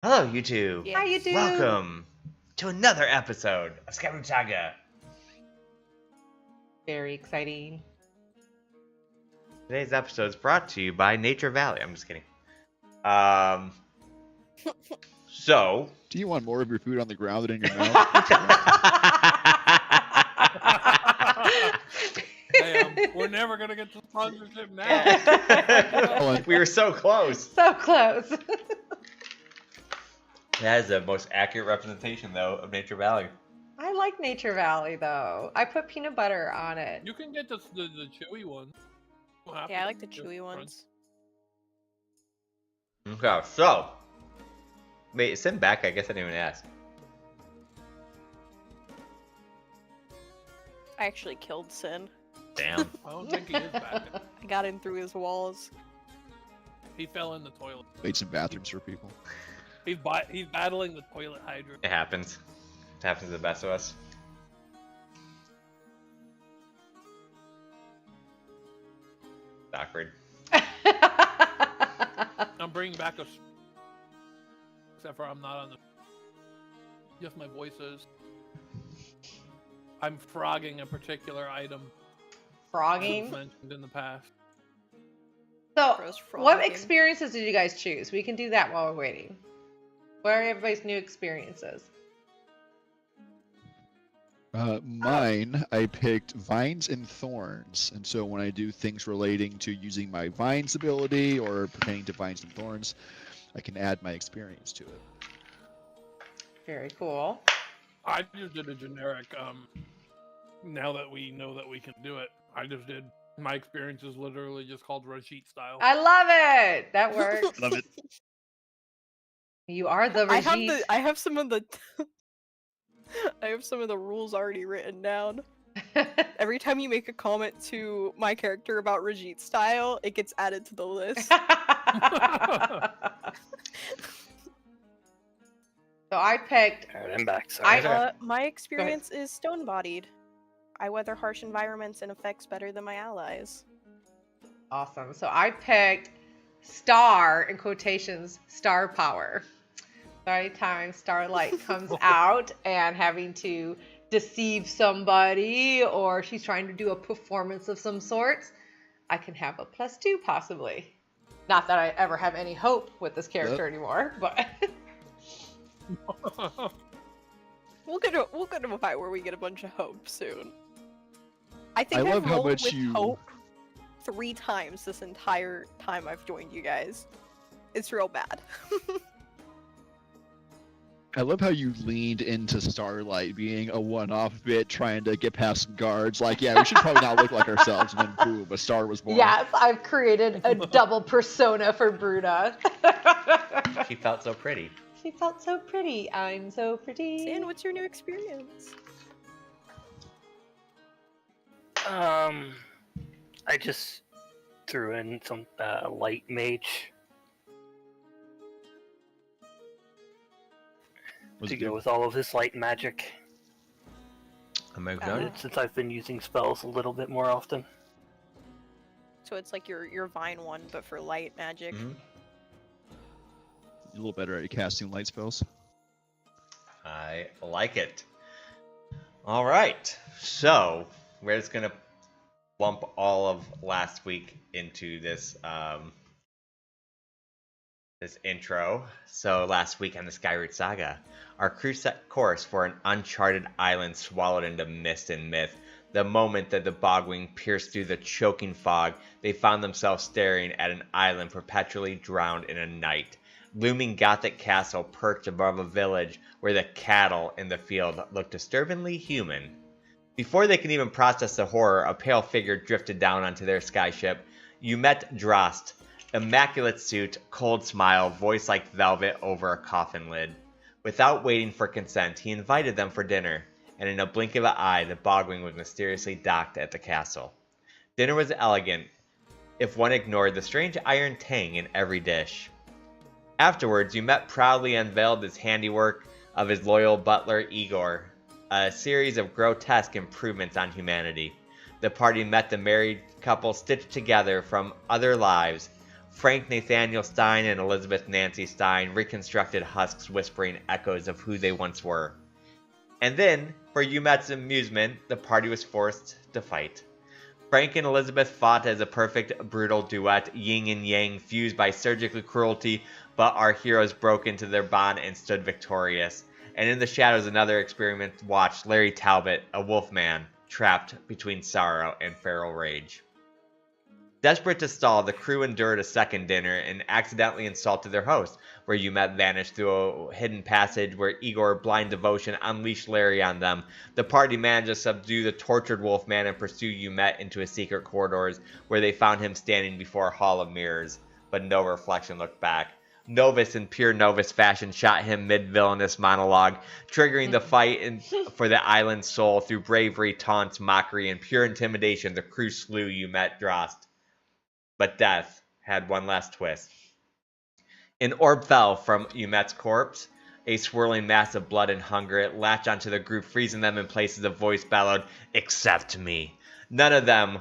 Hello, YouTube. Yes. Hi, YouTube. Welcome to another episode of Skyroot Saga. Very exciting. Today's episode is brought to you by Nature Valley. I'm just kidding. So. Do you want more of your food on the ground than in your mouth? Damn, we're never gonna get to sponsorship now. We were so close. So close. That is the most accurate representation, though, of Nature Valley. I like Nature Valley, though. I put peanut butter on it. You can get the chewy ones. Yeah, I like the chewy ones. Okay, so. Wait, is Sim back? I guess I didn't even ask. I actually killed Sin. Damn. I don't think he is back. I got in through his walls. He fell in the toilet. Made some bathrooms for people. He's battling the toilet hydrant. It happens. It happens to the best of us. It's awkward. I'm bringing back a... Except for I'm not on the... Just my voice is. I'm frogging a particular item. Frogging? Mentioned in the past. So, Gross what frogging. experiences did you guys choose? We can do that while we're waiting. What are everybody's new experiences? Mine, I picked Vines and Thorns, and so when I do things relating to using my Vines ability or pertaining to Vines and Thorns, I can add my experience to it. Very cool. I just did a generic, now that we know that we can do it, I just did, my experience is literally just called reshape style. I love it. That works. Love it. You are the I Regis. have some of the I have some of the rules already written down. Every time you make a comment to my character about Regit style, it gets added to the list. So I picked. Alright, I'm back. Sorry. My experience is stone-bodied. I weather harsh environments and effects better than my allies. Awesome. So I picked star, in quotations, star power. So anytime starlight comes out and having to deceive somebody or she's trying to do a performance of some sort, I can have a +2 possibly. Not that I ever have any hope with this character anymore, but We'll get to a fight where we get a bunch of hope soon. I think I love I've how rolled much with you- hope 3 times this entire time I've joined you guys. It's real bad. I love how you leaned into Starlight being a one-off bit, trying to get past some guards. Like, yeah, we should probably not look like ourselves, and then boom, a star was born. yes, I've created a double persona for Bruna. She felt so pretty. She felt so pretty. I'm so pretty. Sin, what's your new experience? I just threw in some light mage Was to it go good? with all of this light magic. Since I've been using spells a little bit more often. So it's like your Vine one, but for light magic. Mhm. You're a little better at casting light spells. I like it. All right, so we're just gonna lump all of last week into this this intro. So last week on the Skyroot Saga, our crew set course for an uncharted island swallowed into mist and myth. The moment that the Bogwing pierced through the choking fog, they found themselves staring at an island perpetually drowned in a night. Looming Gothic castle perched above a village where the cattle in the field looked disturbingly human. Before they could even process the horror, a pale figure drifted down onto their skyship. You met Drost, immaculate suit, cold smile, voice like velvet over a coffin lid. Without waiting for consent, he invited them for dinner, and in a blink of an eye, the Bogwing was mysteriously docked at the castle. Dinner was elegant, if one ignored the strange iron tang in every dish. Afterwards, you met proudly unveiled his handiwork of his loyal butler Igor, a series of grotesque improvements on humanity. The party met the married couple stitched together from other lives, Frank Nathaniel Stein and Elizabeth Nancy Stein reconstructed husks whispering echoes of who they once were. And then, for Yumet's amusement, the party was forced to fight. Frank and Elizabeth fought as a perfect, brutal duet, yin and yang fused by surgical cruelty, but our heroes broke into their bond and stood victorious. And in the shadows, another experiment watched Larry Talbot, a wolfman, trapped between sorrow and feral rage. Desperate to stall, the crew endured a second dinner and accidentally insulted their host, where Yumet vanished through a hidden passage where Igor, blind devotion, unleashed Larry on them. The party managed to subdue the tortured wolfman and pursue Yumet into his secret corridors, where they found him standing before a hall of mirrors, but no reflection looked back. Novus, in pure Novus fashion, shot him mid-villainous monologue, triggering the fight for the island's soul through bravery, taunts, mockery, and pure intimidation. The crew slew Yumet Drost. But death had one last twist. An orb fell from Yumet's corpse, a swirling mass of blood and hunger. It latched onto the group, freezing them in place as a voice bellowed, "Accept me." None of them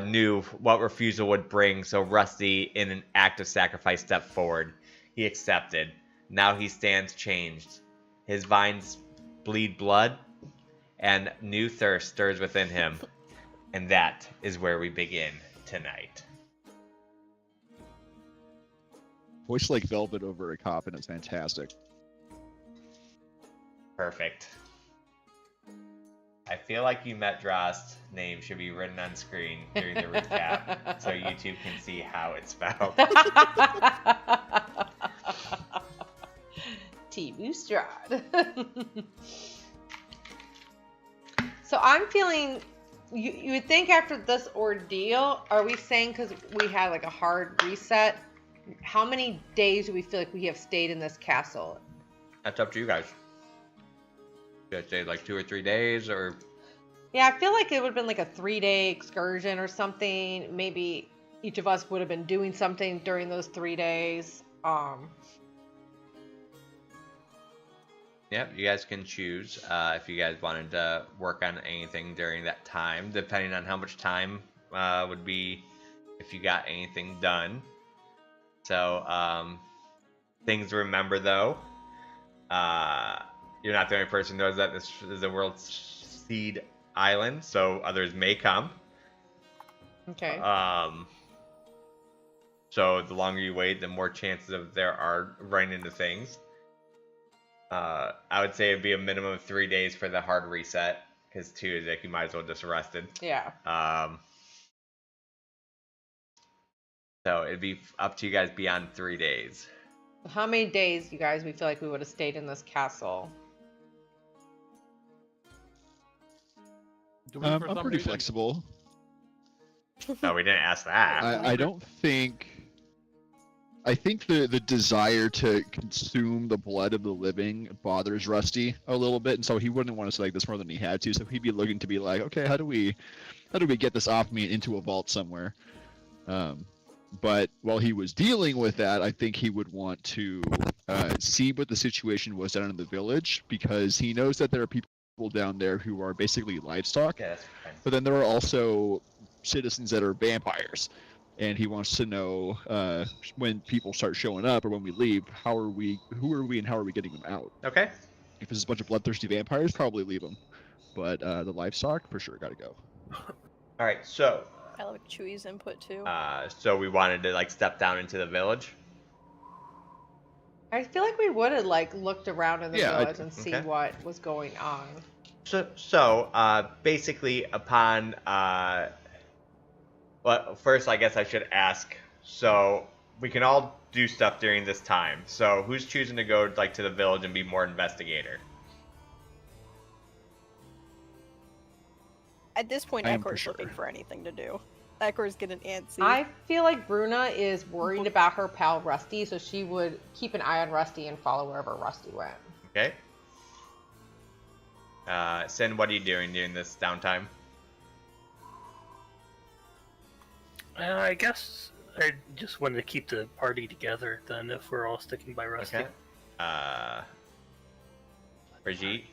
knew what refusal would bring, so Rusty, in an act of sacrifice, stepped forward. He accepted. Now he stands changed. His vines bleed blood, and new thirst stirs within him. And that is where we begin tonight. Voice like velvet over a cop, and it's fantastic. Perfect. I feel like Yumet Drost's name should be written on screen during the recap so YouTube can see how it's spelled. T-Boostrad. So I'm feeling, you would think after this ordeal, are we saying because we had like a hard reset, how many days do we feel like we have stayed in this castle? That's up to you guys. You guys say like 2 or 3 days, or? Yeah, I feel like it would have been like a 3-day excursion or something. Maybe each of us would have been doing something during those 3 days. Yep, you guys can choose if you guys wanted to work on anything during that time, depending on how much time would be if you got anything done. So, things to remember though. You're not the only person who knows that this is a World Seed Island, so others may come. Okay. So the longer you wait, the more chances of there are running into things. I would say it'd be a minimum of 3 days for the hard reset, because 2 is like you might as well just rested. Yeah. So it'd be up to you guys beyond 3 days. How many days, you guys, we feel like we would have stayed in this castle? I'm pretty flexible. No, we didn't ask that. I don't think... I think the desire to consume the blood of the living bothers Rusty a little bit, and so he wouldn't want to select this more than he had to, so he'd be looking to be like, okay, how do we get this off me and into a vault somewhere? But while he was dealing with that, I think he would want to see what the situation was down in the village, because he knows that there are people down there who are basically livestock, Okay, that's fine. but then there are also citizens that are vampires, and he wants to know when people start showing up or when we leave, who are we and how are we getting them out? Okay. If it's a bunch of bloodthirsty vampires, probably leave them, but the livestock for sure gotta go. All right. So. I like Chewy's input too. So we wanted to like step down into the village. I feel like we would have like looked around in the village and see okay. what was going on. So basically upon well, first I guess I should ask. So we can all do stuff during this time. So who's choosing to go like to the village and be more investigator? At this point, I am for Ekor's sure. looking for anything to do. Ekor's getting antsy. I feel like Bruna is worried about her pal Rusty, so she would keep an eye on Rusty and follow wherever Rusty went. Okay. Sin, what are you doing during this downtime? I guess I just wanted to keep the party together then if we're all sticking by Rusty. Okay. Brigitte?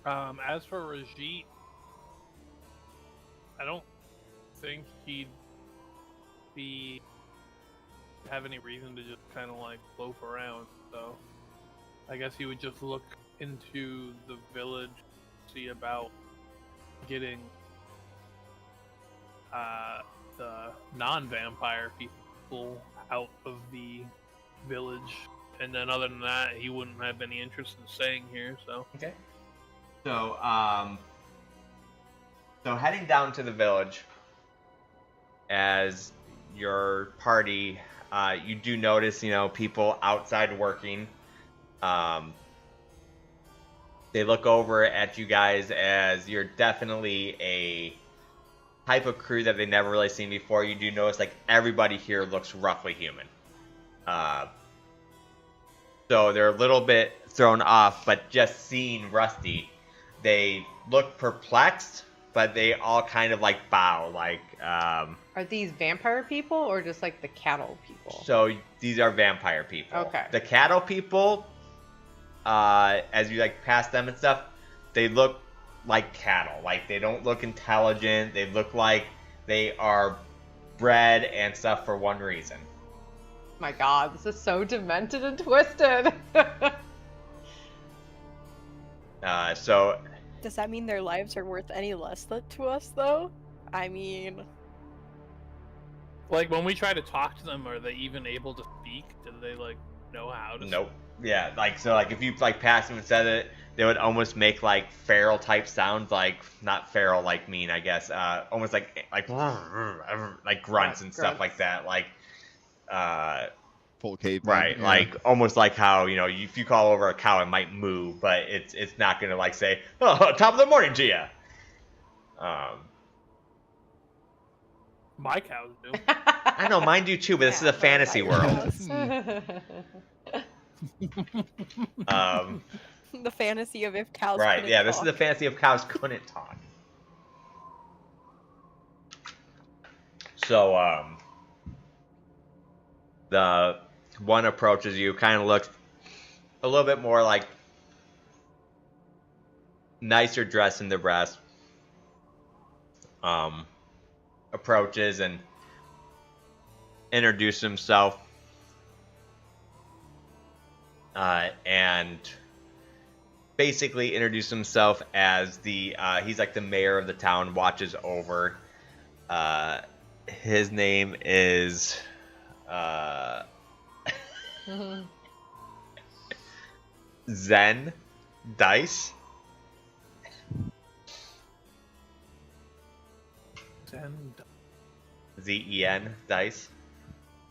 As for Rajit, I don't think he'd he have any reason to just kind of like loaf around. So I guess he would just look into the village, see about getting the non-vampire people out of the village, and then other than that, he wouldn't have any interest in staying here. So Okay. So, so heading down to the village, as your party, you do notice, people outside working. They look over at you guys as you're definitely a type of crew that they never really seen before. You do notice, like, everybody here looks roughly human. So they're a little bit thrown off, but just seeing Rusty, they look perplexed, but they all kind of like bow, like Are these vampire people or just like the cattle people? So these are vampire people. Okay. The cattle people, as you like pass them and stuff, they look like cattle. Like, they don't look intelligent. They look like they are bred and stuff for one reason. My God, this is so demented and twisted. So Does that mean their lives are worth any less to us, though? I mean, like when we try to talk to them, are they even able to speak? Do they like know how to? nope. Yeah, like if you like pass them and said it, they would almost make like feral type sounds, like not feral like mean, I guess. Almost like grunts and stuff like that. Like Full cave. right, Yeah. like almost like how if you call over a cow, it might moo, but it's not gonna like say, "Oh, top of the morning to you." My cows do. I know mine do too, but this is a fantasy world. The fantasy of if cows Right, couldn't yeah, this is the talk. fantasy of cows couldn't talk. So, the one approaches you, kind of looks a little bit more like nicer dressed than the rest. Approaches and introduces himself. And basically introduce himself as he's like the mayor of the town, watches over. His name is Zen Dice. Zen Dice.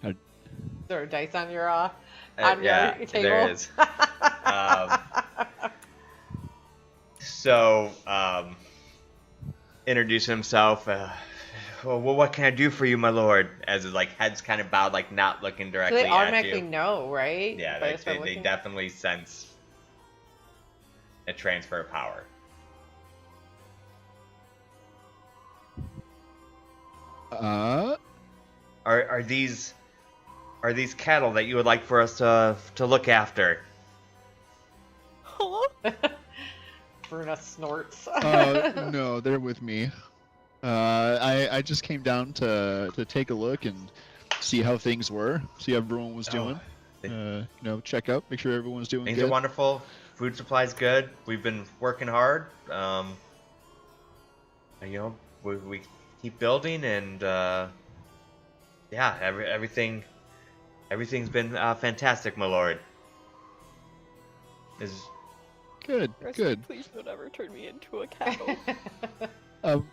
Is there a dice on your Yeah, table? there is. So, introduce himself. Well, what can I do for you, my lord? As his like head's kind of bowed, like not looking So directly they at automatically you. know, right? Yeah, By just by they looking? definitely sense a transfer of power. Are these cattle that you would like for us to look after? Huh? Bruna snorts. No, they're with me. I just came down to take a look and see how things were, see how everyone was doing. Check out, make sure everyone's doing Things good. are wonderful. Food supply's good. We've been working hard. We keep building, and everything's been fantastic, my lord. Good, Chris, good. Please don't ever turn me into a cattle. Um,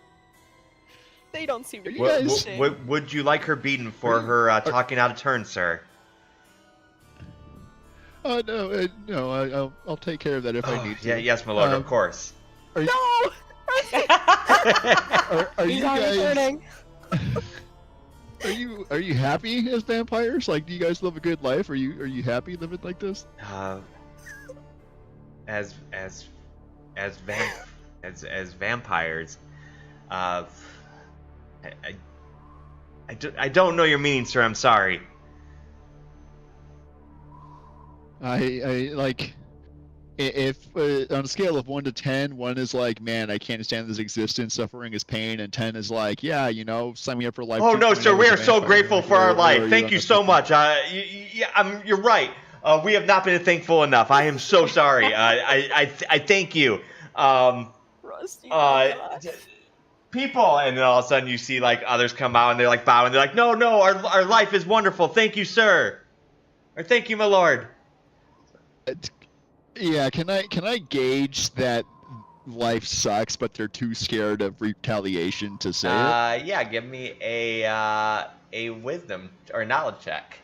They don't seem to be Well, interesting. Would you like her beaten for her talking out of turn, sir? no, I'll take care of that if I need to. Yeah, yes, my lord, of course. No! Are He's you already guys? turning. Are you happy as vampires? Like, do you guys live a good life? Are you happy living like this? As vampires, I don't know your meaning, sir. I'm sorry. I like. if on a scale of 1 to 10, 1 is like, man, I can't stand this existence, suffering is pain, and 10 is like, yeah, sign me up for life. Oh no, sir, we are so grateful for our life. Where Thank you so much. You're right. We have not been thankful enough. I am so sorry. I thank you. Rusty, People, and then all of a sudden you see like others come out and they're like bowing. They're like, no, our life is wonderful. Thank you, sir. Or thank you, my lord. Yeah, can I gauge that life sucks, but they're too scared of retaliation to say it? Yeah, give me a wisdom or knowledge check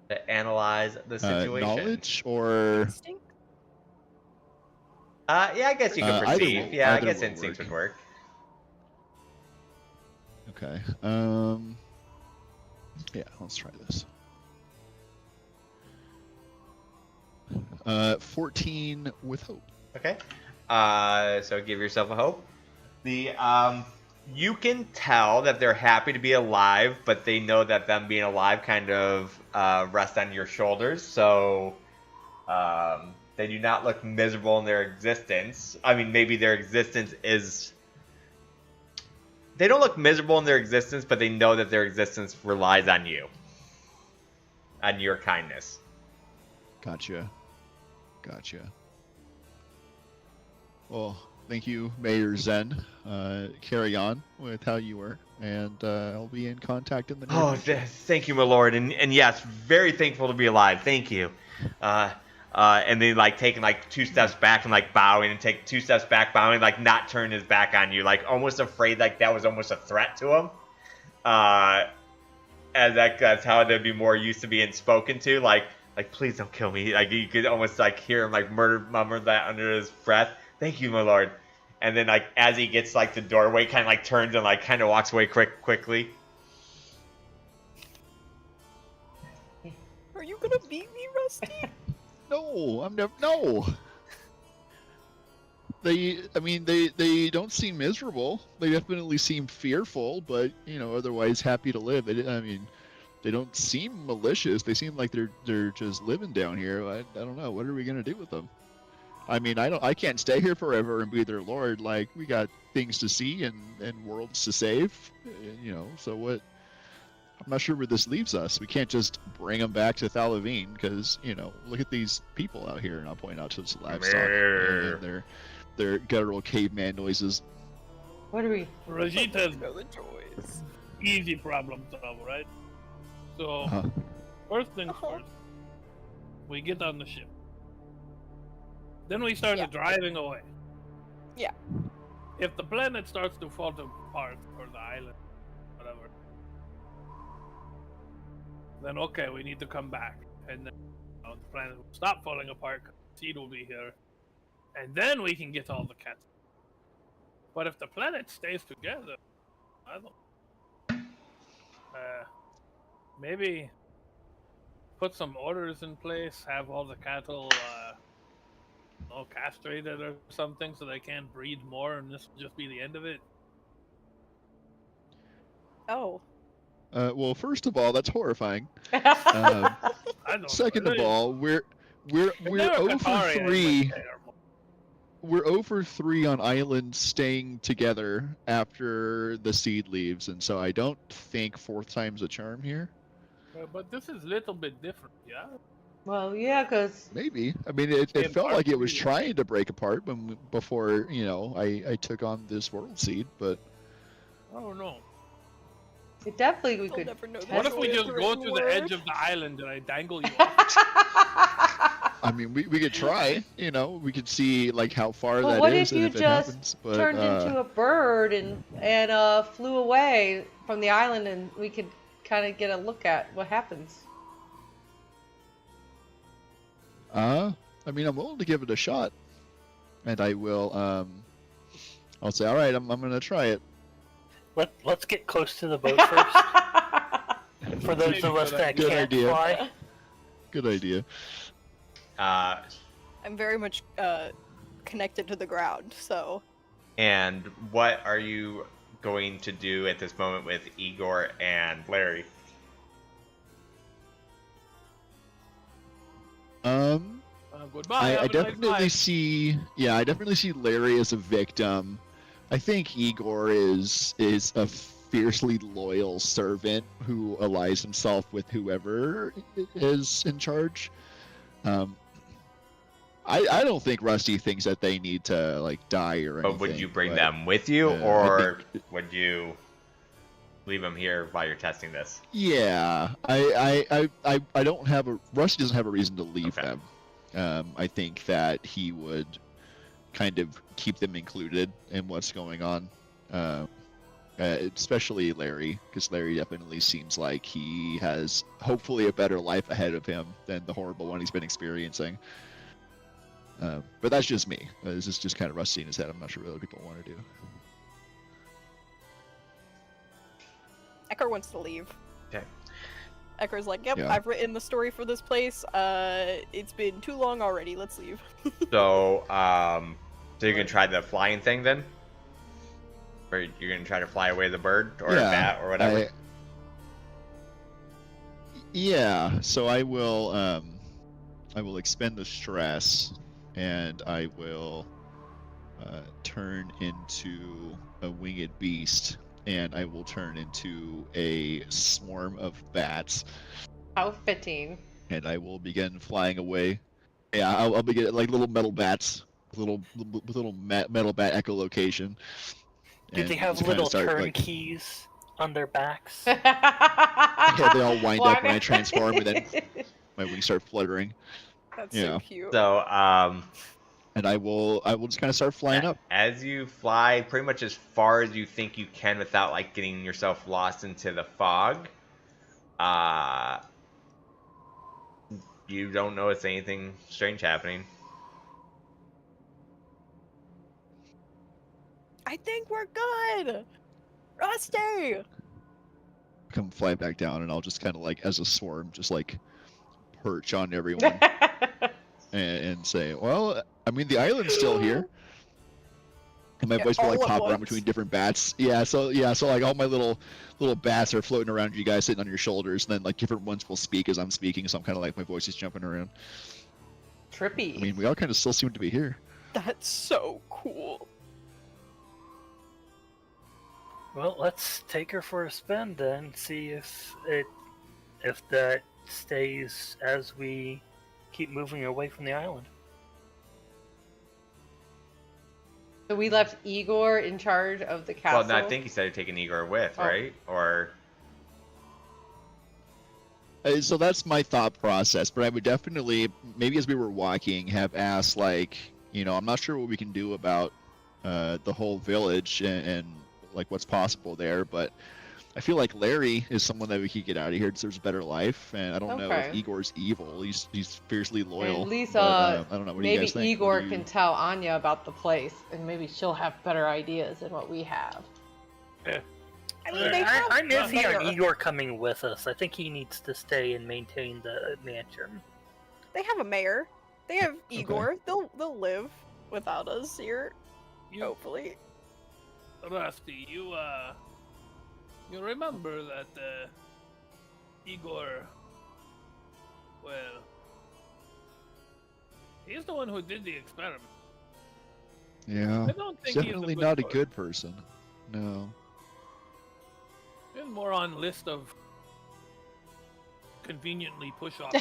to analyze the situation. Knowledge or Instinct? Yeah, I guess you can perceive. Yeah, I guess will instincts would work. Okay. Yeah, let's try this. 14 with hope. Okay. So give yourself a hope. You can tell that they're happy to be alive, but they know that them being alive kind of rests on your shoulders. So they do not look miserable in their existence. I mean, maybe their existence is... They don't look miserable in their existence, but they know that their existence relies on you. On your kindness. Gotcha. Well, thank you, Mayor Zen. Carry on with how you were, and I'll be in contact in the near future. Thank you, my lord, and yes, very thankful to be alive. Thank you. And then like taking like 2 steps back and like bowing, and take 2 steps back, bowing, like not turning his back on you, like almost afraid like that was almost a threat to him. And that's how they'd be more used to being spoken to, like please don't kill me. Like you could almost like hear him like murmur that under his breath. Thank you, my lord. And then like as he gets like the doorway, kind of like turns and like kind of walks away quickly. Are you gonna beat me, Rusty? No, I'm never. No. They don't seem miserable. They definitely seem fearful, but otherwise happy to live. They don't seem malicious. They seem like they're just living down here. I don't know. What are we gonna do with them? I can't stay here forever and be their lord. Like, we got things to see and worlds to save. So what? I'm not sure where this leaves us. We can't just bring them back to Thalavine because, look at these people out here, and I'll point out to the livestock and their guttural caveman noises. What are we? Rajit has the choice. easy problem solver, right? So, first things first, we get on the ship. Then we started driving away. Yeah. If the planet starts to fall apart, or the island, whatever, then okay, we need to come back. And then the planet will stop falling apart, the seed will be here. And then we can get all the cats. But if the planet stays together, I don't... maybe put some orders in place, have all the cattle castrated or something so they can't breed more, and this will just be the end of it. Oh. Well, first of all, that's horrifying. I don't Second know. of all, we're 0 for 3. We're 0 for 3 on islands staying together after the seed leaves, and so I don't think 4th time's a charm here. But this is a little bit different, yeah? Well, yeah, because Maybe. It felt like it was trying to break apart before I took on this world seed, but I don't know. it definitely we I'll could. never know What that's if we a just go written to the edge word. of the island and I dangle you off? we could try. We could see like how far Well, that what is if and you if it just happens. But turned into a bird and flew away from the island, and we could kind of get a look at what happens. I'm willing to give it a shot, and I will. I'll say, all right, I'm gonna try it. Let's get close to the boat first. For those of us that Good can't idea. fly. Good idea. I'm very much connected to the ground, so. And what are you going to do at this moment with Igor and Larry? goodbye. I have a nice definitely night. see. Yeah, I definitely see Larry as a victim. I think Igor is a fiercely loyal servant who allies himself with whoever is in charge. I don't think Rusty thinks that they need to like die or anything. But would you bring but, them with you, I or think, would you leave them here while you're testing this? yeah, I don't have a Rusty doesn't have a reason to leave Okay. them. I think that he would kind of keep them included in what's going on, especially Larry, because Larry definitely seems like he has hopefully a better life ahead of him than the horrible one he's been experiencing. But that's just me. This is just kind of Rusty in his head. I'm not sure what other people want to do. Ecker wants to leave. Okay. Ecker's like, yep, Yeah. I've written the story for this place. It's been too long already. Let's leave. So, so you're gonna try the flying thing then, or you're gonna try to fly away the bird or a bat or whatever. Yeah. So I will expend the stress, and I will turn into a winged beast, and I will turn into a swarm of bats, How fitting. and I will begin flying away. Yeah, I'll begin like little metal bats, little metal bat echolocation. Do and they have just kinda little start, like- turnkeys on their backs? Yeah, they all wind up when I Why- transform, and then my wings start fluttering, That's Yeah. so cute. So, and I will just kind of start flying up. as you fly pretty much as far as you think you can without like getting yourself lost into the fog, you don't notice anything strange happening. I think we're good. Rusty. Come fly back down, and I'll just kind of like as a swarm, just like perch on everyone and say, "Well, I mean, the island's still here." And my Yeah, voice will like all at pop around once. between different bats. So like all my little bats are floating around you guys, sitting on your shoulders, and then like different ones will speak as I'm speaking. So I'm kind of like my voice is jumping around. Trippy. I mean, we all kind of still seem to be here. That's so cool. Well, let's take her for a spin then. See if that stays as we keep moving away from the island. So we left Igor in charge of the castle. Well, no, I think you said you're taking Igor with, Oh. right? Or So that's my thought process, but I would definitely, maybe as we were walking, have asked, like, I'm not sure what we can do about the whole village and like what's possible there, but I feel like Larry is someone that we could get out of here, deserves a better life, and I don't know if Okay. Igor's evil. He's fiercely loyal. At least, but, I don't know. What do you maybe guys think? Igor What do you- can tell Anya about the place, and maybe she'll have better ideas than what we have. I mean, they have I'm iffy mayor. on Igor coming with us. I think he needs to stay and maintain the mansion. They have a mayor. They have Igor. They'll live without us here. You, Hopefully. Rusty, you remember that Igor, well, he's the one who did the experiment. Yeah. I don't He's think definitely he's not a person. good person. No. He's more on list of conveniently push off.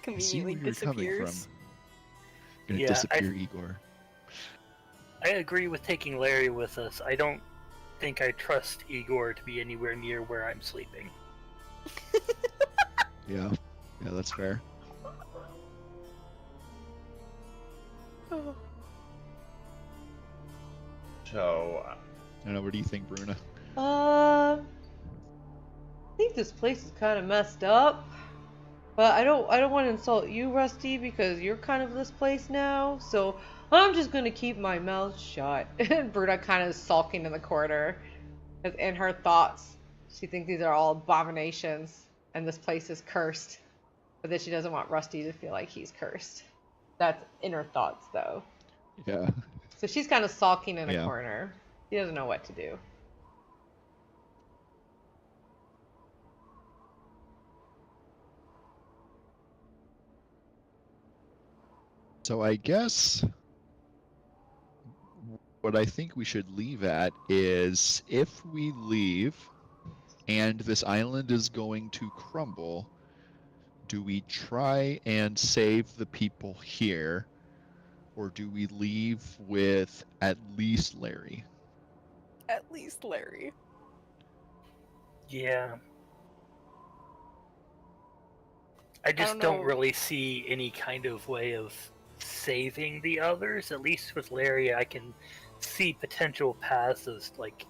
I see Conveniently where you're coming from. disappears. Gonna Yeah, disappear, Igor. I agree with taking Larry with us. I don't think I trust Igor to be anywhere near where I'm sleeping. Yeah. Yeah, that's fair. so, I don't know. What do you think, Bruna? I think this place is kind of messed up, but I don't want to insult you, Rusty, because you're kind of this place now. So I'm just gonna keep my mouth shut. And Bruna kind of sulking in the corner, 'cause in her thoughts, she thinks these are all abominations, and this place is cursed. But then she doesn't want Rusty to feel like he's cursed. That's in her thoughts, though. Yeah. So she's kind of sulking in a Yeah. corner. She doesn't know what to do. So I guess what I think we should leave at is if we leave and this island is going to crumble, do we try and save the people here, or do we leave with at least Larry? At least Larry. Yeah. I just don't don't know. really see any kind of way of saving the others. At least with Larry, I can see potential paths of like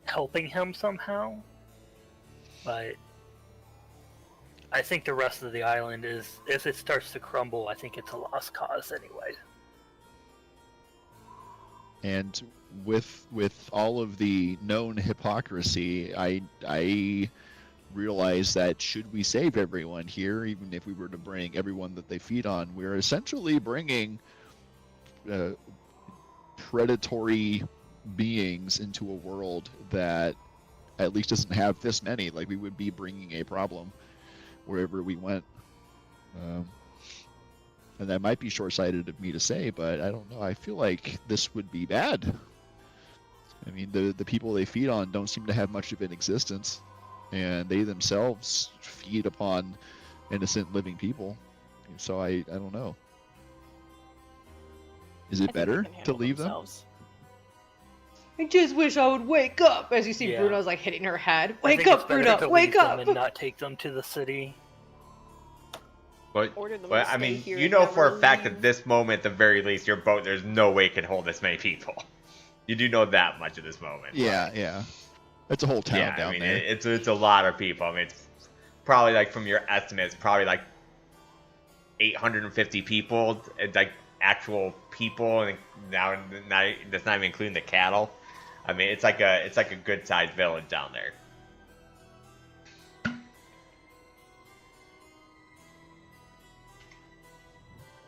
helping him somehow. But I think the rest of the island is, if it starts to crumble, I think it's a lost cause anyway. And with all of the known hypocrisy, I realize that should we save everyone here, even if we were to bring everyone that they feed on, we're essentially bringing predatory beings into a world that at least doesn't have this many. Like, we would be bringing a problem wherever we went. And that might be short-sighted of me to say, but I don't know. I feel like this would be bad. I mean, the people they feed on don't seem to have much of an existence, and they themselves feed upon innocent living people. So I don't know. Is it better to leave them? I just wish I would wake up. As you see, Yeah. Bruno's like hitting her head. I Wake think it's up, better Bruno! to Wake leave them up! and not take them to the city. But, Order them but to I stay mean, here you and know for never a fact leave. at this moment, at the very least, your boat, there's no way it can hold this many people. You do know that much at this moment. Yeah, Like, yeah. It's a whole town yeah, down I mean, there. it's a lot of people. I mean, it's probably like, from your estimates, probably like 850 people, like actual people, and now that's not even including the cattle. I mean, it's like a good sized village down there.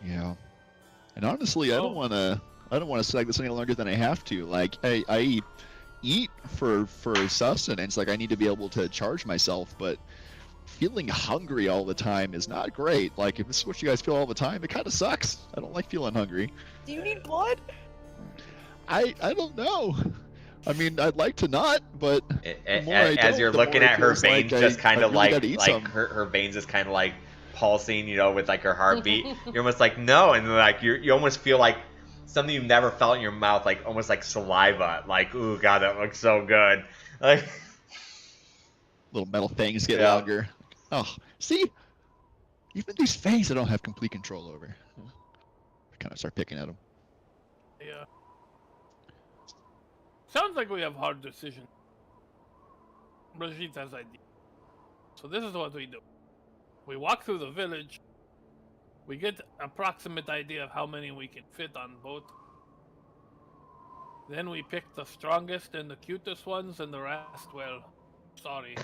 Yeah. And honestly, I don't want to snag this any longer than I have to. Like, I eat for sustenance. Like, I need to be able to charge myself, but feeling hungry all the time is not great. Like, if this is what you guys feel all the time, it kind of sucks. I don't like feeling hungry. Do you need blood? I don't know. I mean, I'd like to not, but the more I As don't, you're the looking more it at her feels like veins, just kind I of really gotta eat like some. her veins just kind of like pulsing, you know, with like her heartbeat. You're almost like, no, and like you almost feel like something you've never felt in your mouth, like almost like saliva. Like, ooh, God, that looks so good. Like, Little metal fangs get Yeah. longer. Oh, see, even these fangs I don't have complete control over. I kind of start picking at them. Yeah. Sounds like we have hard decisions. Brigitte has idea. So this is what we do. We walk through the village. We get approximate idea of how many we can fit on boat. Then we pick the strongest and the cutest ones, and the rest, well, sorry.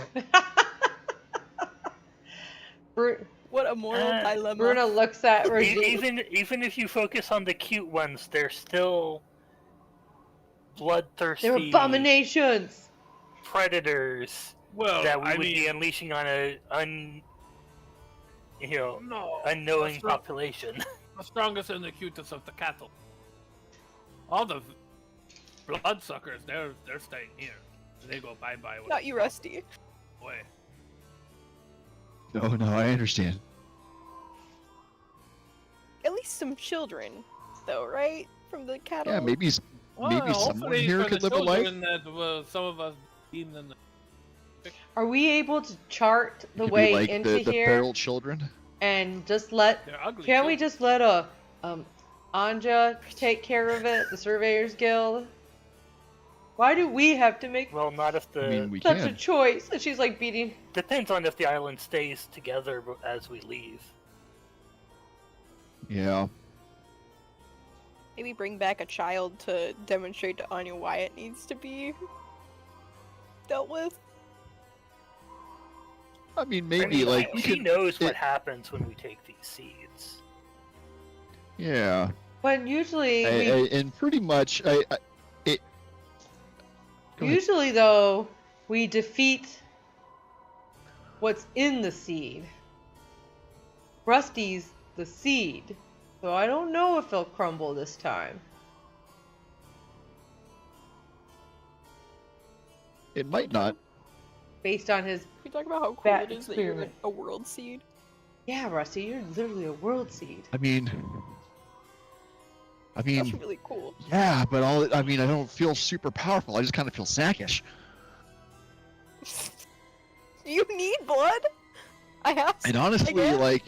What a moral dilemma. Bruno looks at Regine. Even if you focus on the cute ones, they're still bloodthirsty They're abominations. predators Well, that we I would mean, be unleashing on a no, unknowing that's not- population. the strongest and the cutest of the cattle. All the bloodsuckers, they're staying here. They go bye-bye. when Not you, Rusty. away. No, I understand. At least some children, though, right? From the cattle. Yeah, maybe someone hopefully here for could the live a life. children that some of us deemed in the Are we able to chart the It could way be like into the here feral children. and just let? They're ugly. Can't we children. just let Anja take care of it? The Surveyors Guild. Why do we have to make Well, not if the I mean, we such a can. choice? And she's like beating. depends on if the island stays together as we leave. Yeah. Maybe bring back a child to demonstrate to Anya why it needs to be dealt with. I mean, I maybe mean, like we she could. knows what happens when we take these seeds. Yeah. But usually, we, And pretty much, Go ahead. usually though, we defeat what's in the seed. Rusty's the seed. So I don't know if he'll crumble this time. It might not. Based on his... We talk about how cool That it is that you're experiment. a world seed. Yeah, Rusty, you're literally a world seed. I mean, That's really cool. yeah, but I don't feel super powerful. I just kind of feel snackish. Do you need blood? I have. And honestly, guess. like,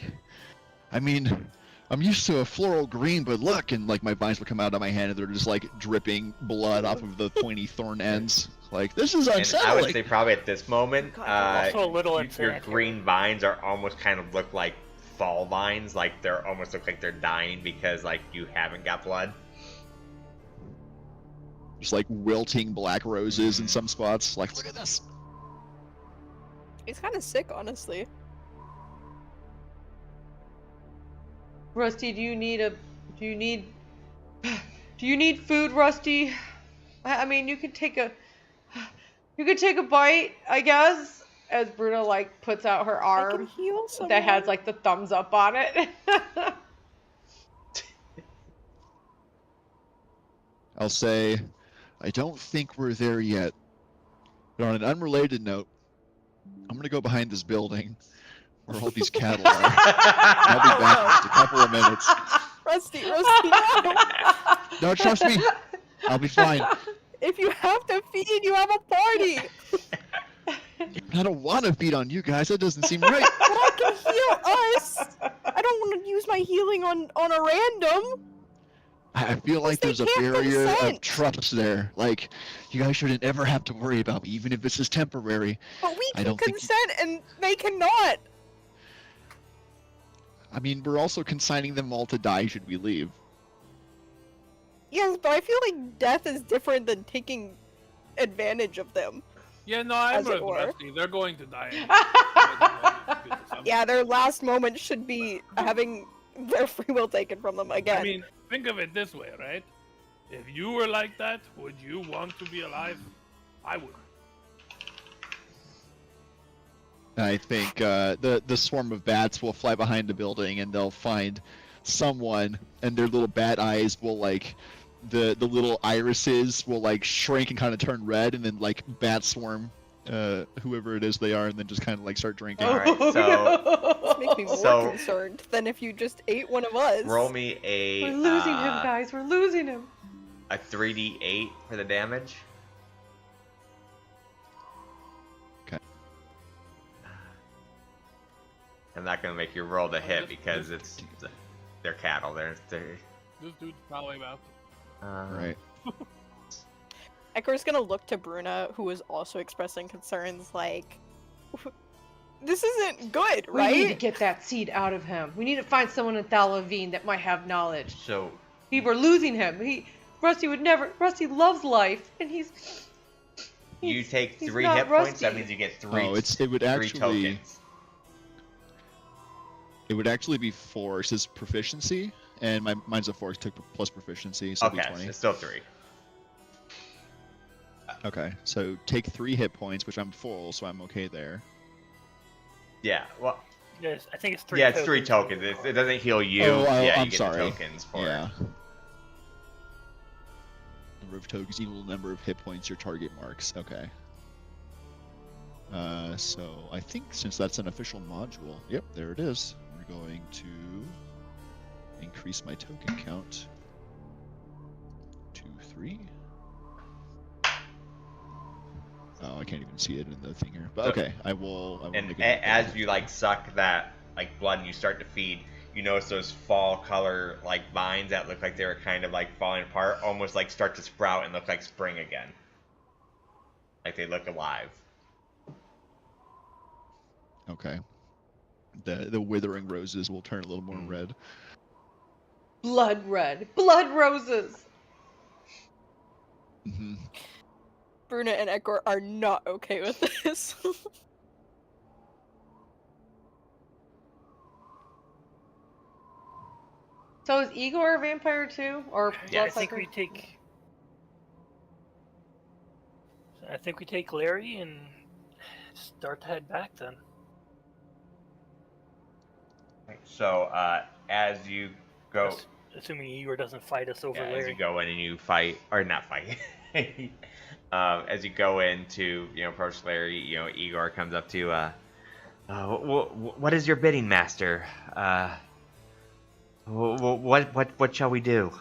I mean, I'm used to a floral green, but look, and like my vines will come out of my hand and they're just like dripping blood off of the pointy thorn ends. Like, this is And I unsettling. would say probably at this moment, also a little your unsanitary. green vines are almost kind of look like fall vines, like they're almost look like they're dying because like you haven't got blood. Just like wilting black roses in some spots. Like, look at this. It's kind of sick, honestly. Rusty, do you need food, Rusty? I mean, you could take a bite, I guess. As Bruna like puts out her I can arm heal someone. that has like the thumbs up on it. I'll say, I don't think we're there yet. But on an unrelated note, I'm gonna go behind this building where all these cattle are. I'll be back in just a couple of minutes. Rusty, no! No, trust me. I'll be fine. If you have to feed, you have a party! I don't want to feed on you guys. That doesn't seem right. But I can heal us! I don't want to use my healing on a random! I feel like They there's a can't barrier of consent. trust there. Like, you guys shouldn't ever have to worry about me, even if this is temporary. But we I can don't think you- consent and they cannot! I mean, we're also consigning them all to die should we leave. Yes, but I feel like death is different than taking advantage of them. Yeah, no, I'm As it with were. Rusty. They're going to die. Yeah, their last moment should be having their free will taken from them again. I mean, think of it this way, right? If you were like that, would you want to be alive? I would. I think the swarm of bats will fly behind the building and they'll find someone, and their little bat eyes will like the little irises will like shrink and kind of turn red, and then like bat swarm whoever it is they are, and then just kind of like start drinking. All right, so This makes me more So- concerned than if you just ate one of us. roll me a We're losing him, guys. We're losing him. a 3d8 for the damage. Okay. I'm not gonna make you roll the hit because they're cattle. They're This dude's probably about. Right. Ekor's gonna look to Bruna, who is also expressing concerns like, this isn't good, We need to right? get that seed out of him. We need to find someone in Thalavine that might have knowledge. So We're losing him. Rusty would never. Rusty loves life, and you he's take he's 3 not hit points. That Rusty. means you get three. Oh, it would three actually tokens. it would actually be 4. It says proficiency, and mine's a 4 took plus proficiency, so it'd Okay, be 20. it's still 3. Okay, so take 3 hit points, which I'm full, so I'm okay there. Yeah. Well, Yes, I think it's 3 yeah, it's 3 tokens. It doesn't heal you. Oh, yeah, I'm you get sorry. the tokens for Yeah. it. Number of tokens equal number of hit points your target marks. Okay. So I think since that's an official module, yep, there it is. We're going to increase my token count to 3. Oh, I can't even see it in the thing here. But okay, I will And make it as you like suck that like blood and you start to feed, you notice those fall color like vines that look like they were kind of like falling apart, almost like start to sprout and look like spring again. Like they look alive. Okay. The withering roses will turn a little more red. blood red. Blood roses. Hmm. Bruna and Ekor are not okay with this. So is Igor a vampire too, or Yeah, I think bloodsucker? we take. I think we take Larry and start to head back then. So as you go. Assuming Igor doesn't fight us over Yeah, as Larry. you go in and you fight, or not fight. As you go in to approach Larry, Igor comes up to what is your bidding, master? What shall we do?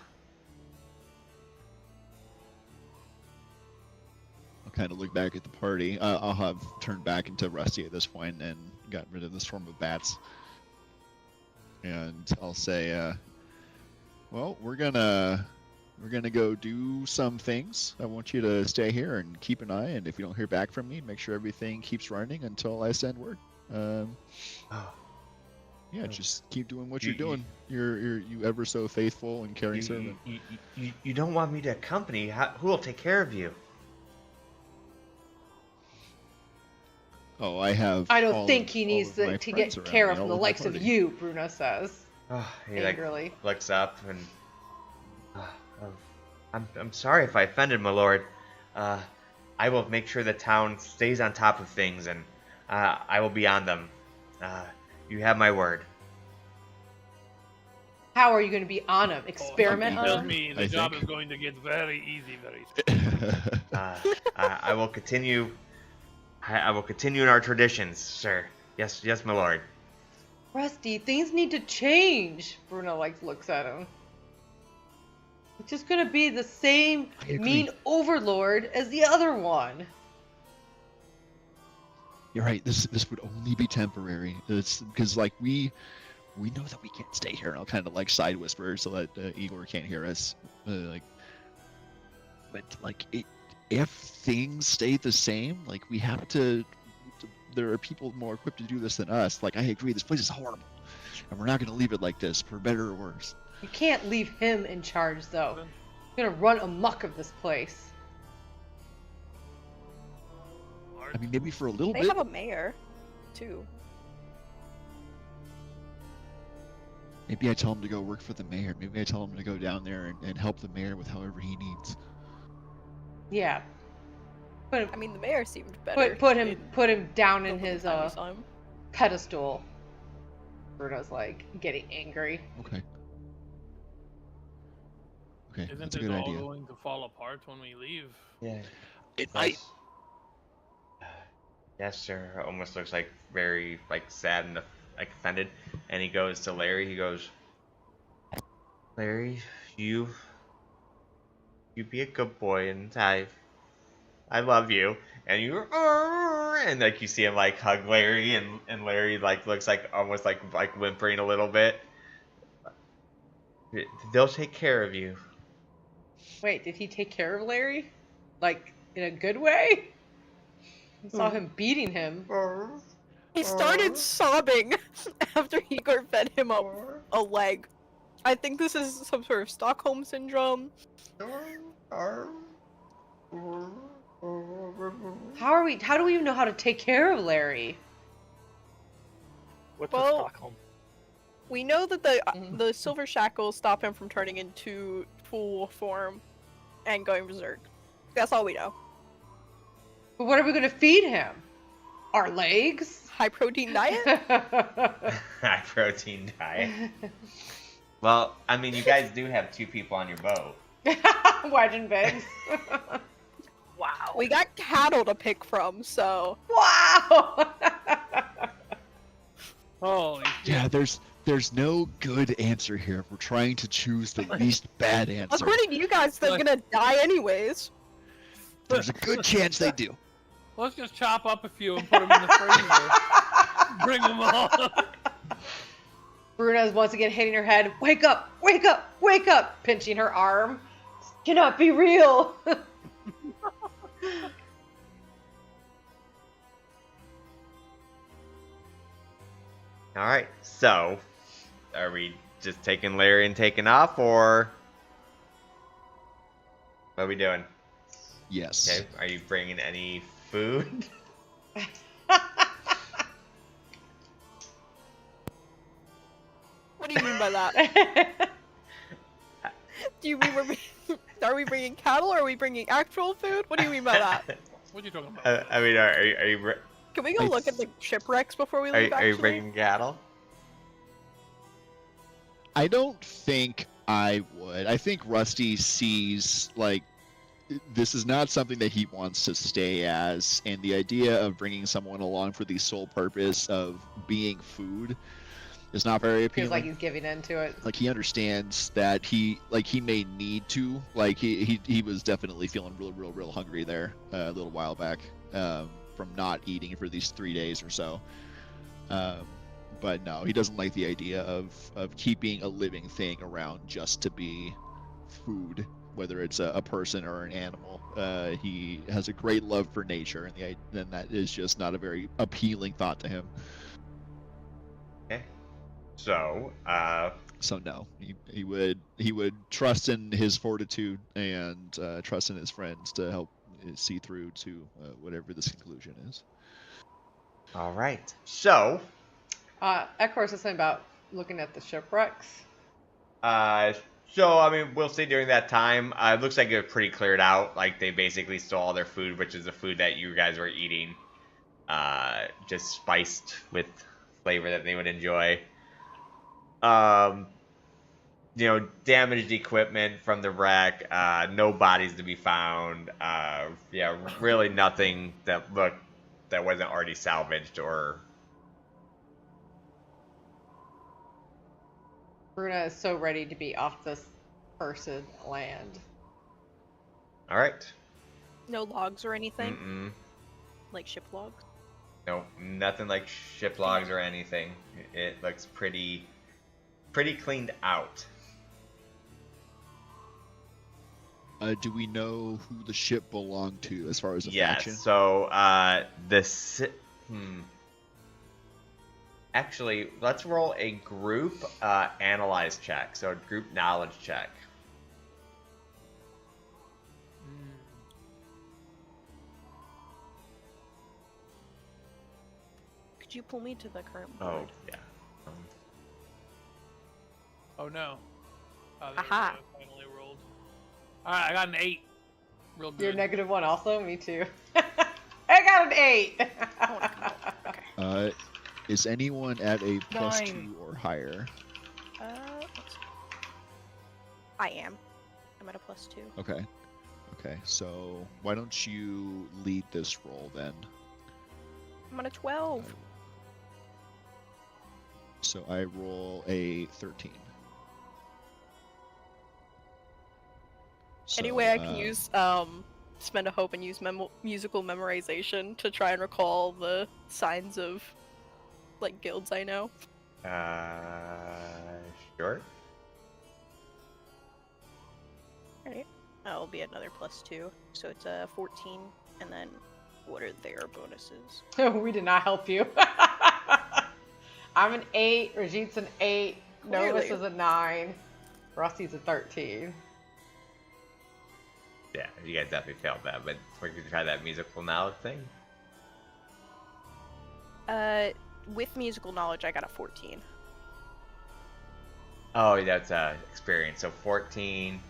I'll kind of look back at the party. I'll have turned back into Rusty at this point and got rid of the swarm of bats. And I'll say, well, we're gonna go do some things. I want you to stay here and keep an eye, and if you don't hear back from me, make sure everything keeps running until I send word. Yeah, just keep doing what you're doing. You're ever so faithful and caring servant. You don't want me to accompany? Who will take care of you? Oh, I have. I don't think he needs to get care of all the my likes of party. you, Bruno says. He Angrily. looks up and I'm sorry if I offended, my lord. I will make sure the town stays on top of things, and I will be on them. You have my word. How are you going to be on him? Experiment Tells on him? me the I job think. is going to get very easy very soon. I will continue. I will continue in our traditions, sir. Yes, my lord. Rusty, things need to change. Bruno looks at him. It's just going to be the same I agree. mean overlord as the other one. You're right. This would only be temporary. It's because we know that we can't stay here. And I'll kind of side whisper so that Igor can't hear us. If things stay the same, we have to. There are people more equipped to do this than us. I agree. This place is horrible, and we're not going to leave it like this, for better or worse. You can't leave him in charge, though. He's going to run amok of this place. I mean, maybe for a little They bit. have a mayor, too. Maybe I tell him to go work for the mayor. Maybe I tell him to go down there and help the mayor with however he needs. Yeah. Put I him, mean, the mayor seemed better. put him down in the his time we saw him. pedestal. Bruno's getting angry. Okay. Okay, Isn't that's a it good all idea. going to fall apart when we leave? Yeah. It might. Yes, sir. Almost looks very sad and offended. And he goes to Larry. He goes, Larry, you be a good boy, and I love you. And you and you see him hug Larry, and Larry looks almost whimpering a little bit. They'll take care of you. Wait, did he take care of Larry? In a good way? I saw him beating him. He started sobbing after Igor fed him up a leg. I think this is some sort of Stockholm syndrome. How do we even know how to take care of Larry? What's Well- a Stockholm? We know that the silver shackles stop him from turning into full form and going berserk. That's all we know. But what are we going to feed him? Our legs? High protein diet? High protein diet. Well, I mean, you guys do have 2 people on your boat. Wagon bags. Wow. We got cattle to pick from, so Wow! Holy Yeah, there's no good answer here. We're trying to choose the least bad answer. according to you guys, they're gonna die anyways. There's a good chance they do. Let's just chop up a few and put them in the freezer. Bring them all. Bruno's once again hitting her head. Wake up! Wake up! Wake up! Pinching her arm. This cannot be real! Alright, so, are we just taking Larry and taking off, or what are we doing? Yes. Okay, are you bringing any food? What do you mean by that? Do you mean are we bringing cattle or are we bringing actual food? What do you mean by that? What are you talking about? I mean, are you Can we go look at the shipwrecks before we leave? are you actually? bringing cattle? I don't think I would. I think Rusty sees, like, this is not something that he wants to stay as, and the idea of bringing someone along for the sole purpose of being food is not very appealing. Feels like he's giving into it. Like, he understands that he may need to. Like, he was definitely feeling real hungry there a little while back, from not eating for these 3 days or so. But no, he doesn't like the idea of keeping a living thing around just to be food, whether it's a person or an animal. He has a great love for nature, and that is just not a very appealing thought to him. Okay. So, So no, he would trust in his fortitude and trust in his friends to help see through to whatever this conclusion is. all right. So, Ekor said something about looking at the shipwrecks. so I mean, we'll see during that time. It looks like it was pretty cleared out. Like they basically stole all their food, which is the food that you guys were eating, just spiced with flavor that they would enjoy. Damaged equipment from the wreck. No bodies to be found. Yeah, really nothing that wasn't already salvaged or. Bruna is so ready to be off this cursed land. All right. No logs or anything? Mm-mm. Like ship logs? No, nothing like ship logs or anything. It looks pretty cleaned out. Do we know who the ship belonged to as far as the Yes. faction? So actually, let's roll a group analyze check. So a group knowledge check. Could you pull me to the current Oh board? yeah. Oh no. Oh, there Aha. we go. Finally rolled. Alright, I got an 8. Real good. You're -1 also? Me too. I got an 8! I wanna come up. Okay. Is anyone at a +2 9. or higher? Let's see. I am. I'm at a +2. Okay. Okay, so why don't you lead this roll then? I'm at a 12. So I roll a 13. So, Anyway, I can use spend a hope and use musical memorization to try and recall the signs of like guilds I know. Sure. Alright. I'll be another +2. So it's a 14, and then what are their bonuses? We did not help you. I'm an 8, Rajit's an 8, Novus Clearly. is a 9, Rusty's a 13. Yeah, you guys definitely failed that, but we're gonna try that musical knowledge thing. With musical knowledge, I got a 14. Oh, that's experience. So 14,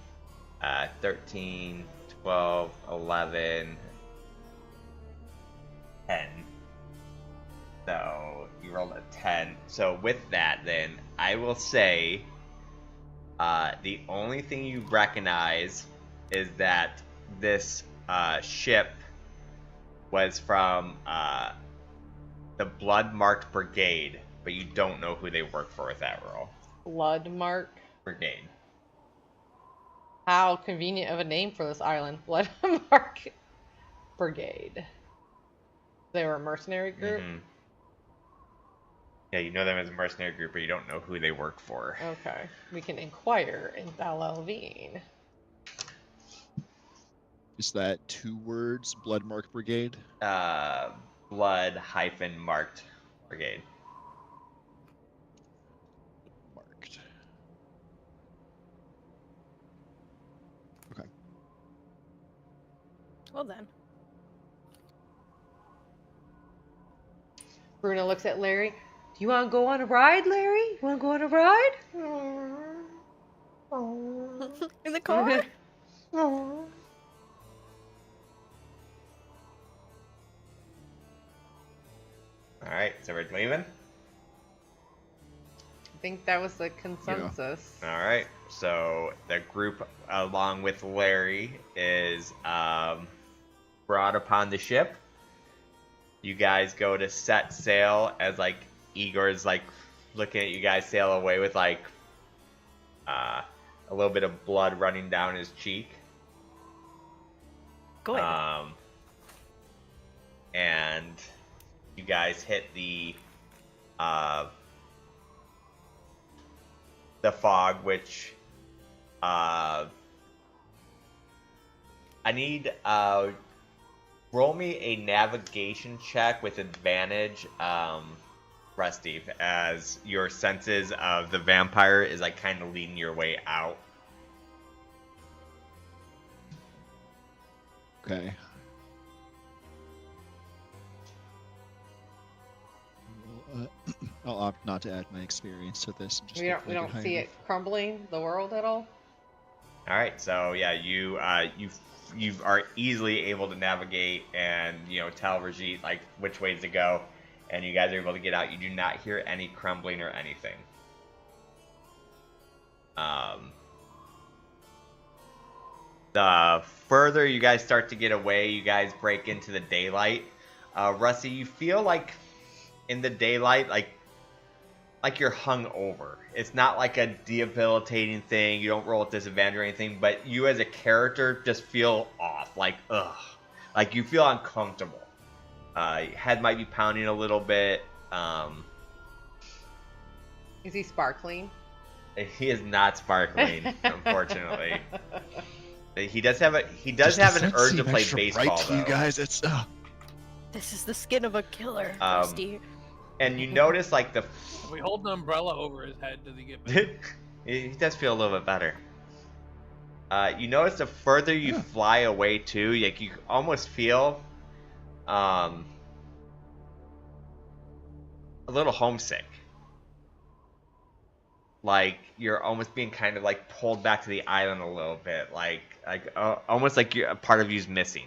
13, 12, 11, 10. So you rolled a 10. So with that, then I will say the only thing you recognize is that this ship was from the Blood-Marked Brigade, but you don't know who they work for with that roll. Bloodmark. Brigade. How convenient of a name for this island. Bloodmark Brigade. They were a mercenary group? Mhm. Yeah, you know them as a mercenary group, but you don't know who they work for. Okay. We can inquire in Thalalvine. Is that 2 words, Bloodmark Brigade? Blood-Marked Brigade. Marked. Okay. Well then. Bruno looks at Larry. Do you want to go on a ride, Larry? You want to go on a ride? In the car? Alright, so we're leaving? think that was the consensus. All right. So the group, along with Larry, is brought upon the ship. You guys go to set sail as like Igor's like looking at you guys sail away with like a little bit of blood running down his cheek. Go ahead. And you guys hit the fog, which I need roll me a navigation check with advantage, Rusty, as your senses of the vampire is like kind of leading your way out. Okay. I'll opt not to add my experience to this. And just We don't see it crumbling the world at all. All right, so yeah, you are easily able to navigate and tell Rajit like which ways to go, and you guys are able to get out. You do not hear any crumbling or anything. The further you guys start to get away, you guys break into the daylight. Rusty, you feel like in the daylight, like you're hung over. It's not like a debilitating thing. You don't roll at disadvantage or anything, but you as a character just feel off. Like, ugh. Like you feel uncomfortable. Head might be pounding a little bit. Is he sparkling? He is not sparkling, unfortunately. He does have an urge to play baseball, right to though. you guys, it's This is the skin of a killer, Rusty. And you notice like the We hold the umbrella over his head. Does he get better? he does feel a little bit better. You notice the further you fly away too, like you almost feel a little homesick. Like you're almost being kind of like pulled back to the island a little bit, like almost like a part of you's missing.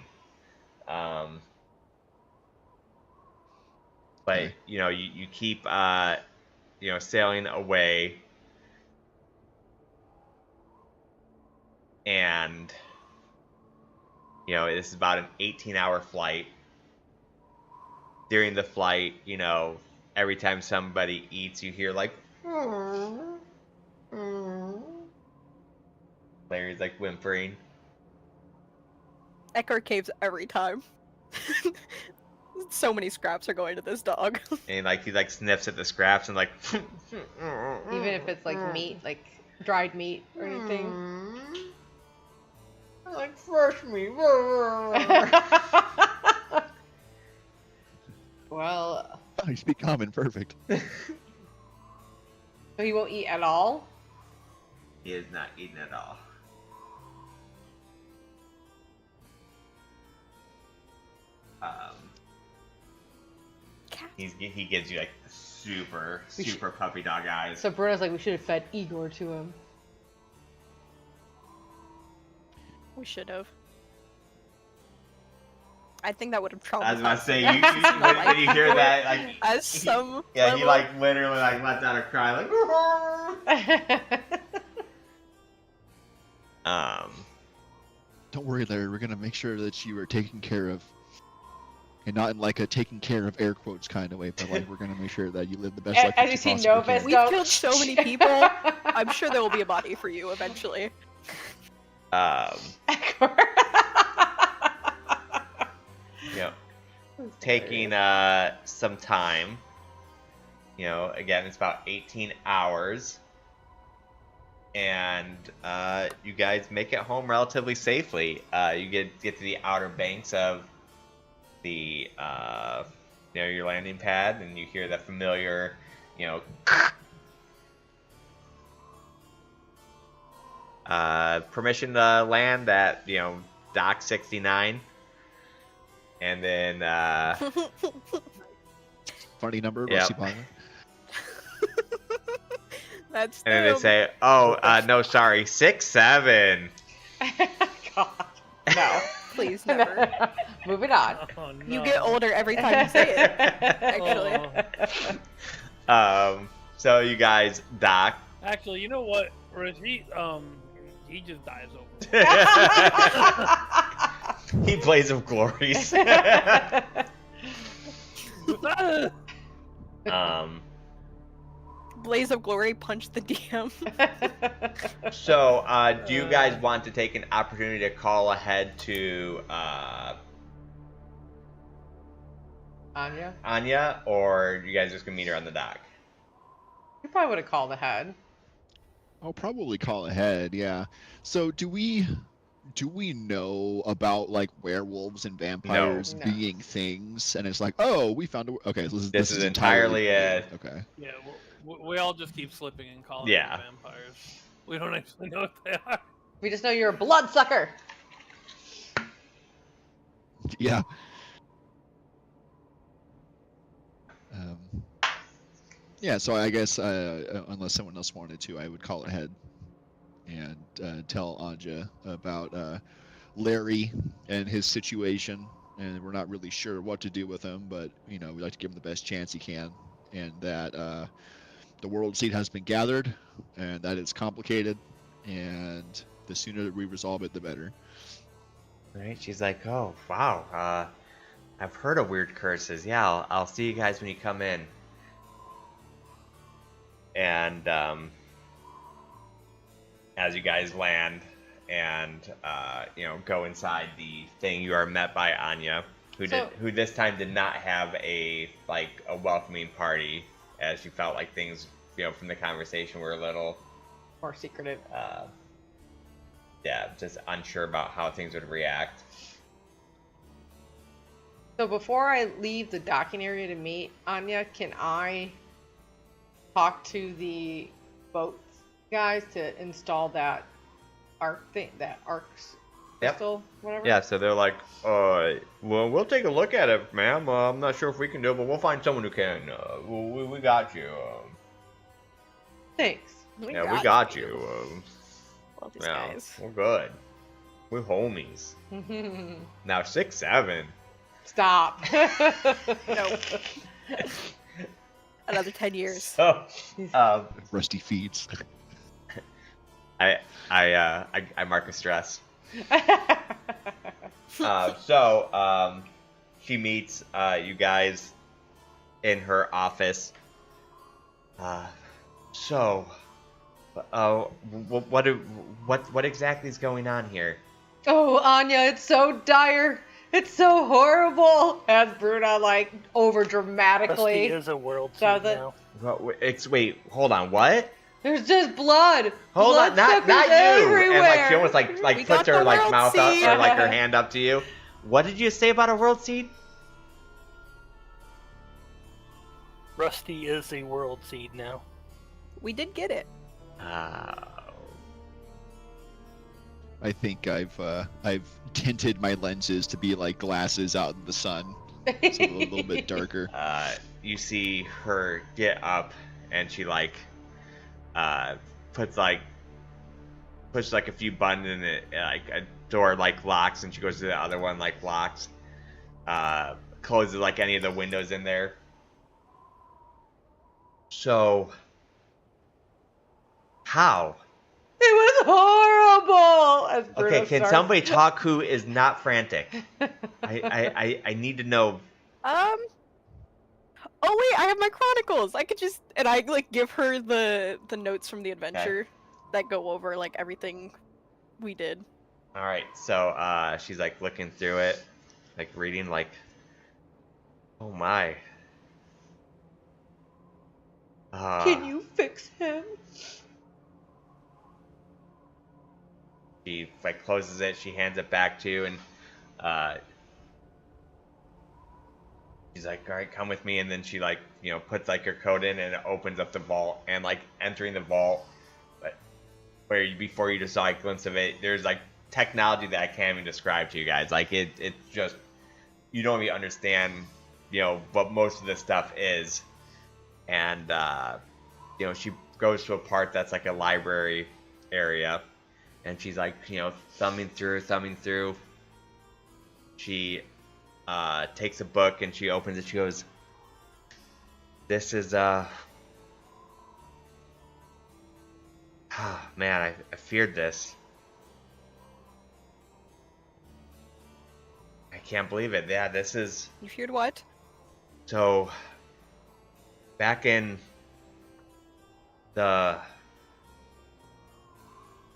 But you keep sailing away, and this is about an 18-hour flight. During the flight, every time somebody eats, you hear like Larry's like whimpering. Eckhart caves every time. So many scraps are going to this dog. And he like sniffs at the scraps and like Even if it's like meat, like dried meat or anything. I like fresh meat. Well, oh, you speak common, perfect. so he won't eat at all? He is not eating at all. He gives you like super puppy dog eyes. So Bruno's like, we should have fed Igor to him. We should have. I think that would have traumatized. I was about to say, when you hear that, like, as some he like literally like lets out a cry, like. Don't worry, Larry. We're gonna make sure that you are taken care of, and not in like a taking care of air quotes kind of way, but like we're gonna make sure that you live the best life As that you see possibly Novus can. We've killed so many people. I'm sure there will be a body for you eventually. Taking some time. Again, it's about 18 hours. And you guys make it home relatively safely. You get to the outer banks of the your landing pad, and you hear the familiar permission to land at dock 69, and then funny number, Yep. Rusty Butler. That's and then they say, "Oh, no, sorry, 67." God, no. please never. Moving on. Oh, no. You get older every time you say it. Actually. Oh. So you guys dock. Actually, you know what? Rajit, he just dives over. He plays with glories. Blaze of Glory punch the DM. So, do you guys want to take an opportunity to call ahead to Anya, or you guys just gonna meet her on the dock? You probably would have called ahead. I'll probably call ahead, yeah. So do we know about like werewolves and vampires No. being things? And it's like, oh, we found a okay. So This is entirely it. Okay. Yeah, we all just keep slipping and calling them vampires. We don't actually know what they are. We just know you're a bloodsucker. Yeah. Yeah, so I guess unless someone else wanted to, I would call ahead and tell Anja about Larry and his situation. And we're not really sure what to do with him, but we like to give him the best chance he can. And that the world seed has been gathered, and that it's complicated, and the sooner that we resolve it, the better. Right? She's like, oh wow, I've heard of weird curses. Yeah, I'll see you guys when you come in. And as you guys land and go inside the thing, you are met by Anya, who this time did not have a welcoming party, as she felt like things from the conversation were a little More secretive. Just unsure about how things would react. So before I leave the docking area to meet Anya, can I talk to the boats guys to install that arc thing, that arc crystal, whatever? Yeah, so they're like, well, we'll take a look at it, ma'am. I'm not sure if we can do it, but we'll find someone who can. We got you. Thanks. We got you. Love these guys. We're good. We're homies. Now 6'7". Stop. No. Another 10 years. So, Rusty feeds. I mark a stress. She meets you guys in her office. What exactly is going on here? Oh, Anya, it's so dire. It's so horrible. As Bruna over dramatically. Rusty is a world seed now. Wait, hold on, what? There's just blood. Hold on, not you. Everywhere. And she almost puts her mouth up or her hand up to you. What did you say about a world seed? Rusty is a world seed now. We did get it. I think I've tinted my lenses to be like glasses out in the sun, so a little bit darker. You see her get up, and she puts a few buttons in it, a door locks, and she goes to the other one locks, closes any of the windows in there. So, how? It was horrible. Okay, can somebody talk who is not frantic? I need to know. Oh wait, I have my chronicles. I could just give her the notes from the adventure that go over everything we did. All right, so she's looking through it, reading oh my. Can you fix him? She closes it. She hands it back to you, and she's like, "All right, come with me." And then she puts her coat in, and it opens up the vault. And entering the vault, where before you just saw a glimpse of it, there's technology that I can't even describe to you guys. It's just, you don't even understand, what most of this stuff is. And she goes to a part that's a library area. And she's thumbing through. She takes a book and she opens it. She goes, "This is Man, I feared this. I can't believe it. Yeah, this is... You feared what? So, back in the...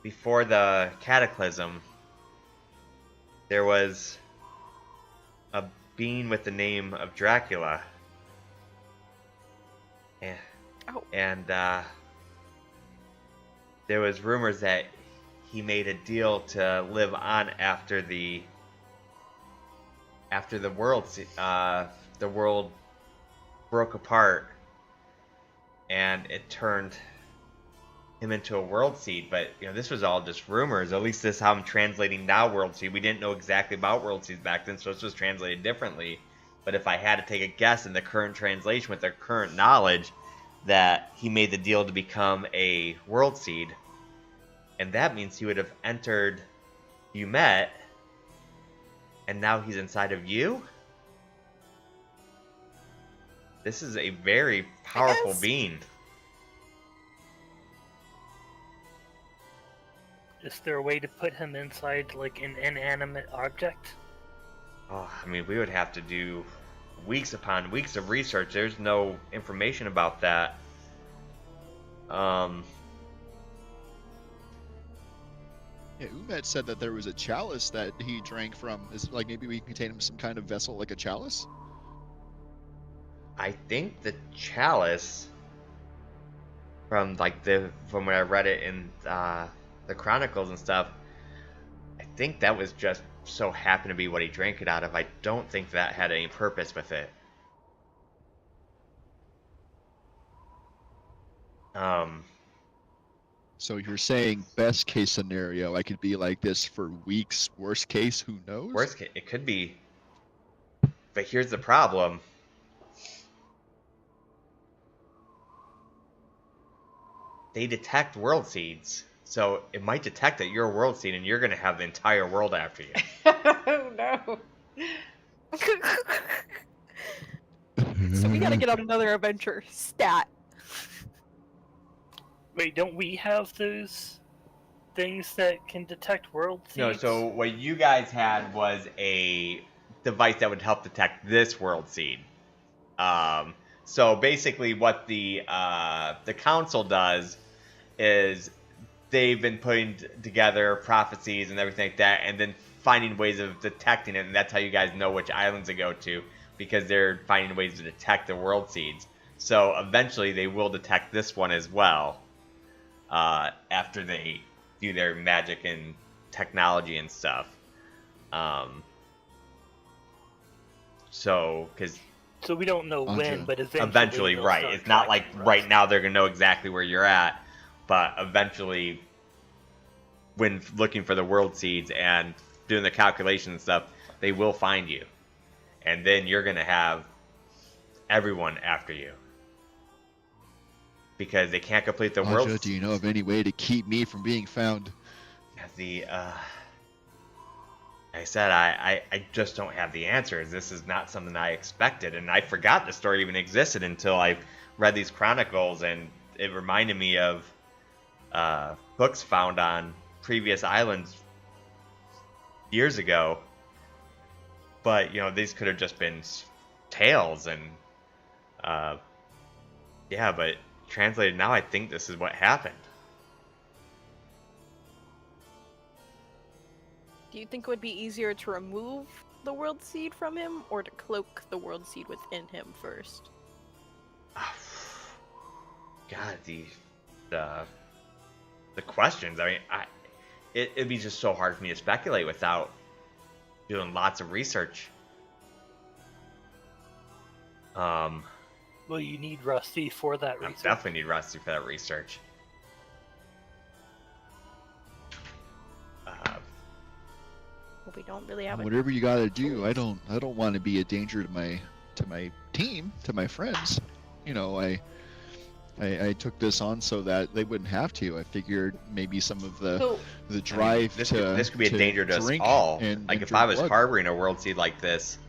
Before the Cataclysm, there was a being with the name of Dracula. And there was rumors that he made a deal to live on after the world broke apart, and it turned him into a world seed. But this was all just rumors. At least this is how I'm translating now. World seed. We didn't know exactly about world seeds back then, so this was translated differently. But if I had to take a guess in the current translation with the current knowledge, that he made the deal to become a world seed, and that means he would have entered you met, and now he's inside of you. This is a very powerful being. Is there a way to put him inside like an inanimate object? Oh, I mean, we would have to do weeks upon weeks of research. There's no information about that. Yeah, Umet said that there was a chalice that he drank from. Is it like maybe we contain him some kind of vessel, like a chalice? I think the chalice, from when I read it in the chronicles and stuff, I think that was just so happened to be what he drank it out of. I don't think that had any purpose with it. So you're saying best case scenario, I could be like this for weeks. Worst case, who knows? Worst case, it could be. But here's the problem. They detect world seeds. So it might detect that you're a world seed and you're going to have the entire world after you. Oh no. So we gotta get on another adventure. Stat. Wait, don't we have those things that can detect world seeds? No, so what you guys had was a device that would help detect this world seed. So basically what the council does is they've been putting together prophecies and everything like that, and then finding ways of detecting it, and that's how you guys know which islands to go to, because they're finding ways to detect the world seeds. So eventually they will detect this one as well, after they do their magic and technology and stuff. So we don't know when, but eventually, right. It's not like right now they're going to know exactly where you're at, but eventually, when looking for the world seeds and doing the calculations and stuff, they will find you. And then you're going to have everyone after you. Because they can't complete the world. Do you know of any way to keep me from being found? Like I said, I just don't have the answers. This is not something I expected, and I forgot the story even existed until I read these chronicles, and it reminded me of books found on previous islands years ago. But these could have just been tales, and yeah, but translated now, I think this is what happened. Do you think it would be easier to remove the world seed from him, or to cloak the world seed within him first? God, the questions. I mean, it'd be just so hard for me to speculate without doing lots of research. Well, you need Rusty for that research. Definitely need Rusty for that research. Well, we don't really have. Whatever you gotta do, I don't want to be a danger to my team, to my friends. I took this on so that they wouldn't have to. I figured maybe some of the drive this could be a danger to us all. Like if I was harboring a world seed like this,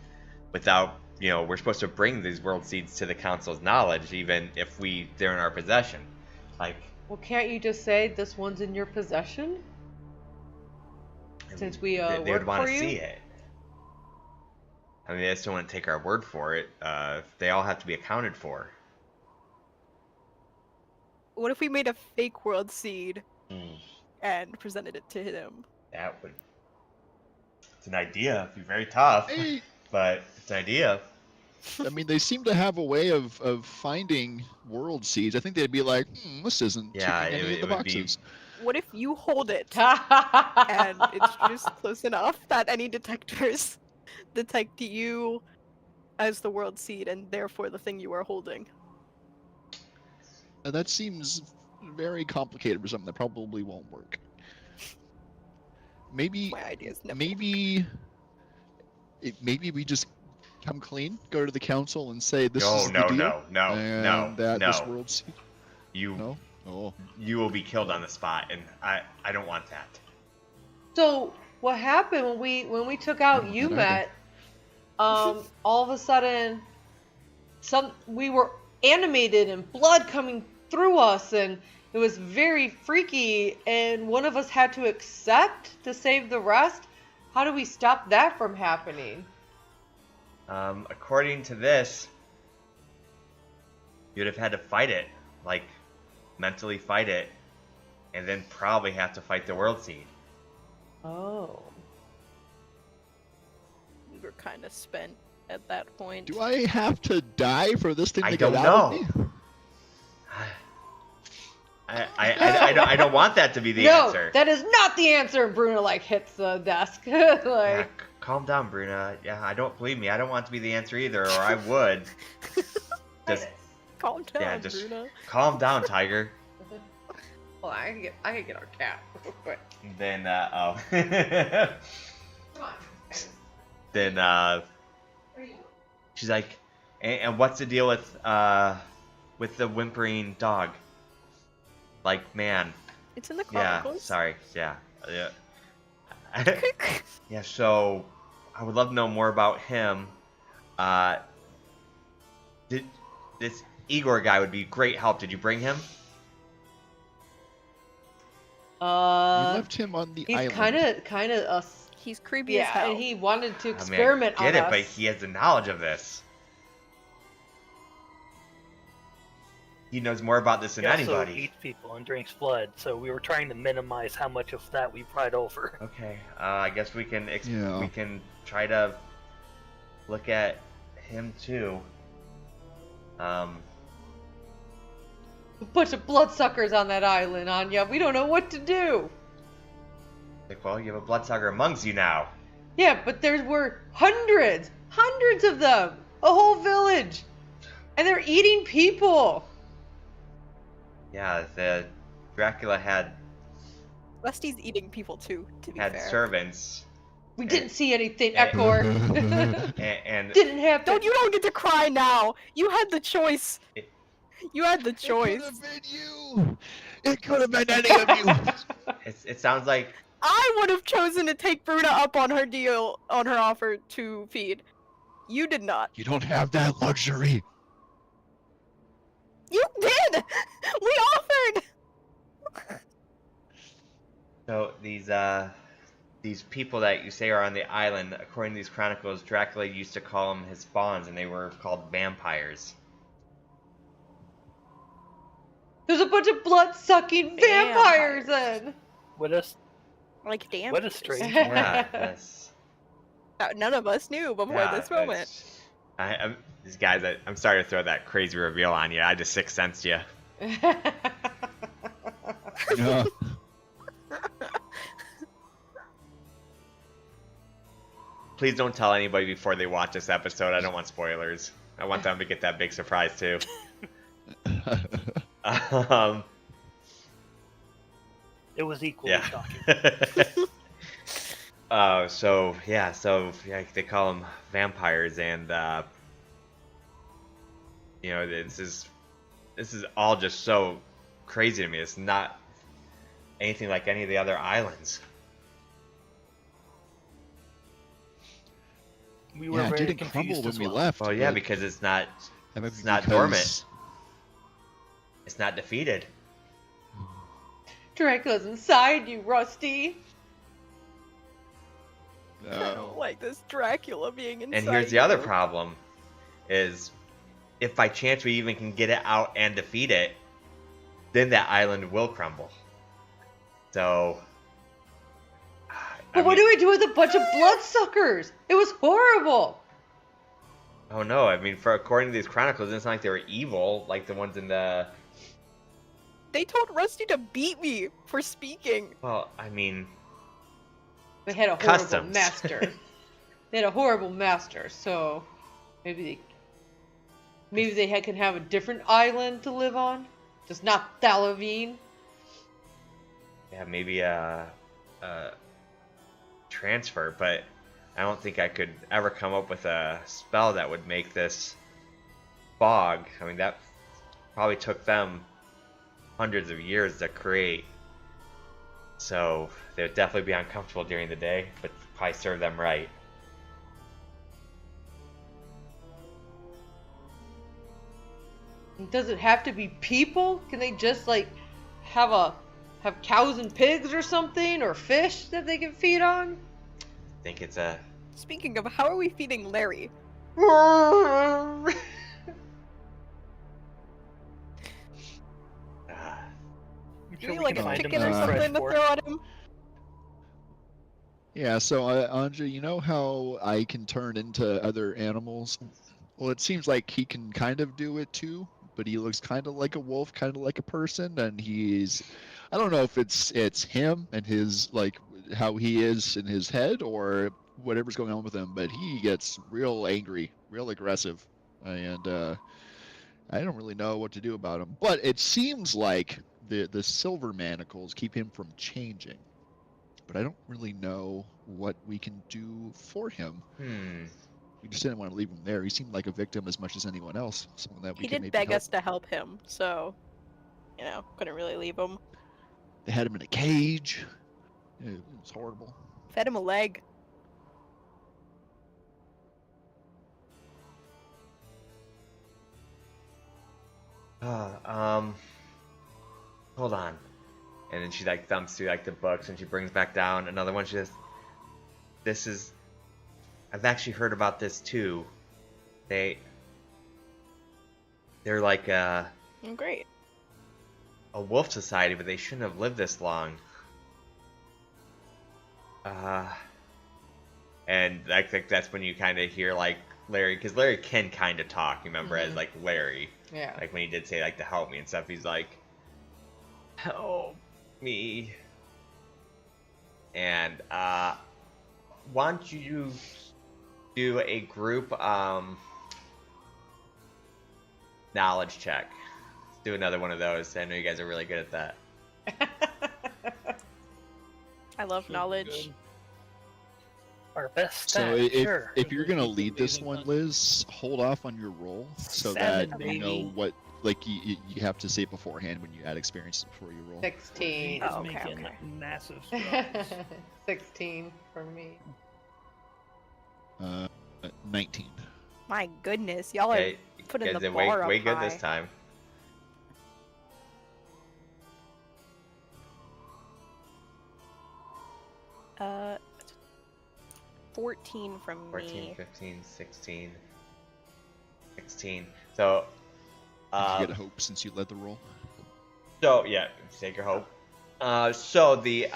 without we're supposed to bring these world seeds to the council's knowledge, even if they're in our possession. Like Well, can't you just say this one's in your possession? Since we they work would want for to you? see it. I mean, they just don't want to take our word for it. They all have to be accounted for. What if we made a fake world seed Hmm. and presented it to him? That would. It's an idea. It'd be very tough, Hey, but it's an idea. I mean, they seem to have a way of finding world seeds. I think they'd be like, this isn't Yeah, ticking any it of the would be. boxes. What if you hold it and it's just close enough that any detectors detect you as the world seed and therefore the thing you are holding? That seems very complicated for something that probably won't work. Maybe, My ideas never maybe we just come clean, go to the council and say this is the deal. No, This world seed. You No. Oh. you will be killed on the spot, and I don't want that. So what happened when we took out Oh, Umet? All of a sudden, we were animated and blood coming through us, and it was very freaky. And one of us had to accept to save the rest. How do we stop that from happening? According to this, you'd have had to fight it, like mentally fight it, and then probably have to fight the world seed. Oh. We were kind of spent at that point. Do I have to die for this thing I to don't get out of know. me? I don't want that to be the No, answer. that is not the answer. And Bruno like hits the desk. Yeah, calm down, Bruna. Yeah, I don't believe me. I don't want it to be the answer either, or I would. Just Calm down, yeah, just Bruna. calm down, Tiger. Well, I can get our cat real quick. Then Come on. then she's like, and what's the deal with the whimpering dog? Like, man. It's in the Yeah, chronicles. sorry. Yeah. Yeah, so I would love to know more about him. This Igor guy would be great help. Did you bring him? We left him on the He's island. kind of He's creepy as yeah, hell. and he wanted to I mean, experiment I get on it, us. but he has the knowledge of this. He knows more about this than He also anybody. eats people and drinks blood, so we were trying to minimize how much of that we brought over. Okay, I guess we can Yeah. we can try to look at him too. A bunch of bloodsuckers on that island, Anya. We don't know what to do. Like, well, you have a bloodsucker amongst you now. Yeah, but there were hundreds of them, a whole village, and they're eating people. Yeah, the Dracula had Lesty's eating people too, to be fair. servants, We didn't see anything, and- Ekor. and Didn't happen. You don't get to cry now! You had the choice! It- You had the It could choice. have been you. It could have been any of you. it sounds like I would have chosen to take Bruna up on her deal, on her offer to feed. You did not. You don't have that luxury. You did! We offered! so these people that you say are on the island. According to these chronicles, Dracula used to call them his spawns, and they were called vampires. There's a bunch of blood-sucking vampires in. What a Like, damn. what a strange. Yeah, that's, None of us knew before yeah, this moment. these guys. I'm sorry to throw that crazy reveal on you. I just sixth sensed you. Yeah. Please don't tell anybody before they watch this episode. I don't want spoilers. I want them to get that big surprise too. It was equally Yeah. shocking. So they call them vampires, and this is all just so crazy to me. It's not anything like any of the other islands. We were Yeah, it very didn't confused crumble when as we well. left. Well, yeah, but because it's not that might be it's not because- dormant. It's not defeated. Dracula's inside you, Rusty. I don't like this Dracula being inside. And here's the other you. problem, is if by chance we even can get it out and defeat it, then that island will crumble. So... But what do we do with a bunch of bloodsuckers? It was horrible. Oh no, I mean, according to these chronicles, it's not like they were evil, like the ones in the... They told Rusty to beat me for speaking. Well, I mean... They had a horrible Customs. master. They had a horrible master, so maybe they can have a different island to live on, just not Thalavine. Yeah, maybe a transfer, but I don't think I could ever come up with a spell that would make this fog. I mean, that probably took them hundreds of years to create. So they would definitely be uncomfortable during the day, but probably serve them right. Does it have to be people? Can they just like have cows and pigs or something, or fish that they can feed on? I think it's a... Speaking of, how are we feeding Larry? I'm Do sure we we like can a find chicken him or some fresh something to pork. throw at him? Yeah, so Anja, you know how I can turn into other animals? Well, it seems like he can kind of do it too, but he looks kind of like a wolf, kind of like a person, and I don't know if it's him and his, like, how he is in his head or whatever's going on with him, but he gets real angry, real aggressive, and I don't really know what to do about him. But it seems like the silver manacles keep him from changing. But I don't really know what we can do for him. We just didn't want to leave him there. He seemed like a victim as much as anyone else. Someone that we He could did maybe beg help. us to help him, so, couldn't really leave him. They had him in a cage. It was horrible. Fed him a leg. Hold on. And then she like thumps through like the books and she brings back down another one. She says, I've actually heard about this too. They're like Great. a wolf society, but they shouldn't have lived this long. And I think that's when you kind of hear like Larry, because Larry can kind of talk. You remember as like Larry, Yeah. like when he did say like to help me and stuff. He's like, help me. And why don't you do a group knowledge check? Let's do another one of those. I know you guys are really good at that. I love knowledge. Good. Our best So stat, sure. if you're gonna lead this one, Liz, hold off on your roll so Seven, that you know baby. what. Like you have to say beforehand when you add experiences before you roll. 16. He's Oh, okay, making okay. massive strides. 16 for me. 19. My goodness, y'all Okay, are putting you guys the did bar up way good high. this time. Uh, 14 from 14, me. 15, 16, 16. So, You get a hope since you led the roll. so yeah, take your hope. So the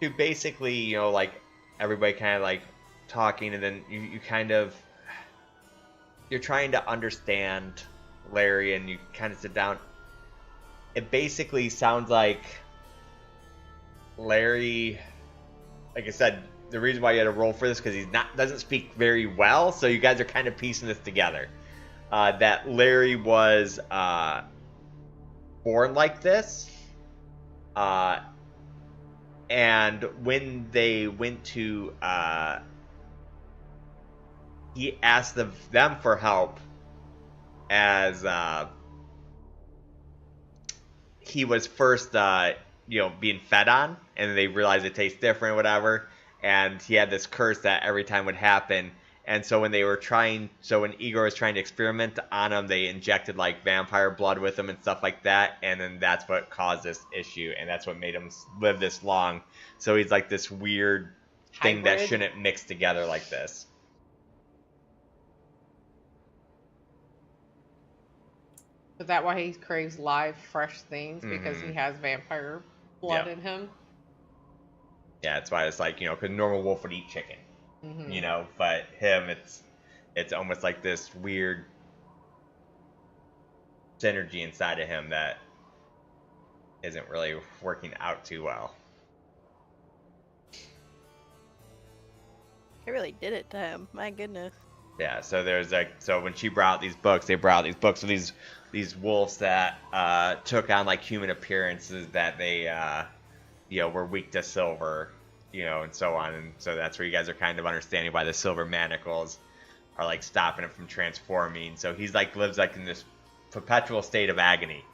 to basically, you know, like everybody kind of like talking, and then you kind of you're trying to understand Larry, and you kind of sit down. It basically sounds like Larry, like I said, the reason why you had to roll for this because doesn't speak very well, so you guys are kind of piecing this together. That Larry was born like this, and when they went to, he asked them for help as he was first, being fed on, and they realized it tastes different, whatever. And he had this curse that every time would happen, And so when when Igor was trying to experiment on him, they injected like vampire blood with him and stuff like that, and then that's what caused this issue, and that's what made him live this long. So he's like this weird thing that Hybrid. shouldn't mix together like this. Is that why he craves live, fresh things? Because he Mhm. has vampire blood Yeah. in him? Yeah, that's why it's like, because normal wolf would eat chicken, Mhm. but him, it's almost like this weird synergy inside of him that isn't really working out too well. I really did it to him. My goodness. Yeah, so when she brought out these books, they brought out these books of these wolves that took on like human appearances, that they were weak to silver, and so on, and so that's where you guys are kind of understanding why the silver manacles are like stopping him from transforming. So he's like lives like in this perpetual state of agony.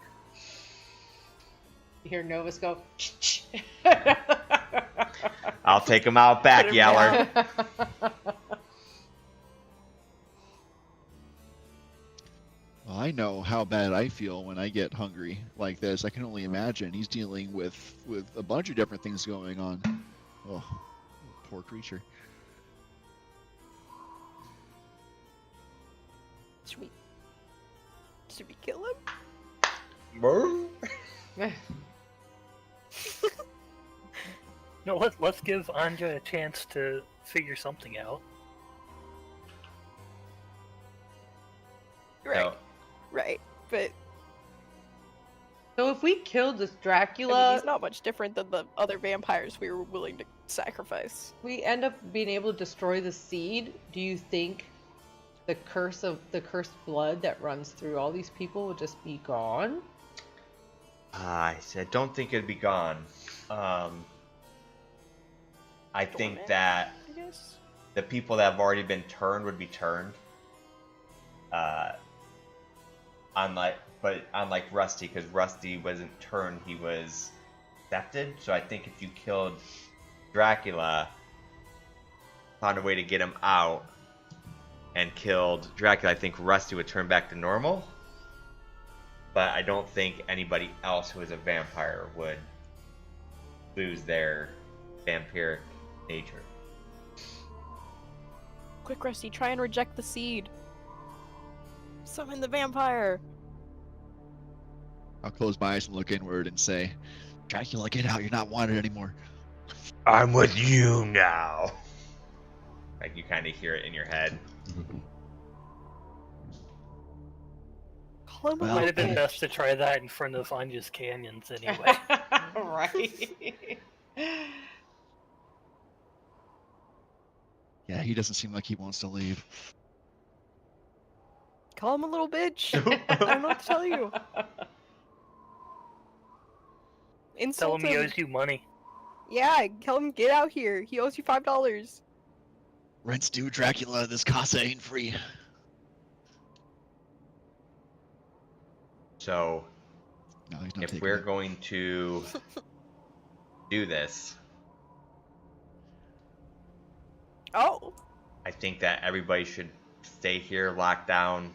You hear Novus go, I'll take him out back, Put him Yeller. Well, I know how bad I feel when I get hungry like this. I can only imagine. He's dealing with a bunch of different things going on. Oh, poor creature. Should we kill him? No, let's give Anja a chance to figure something out. Right. No. Right. But So if we killed this I mean, Dracula, he's not much different than the other vampires we were willing to sacrifice. we end up being able to destroy the seed. Do you think the cursed blood that runs through all these people would just be gone? I don't think it'd be gone. I think Dormant, that I guess. the people that have already been turned would be turned. Unlike Rusty, because Rusty wasn't turned, he was accepted. So I think if you killed Dracula, found a way to get him out, and killed Dracula, I think Rusty would turn back to normal. But I don't think anybody else who is a vampire would lose their vampiric nature. Quick, Rusty, try and reject the seed. Summon the vampire. I'll close my eyes and look inward and say, Dracula, get out. You're not wanted anymore. I'm with you now. Like you kind of hear it in your head. Call him Well, a Might have been okay. best to try that in front of Anja's canyons anyway. Right. Yeah, he doesn't seem like he wants to leave. Call him a little bitch. I don't know what to tell you. Tell Insult him he him. owes you money. Yeah, tell him get out here. He owes you $5. Rent's due, Dracula. This casa ain't free. So No, he's not if taking we're it. going to do this, Oh. I think that everybody should stay here locked down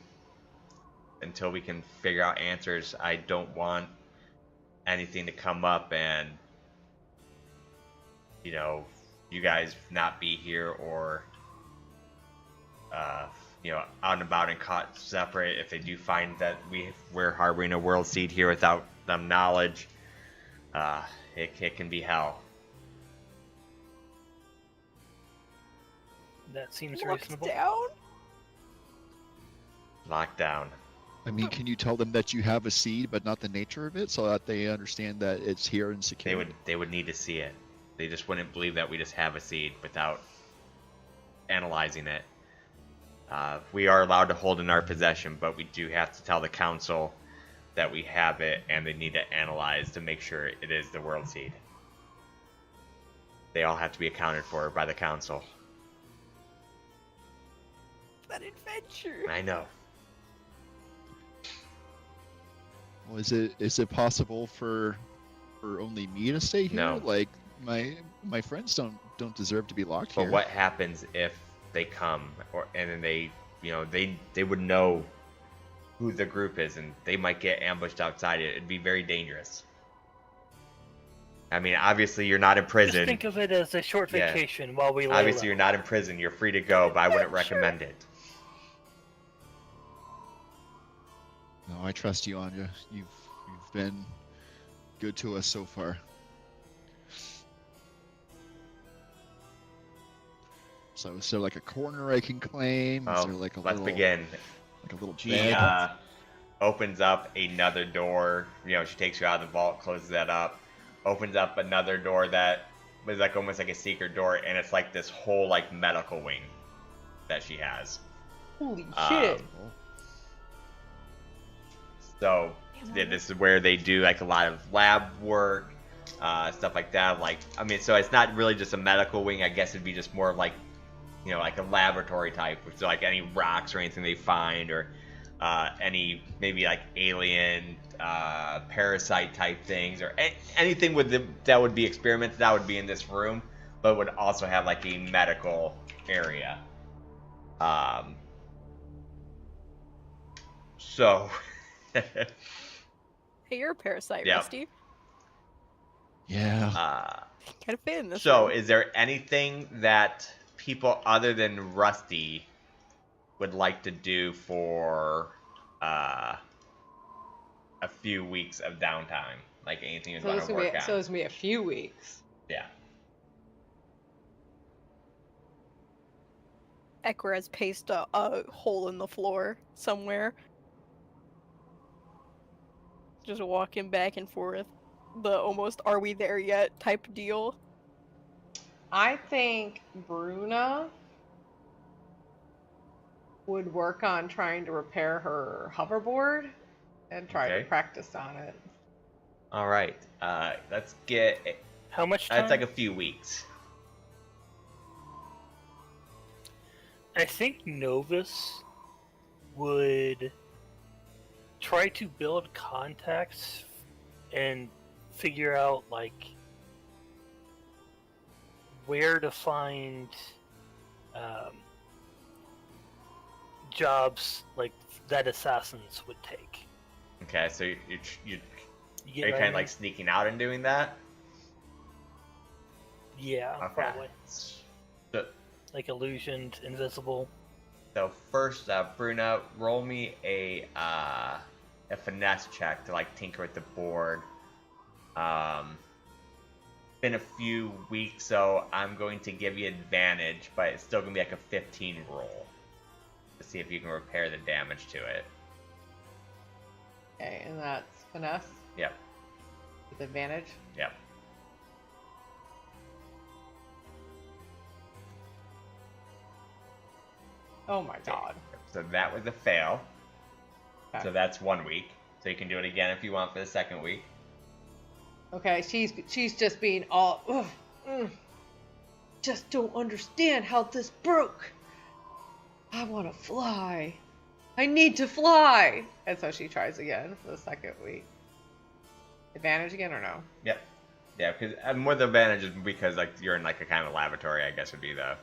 until we can figure out answers. I don't want anything to come up and you guys not be here, or out and about and caught separate. If they do find that we're harboring a world seed here without them knowledge, it can be hell. That seems Locked reasonable. down? Lockdown. I mean, can you tell them that you have a seed, but not the nature of it, so that they understand that it's here and secure? They would need to see it. They just wouldn't believe that we just have a seed without analyzing it. We are allowed to hold in our possession, but we do have to tell the council that we have it, and they need to analyze to make sure it is the world seed. They all have to be accounted for by the council. That adventure. I know. Well, is it possible for only me to stay here? No. Like my friends don't deserve to be locked But here. what happens if they come, and then they, they would know who the group is, and they might get ambushed outside. It'd be very dangerous. I mean, obviously you're not in prison. Just think of it as a short vacation while we lay Obviously low. you're not in prison. You're free to go, but I wouldn't recommend it. No, I trust you, Anja. You've been good to us so far. So is there like a corner I can claim? Is there like a let's little, begin. Like a little She bed? opens up another door. She takes you out of the vault, closes that up, opens up another door that was like almost like a secret door, and it's like this whole like medical wing that she has. Holy shit. So this is where they do like a lot of lab work, stuff like that. Like, I mean, so it's not really just a medical wing. I guess it'd be just more of like, like a laboratory type. So like any rocks or anything they find, or any maybe like alien parasite type things, or anything that would be experiments that would be in this room, but would also have like a medical area. So. Hey, you're a parasite, Yep. Rusty. Yeah. Kind of fit in this So, room. is there anything that people other than Rusty would like to do for a few weeks of downtime? Like anything you want to work on? So it's gonna be a few weeks. Yeah. Ekra has paced a hole in the floor somewhere. Just walking back and forth. The almost are we there yet type deal. I think Bruna would work on trying to repair her hoverboard and try to practice on it. All right. Let's get. How much time? That's like a few weeks. I think Novus would try to build contacts and figure out like where to find jobs like that assassins would take. Okay, so you You get are you what I kind of mean? like sneaking out and doing that? Yeah, Okay. probably. So, Like illusioned, invisible. So first, Bruna, roll me a finesse check to like tinker with the board. Been a few weeks, so I'm going to give you advantage, but it's still gonna be like a 15 roll to see if you can repair the damage to it. Okay, and that's finesse Yep. with advantage. Yep. Oh my god. So that was a fail. Okay. So that's 1 week. So you can do it again if you want for the second week. Okay, she's just being all, just don't understand how this broke. I want to fly. I need to fly. And so she tries again for the second week. Advantage again or no? Yep. Yeah, because more the advantage is because like you're in like a kind of laboratory, I guess would be the.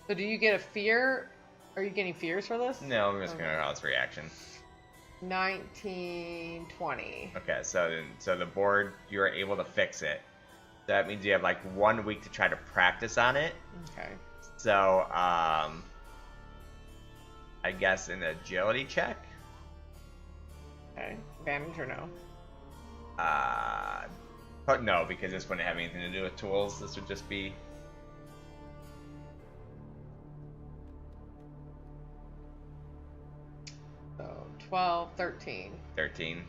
So do you get a fear? Are you getting fears for this? No, I'm just gonna call this reaction. 19, 20. Okay, so the board, you're able to fix it. That means you have like 1 week to try to practice on it. Okay. So I guess an agility check. Okay. Advantage or no? But no, because this wouldn't have anything to do with tools. This would just be. So 12, 13. 13.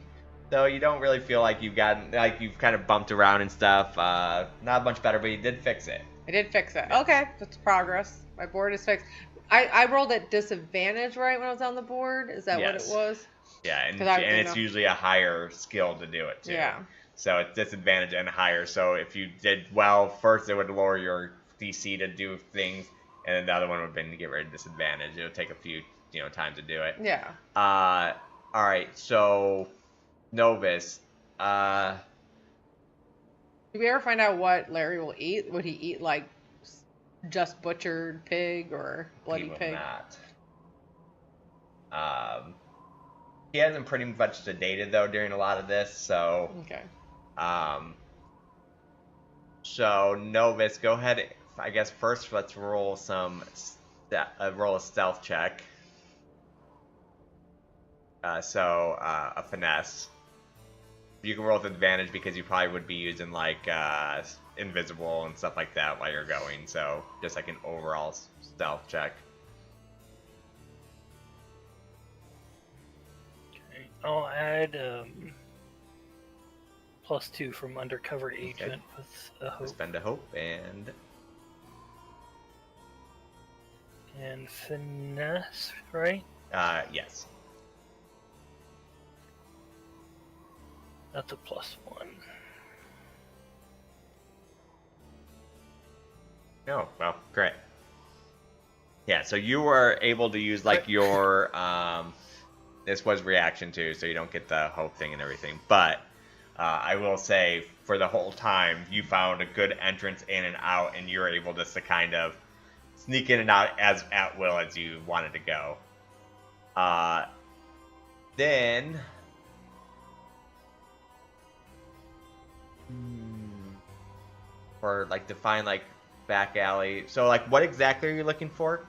So you don't really feel like you've kind of bumped around and stuff. Not much better, but you did fix it. I did fix it. Okay, that's progress. My board is fixed. I rolled at disadvantage, right, when I was on the board? Is that Yes. what it was? Yeah, and 'Cause I- and you it's know. usually a higher skill to do it too. Yeah. So it's disadvantage and higher. So if you did well first, it would lower your DC to do things, and then the other one would have been to get rid of disadvantage. It would take a few time to do it. Yeah. All right. So Novus. Did we ever find out what Larry will eat? Would he eat like just butchered pig or bloody He will pig? not. He hasn't pretty much sedated though during a lot of this, so Okay. So Novus, go ahead. I guess first let's roll roll a stealth check. A finesse. You can roll with advantage because you probably would be using like invisible and stuff like that while you're going. So just like an overall stealth check. Okay. I'll add +2 from undercover agent with a hope. Spend a hope And finesse, right? yes. That's a +1. Oh, well, great. Yeah, so you were able to use like your this was reaction too, so you don't get the hope thing and everything. But I will say, for the whole time, you found a good entrance in and out, and you were able just to kind of sneak in and out as at will as you wanted to go. Then for like to find like back alley. So like, what exactly are you looking for?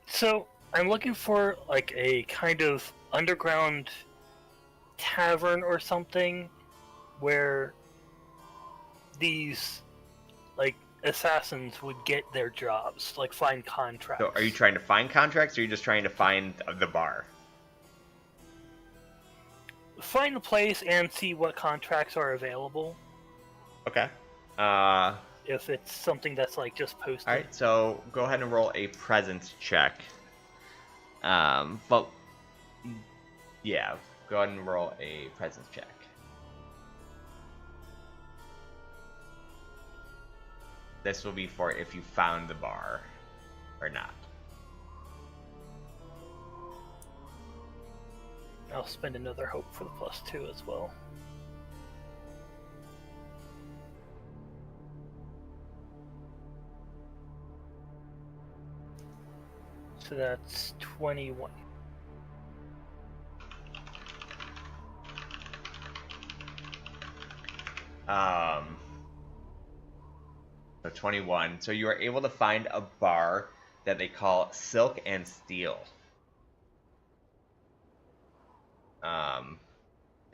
So I'm looking for like a kind of underground tavern or something where these like assassins would get their jobs, like find contracts. So are you trying to find contracts, or are you just trying to find the bar? Find the place and see what contracts are available. Okay. If it's something that's like just posted. All right. So go ahead and roll a presence check. But yeah, go ahead and roll a presence check. This will be for if you found the bar or not. I'll spend another hope for the +2 as well. So that's 21. So 21. So you are able to find a bar that they call Silk and Steel.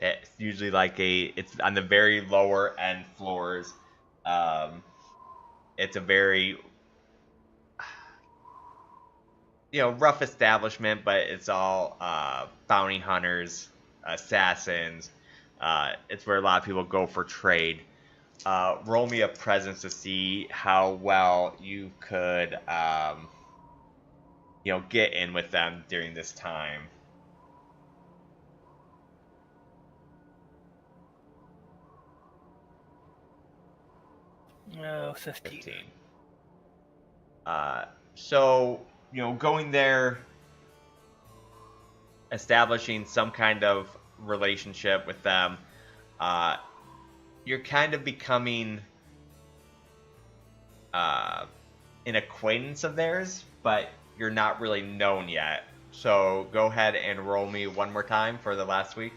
It's usually like it's on the very lower end floors. It's a very, rough establishment, but it's all bounty hunters, assassins. It's where a lot of people go for trade. Roll me a presence to see how well you could, get in with them during this time. Oh, 15. So, going there, establishing some kind of relationship with them, you're kind of becoming an acquaintance of theirs, but you're not really known yet. So go ahead and roll me one more time for the last week.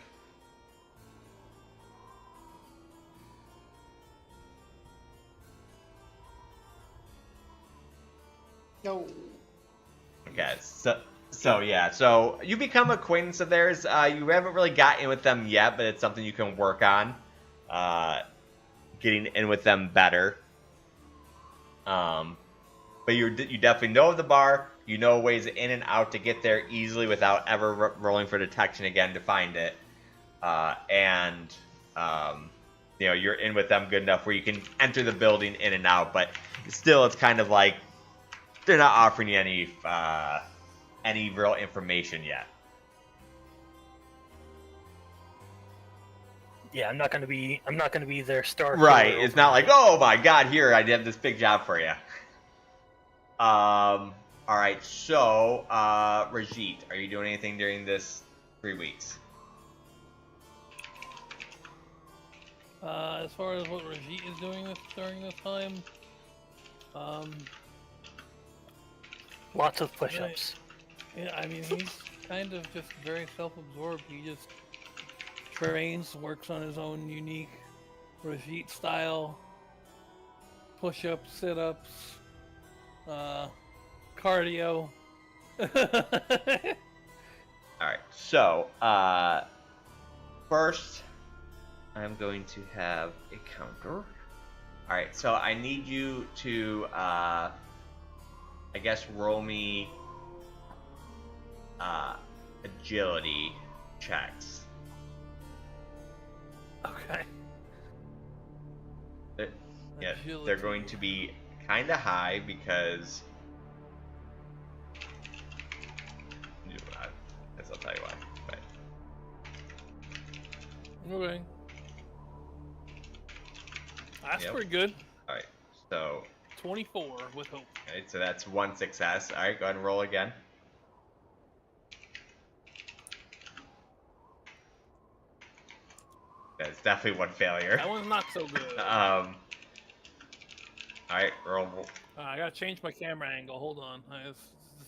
No. Okay, so you become acquaintance of theirs. You haven't really got in with them yet, but it's something you can work on. Getting in with them better. But you definitely know of the bar. You know ways in and out to get there easily without ever rolling for detection again to find it. You're in with them good enough where you can enter the building in and out. But still, it's kind of like they're not offering you any real information yet. Yeah, I'm not gonna be their star. Right. It's not like, oh my god, here, I have this big job for you. Alright, so, Rajit, are you doing anything during this 3 weeks? As far as what Rajit is doing during this time, Lots of push-ups. yeah, I mean, he's kind of just very self-absorbed. He just trains, works on his own unique Rajit style, push-ups, sit-ups, cardio. Alright, so, first, I'm going to have a counter. Alright, so I need you to, I guess, roll me, agility checks. Okay. Yeah, they're Agility. going to be kind of high because... I guess I'll tell you why. But... Okay. That's Yep. pretty good. Alright, so... 24 with hope. Alright, so that's one success. Alright, go ahead and roll again. That's definitely one failure. That one's not so good. Alright, roll. I gotta change my camera angle. Hold on. It's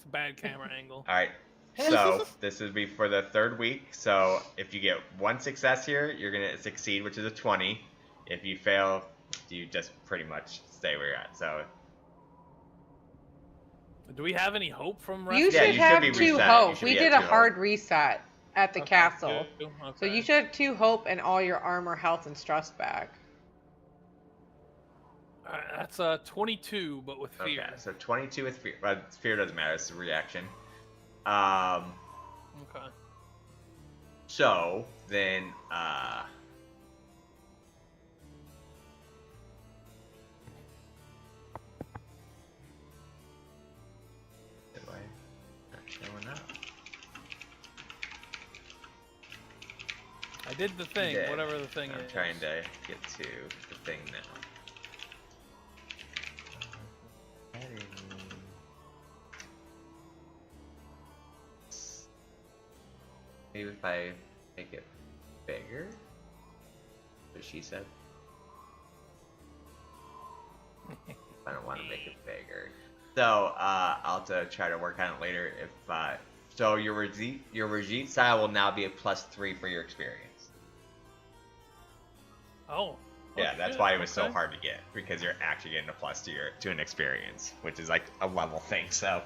a bad camera angle. Alright, so this would be for the third week. So if you get one success here, you're gonna succeed, which is a 20. If you fail, you just pretty much stay where you're at. So Do we have any hope from You Russia? should you have should be 2 reset. You hope. should We be did at a 2 hard hope. reset at the Okay, castle. good. So Okay. you should have 2 hope and all your armor, health, and stress back. Alright, that's 22, but with fear. Okay, so 22 with fear. Well, fear doesn't matter. It's a reaction. Okay. So then, Why not showing up? I did the thing, did. whatever the thing I'm is. trying to get to the thing now. Maybe if I make it bigger? What she said. I don't want to make it bigger. So, I'll have to try to work on it later. If so, your Rajit style will now be a +3 for your experience. Oh. Yeah, Oh, that's shit, why it was so okay. hard to get, because you're actually getting a plus to an experience, which is like a level thing. So,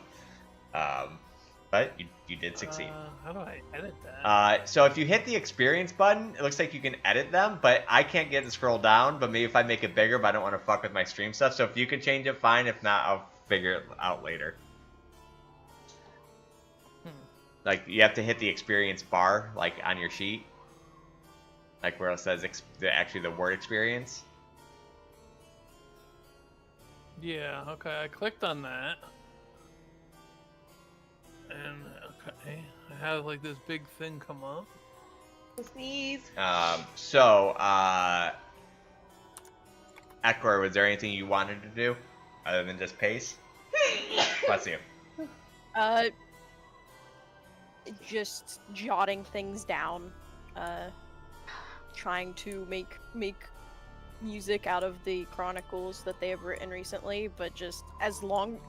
but you did succeed. How do I edit that? So if you hit the experience button, it looks like you can edit them, but I can't get to scroll down. But maybe if I make it bigger, but I don't want to fuck with my stream stuff. So if you can change it, fine. If not, I'll figure it out later. Like you have to hit the experience bar, like on your sheet, like where it says actually the word experience. Yeah, okay, I clicked on that. And, okay, I have like this big thing come up. Sneeze. So, Ekor, was there anything you wanted to do other than just pace? Bless you. Just jotting things down, trying to make music out of the chronicles that they have written recently, but just as long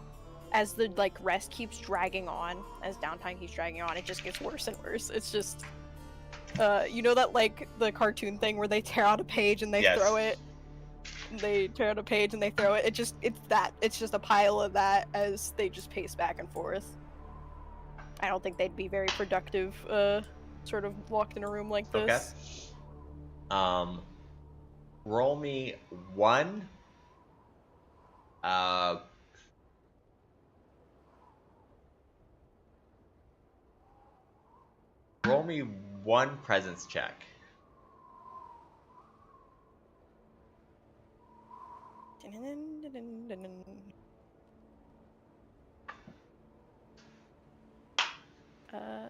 as the rest keeps dragging on, as downtime keeps dragging on, it just gets worse and worse. It's just you know that the cartoon thing where they tear out a page and they Yes. throw it? They tear out a page and they throw it. It's just a pile of that as they just pace back and forth. I don't think they'd be very productive, sort of locked in a room like this. Okay. Roll me one. Roll me one presence check.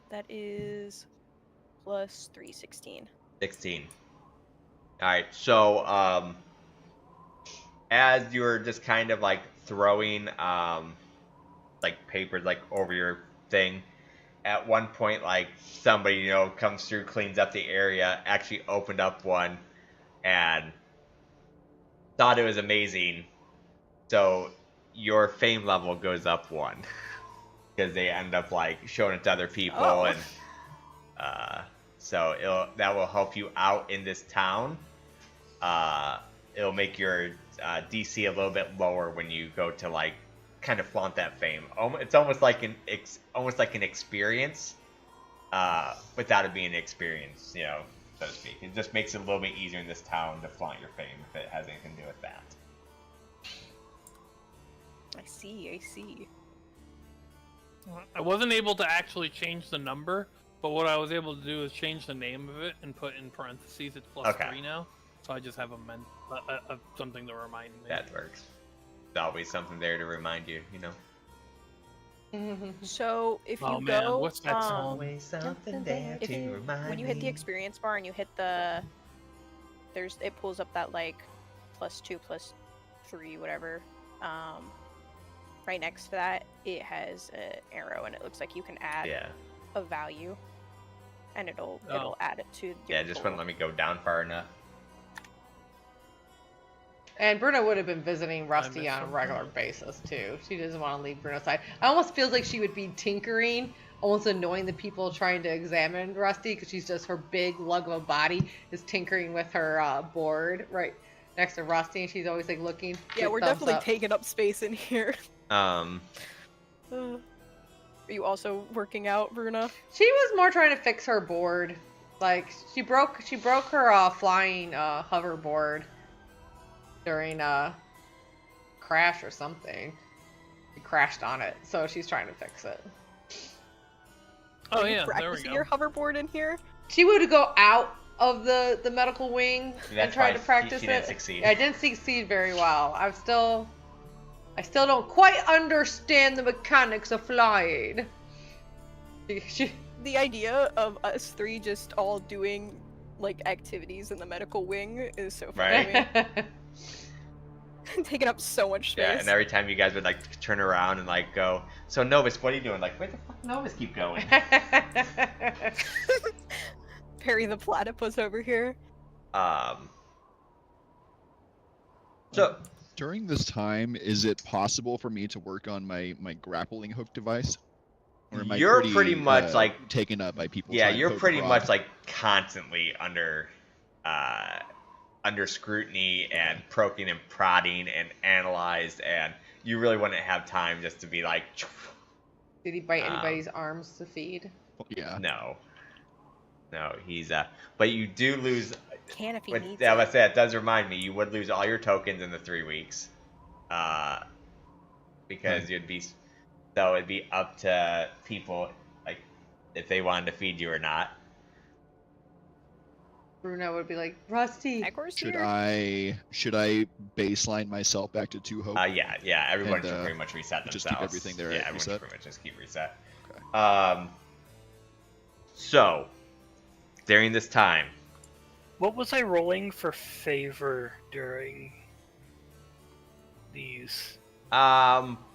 That is plus 3, 16. 16. Alright, so, as you're just kind of throwing, papers, over your thing, at one point, somebody, comes through, cleans up the area, actually opened up one, and thought it was amazing. So your fame level goes up 1 because they end up like showing it to other people, and so that will help you out in this town. It'll make your DC a little bit lower when you go to like kind of flaunt that fame. It's almost like an experience, without it being an experience, you know, so to speak. It just makes it a little bit easier in this town to flaunt your fame if it has anything to do with that. I see. I wasn't able to actually change the number, but what I was able to do is change the name of it and put in parentheses it's +3 now. So I just have something to remind me. That works. There's always something there to remind you, you know. So if you man, go, what's that song? Always something there to remind when you hit the experience bar and you hit it pulls up that like +2, +3, whatever. Right next to that, it has an arrow, and it looks like you can add a value, and it'll add it to. It just wouldn't let me go down far enough. And Bruno would have been visiting Rusty on a regular basis too. She doesn't want to leave Bruno's side. It almost feels like she would be tinkering, almost annoying the people trying to examine Rusty, because she's just, her big lug of a body is tinkering with her board right next to Rusty, and she's always like looking. Yeah, we're definitely taking up space in here. Are you also working out, Bruna? She was more trying to fix her board. Like she broke her flying hoverboard during a crash or something. She crashed on it, so she's trying to fix it. Oh yeah, there we practicing go. your hoverboard in here? She would go out of the medical wing and try to practice she it. didn't succeed. Yeah, I didn't succeed very well. I still don't quite understand the mechanics of flying. The idea of us 3 just all doing like activities in the medical wing is so funny. Right. Taking up so much space. Yeah, and every time you guys would like turn around and like go, so Novus, what are you doing? Like, where the fuck Novus keep going? Perry the platypus over here. So During this time, is it possible for me to work on my grappling hook device? Or am I you're pretty much like taken up by people? Yeah, trying to you're poke pretty abroad? much like constantly under scrutiny and poking and prodding and analyzed, and you really wouldn't have time just to be like. Did he bite anybody's arms to feed? Yeah. No, he's but you do lose. Can if he But, needs yeah, it. let's say it does remind me, you would lose all your tokens in the 3 weeks, because it'd be up to people like if they wanted to feed you or not. Bruno would be like, Rusty. Eggor's Should here? I baseline myself back to 2 hope? Yeah, everyone And, should pretty much reset themselves. just keep everything there Yeah, at everyone should reset? pretty much just keep reset. Okay. So during this time, What was I rolling for favor during these downtimes?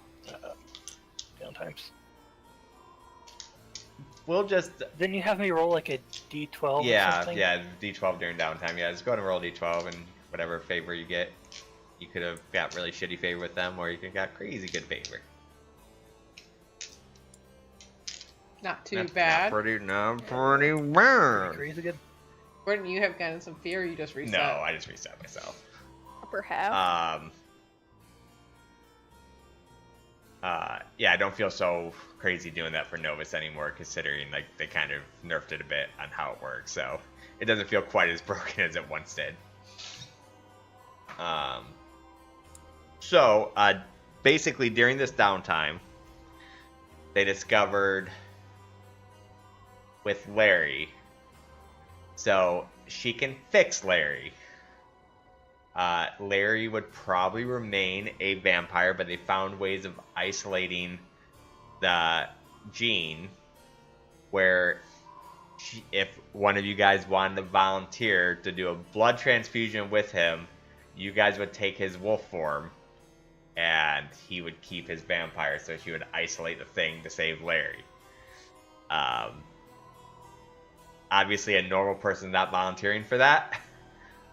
we'll just Didn't you have me roll like a d12 or something? yeah, D12 during downtime. Yeah, just go ahead and roll D12 and whatever favor you get. You could have got really shitty favor with them, or you could have got crazy good favor. Not too Not bad. pretty bad. Crazy good. Wouldn't you have gotten some fear? Or you just reset? No, I just reset myself. Upper half? Yeah, I don't feel so crazy doing that for Novus anymore, considering like they kind of nerfed it a bit on how it works, so it doesn't feel quite as broken as it once did. So basically during this downtime, they discovered with Larry, so she can fix Larry. Larry would probably remain a vampire, but they found ways of isolating the gene where if one of you guys wanted to volunteer to do a blood transfusion with him, you guys would take his wolf form and he would keep his vampire, so she would isolate the thing to save Larry. Obviously a normal person not volunteering for that.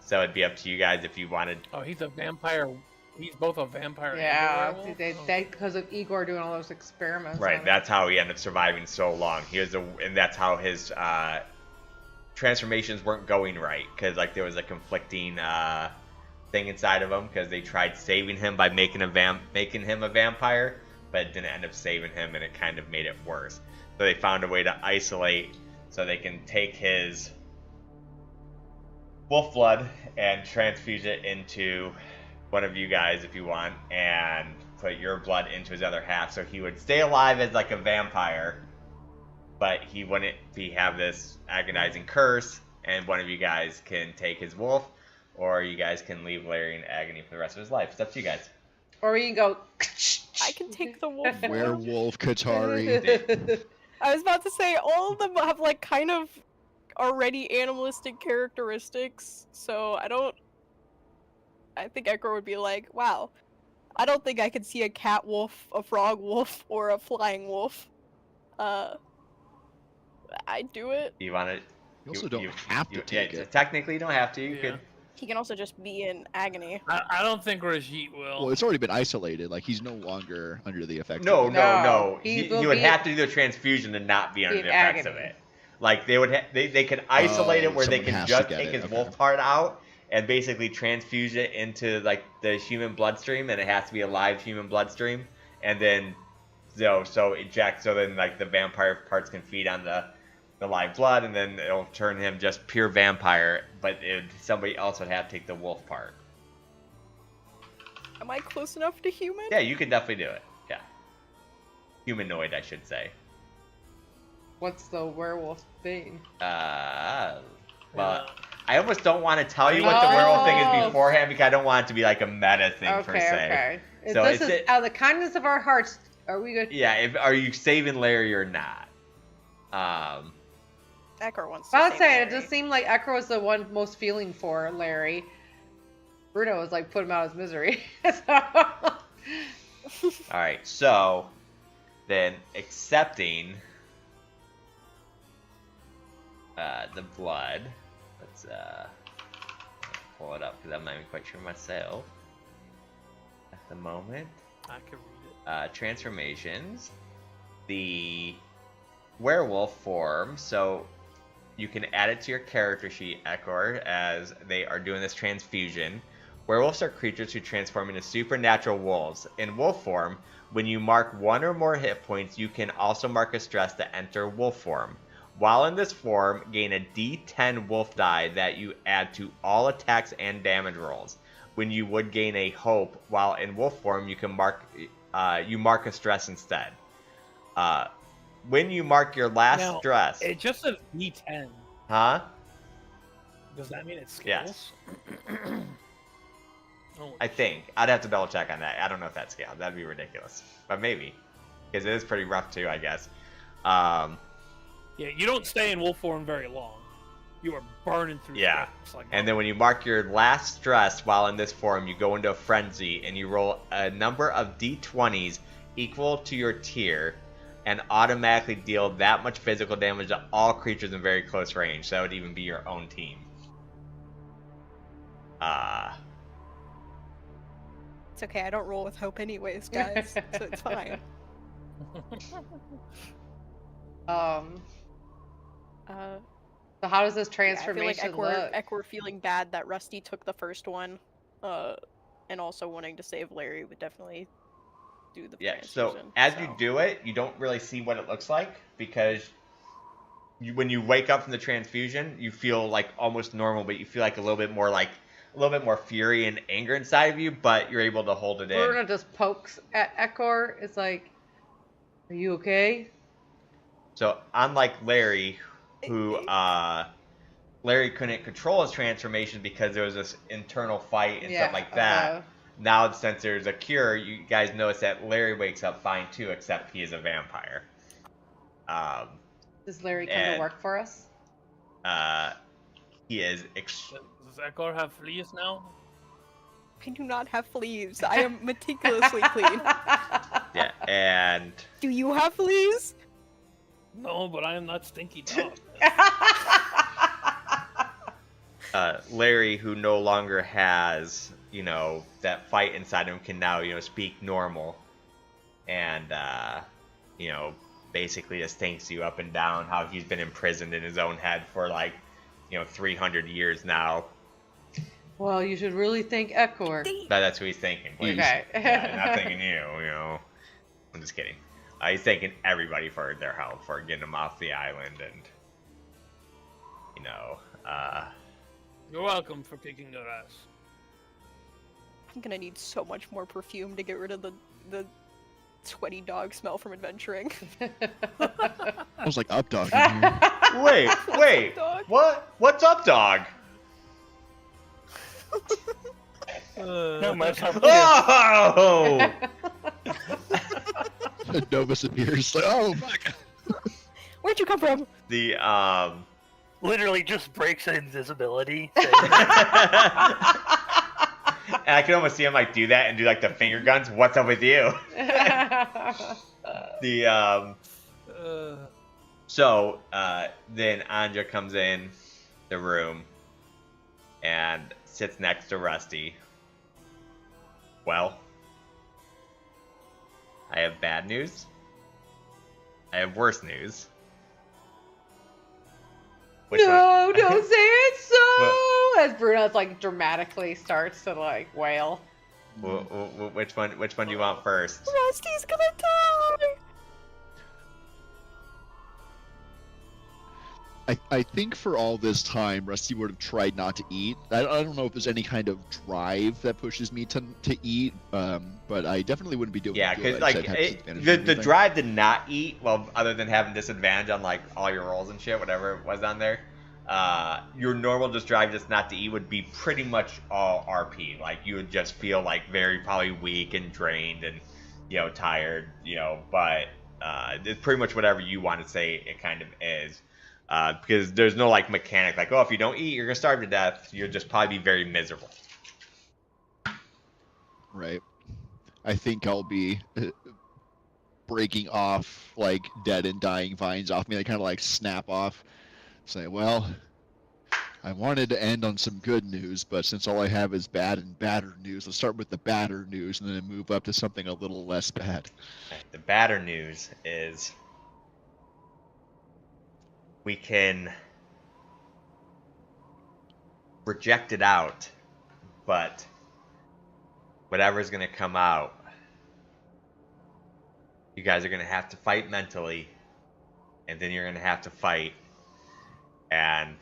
So it'd be up to you guys if you wanted. Oh, he's a vampire. He's both a vampire Yeah, and a werewolf? they because of Igor doing all those experiments. Right, on it. that's how he ended up surviving so long. And that's how his transformations weren't going right, because like there was a conflicting thing inside of him, because they tried saving him by making him a vampire, but it didn't end up saving him, and it kind of made it worse. So they found a way to isolate, so they can take his wolf blood and transfuse it into one of you guys if you want, and put your blood into his other half, so he would stay alive as like a vampire, but he wouldn't have this agonizing curse, and one of you guys can take his wolf, or you guys can leave Larry in agony for the rest of his life. It's up to you guys. Or we can go. I can take the wolf. Werewolf Katari. I was about to say all of them have like kind of already animalistic characteristics, so I think Echo would be like, wow, I don't think I could see a cat wolf, a frog wolf, or a flying wolf. I'd do it. You want to? You also don't have to take it. Technically, you don't have to. You could. He can also just be in agony. I don't think Rajit will. Well, it's already been isolated. Like, he's no longer under the effects No. of it. He would have to do the transfusion to not be under the effects of it. Like they would, they could isolate it where they can just take his wolf part out and basically transfuse it into like the human bloodstream, and it has to be a live human bloodstream, and then so eject, so then like the vampire parts can feed on the live blood, and then it'll turn him just pure vampire, but somebody else would have to take the wolf part. Am I close enough to human? Yeah, you could definitely do it. Yeah, humanoid, I should say. What's the werewolf thing? Well, I almost don't want to tell you what the werewolf thing is beforehand, because I don't want it to be like a meta thing per se. Okay. So this is out of the kindness of our hearts. Are we good? Yeah. Are you saving Larry or not? Echo wants to I was save saying, it Larry. just seemed like Echo was the one most feeling for Larry. Bruno was like, put him out of his misery. All right. So then accepting the blood. Let's pull it up, because I'm not even quite sure myself at the moment. I can read it. Transformations. The werewolf form, so you can add it to your character sheet, Ekor, as they are doing this transfusion. Werewolves are creatures who transform into supernatural wolves. In wolf form, when you mark one or more hit points, you can also mark a stress to enter wolf form. While in this form, gain a D10 wolf die that you add to all attacks and damage rolls. When you would gain a hope, while in wolf form, you can mark a stress instead. When you mark your last stress, It just says D10. huh? Does that mean it scales? Yes. Oh, I think I'd have to double check on that. I don't know if that scaled. That'd be ridiculous, but maybe, because it is pretty rough too, I guess. yeah, you don't stay in wolf form very long. You are burning through. Yeah. stress, like, And then when you mark your last stress while in this form, you go into a frenzy and you roll a number of d20s equal to your tier and automatically deal that much physical damage to all creatures in very close range. So that would even be your own team. It's okay, I don't roll with hope anyways, guys, so it's fine. So how does this I transformation feel like look? Ekwar feeling bad that Rusty took the first one, and also wanting to save Larry would definitely do the Yeah, so transfusion, as you do it, you don't really see what it looks like, because when you wake up from the transfusion, you feel like almost normal, but you feel like a little bit more fury and anger inside of you, but you're able to hold it in. Bruno just pokes at Ekor. It's like, are you okay? So unlike Larry, who Larry couldn't control his transformation because there was this internal fight and stuff like that. Now, since there's a cure, you guys notice that Larry wakes up fine too, except he is a vampire. Does Larry come to work for us? He is. Does Ekor have fleas now? I do not have fleas. I am meticulously clean. Yeah, and Do you have fleas? No, but I am not stinky dog. Larry, who no longer has, that fight inside him, can now, speak normal. And, basically just thanks you up and down how he's been imprisoned in his own head for 300 years now. Well, you should really thank Ekor. That's what he's thinking. Okay. Yeah, not thanking you, I'm just kidding. He's thanking everybody for their help, for getting him off the island, and, You're welcome for kicking their ass. I'm gonna need so much more perfume to get rid of the sweaty dog smell from adventuring. Smells like up dog in here. Wait, Dog? what? What's up, dog? No, my Oh! Novus appears like, oh fuck. Where'd you come from? The literally just breaks invisibility. And I can almost see him do that and do the finger guns. What's up with you? So then Anja comes in the room and sits next to Rusty. Well, I have bad news. I have worse news. No, don't say it so! As Bruno's dramatically starts to wail. Which one do you want first? Rusty's gonna die! I think for all this time, Rusty would have tried not to eat. I don't know if there's any kind of drive that pushes me to eat, but I definitely wouldn't be doing Yeah, good. because the drive to not eat, well, other than having disadvantage on all your rolls and shit, whatever it was on there, your normal drive just not to eat would be pretty much all RP. You would just feel very probably weak and drained and tired, but it's pretty much whatever you want to say it kind of is. Because there's no mechanic if you don't eat you're gonna starve to death. You'll just probably be very miserable. Right. I think I'll be breaking off dead and dying vines off me. They kind of snap off. Say, well, I wanted to end on some good news, but since all I have is bad and badder news, let's start with the badder news and then move up to something a little less bad. The badder news is we can reject it out, but whatever's going to come out, you guys are going to have to fight mentally, and then you're going to have to fight. And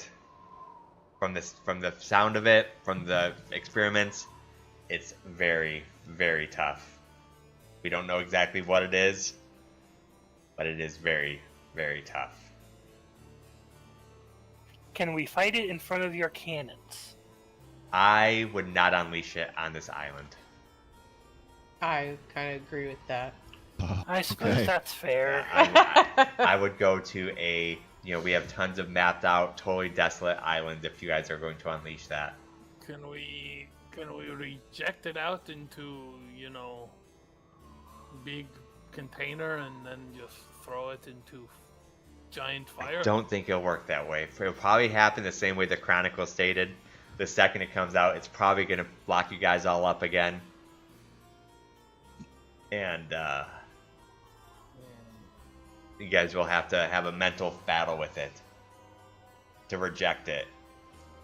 from the sound of it, from the experiments, it's very, very tough. We don't know exactly what it is, but it is very, very tough. Can we fight it in front of your cannons? I would not unleash it on this island. I kind of agree with that. I suppose that's fair. I would go to a, we have tons of mapped out, totally desolate islands if you guys are going to unleash that. Can we reject it out into, big container and then just throw it into giant fire? I don't think it'll work that way. It'll probably happen the same way the Chronicle stated. The second it comes out, it's probably going to lock you guys all up again. And you guys will have to have a mental battle with it to reject it.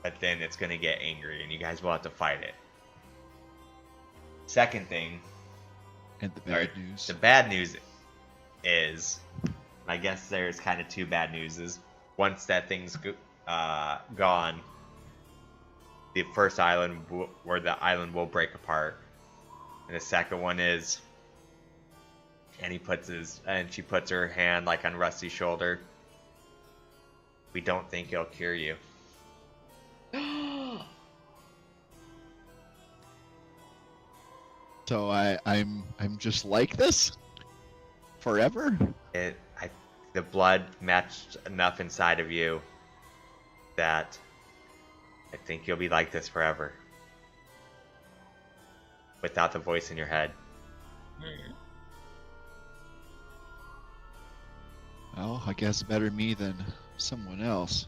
But then it's going to get angry and you guys will have to fight it. Second thing. And the bad news. The bad news is, I guess there's kind of two bad news. Is once that thing's gone, the first island where the island will break apart, and the second one is, and she puts her hand on Rusty's shoulder. We don't think it'll cure you. So I'm just like this forever? The blood matched enough inside of you that I think you'll be like this forever. Without the voice in your head. Well, I guess better me than someone else.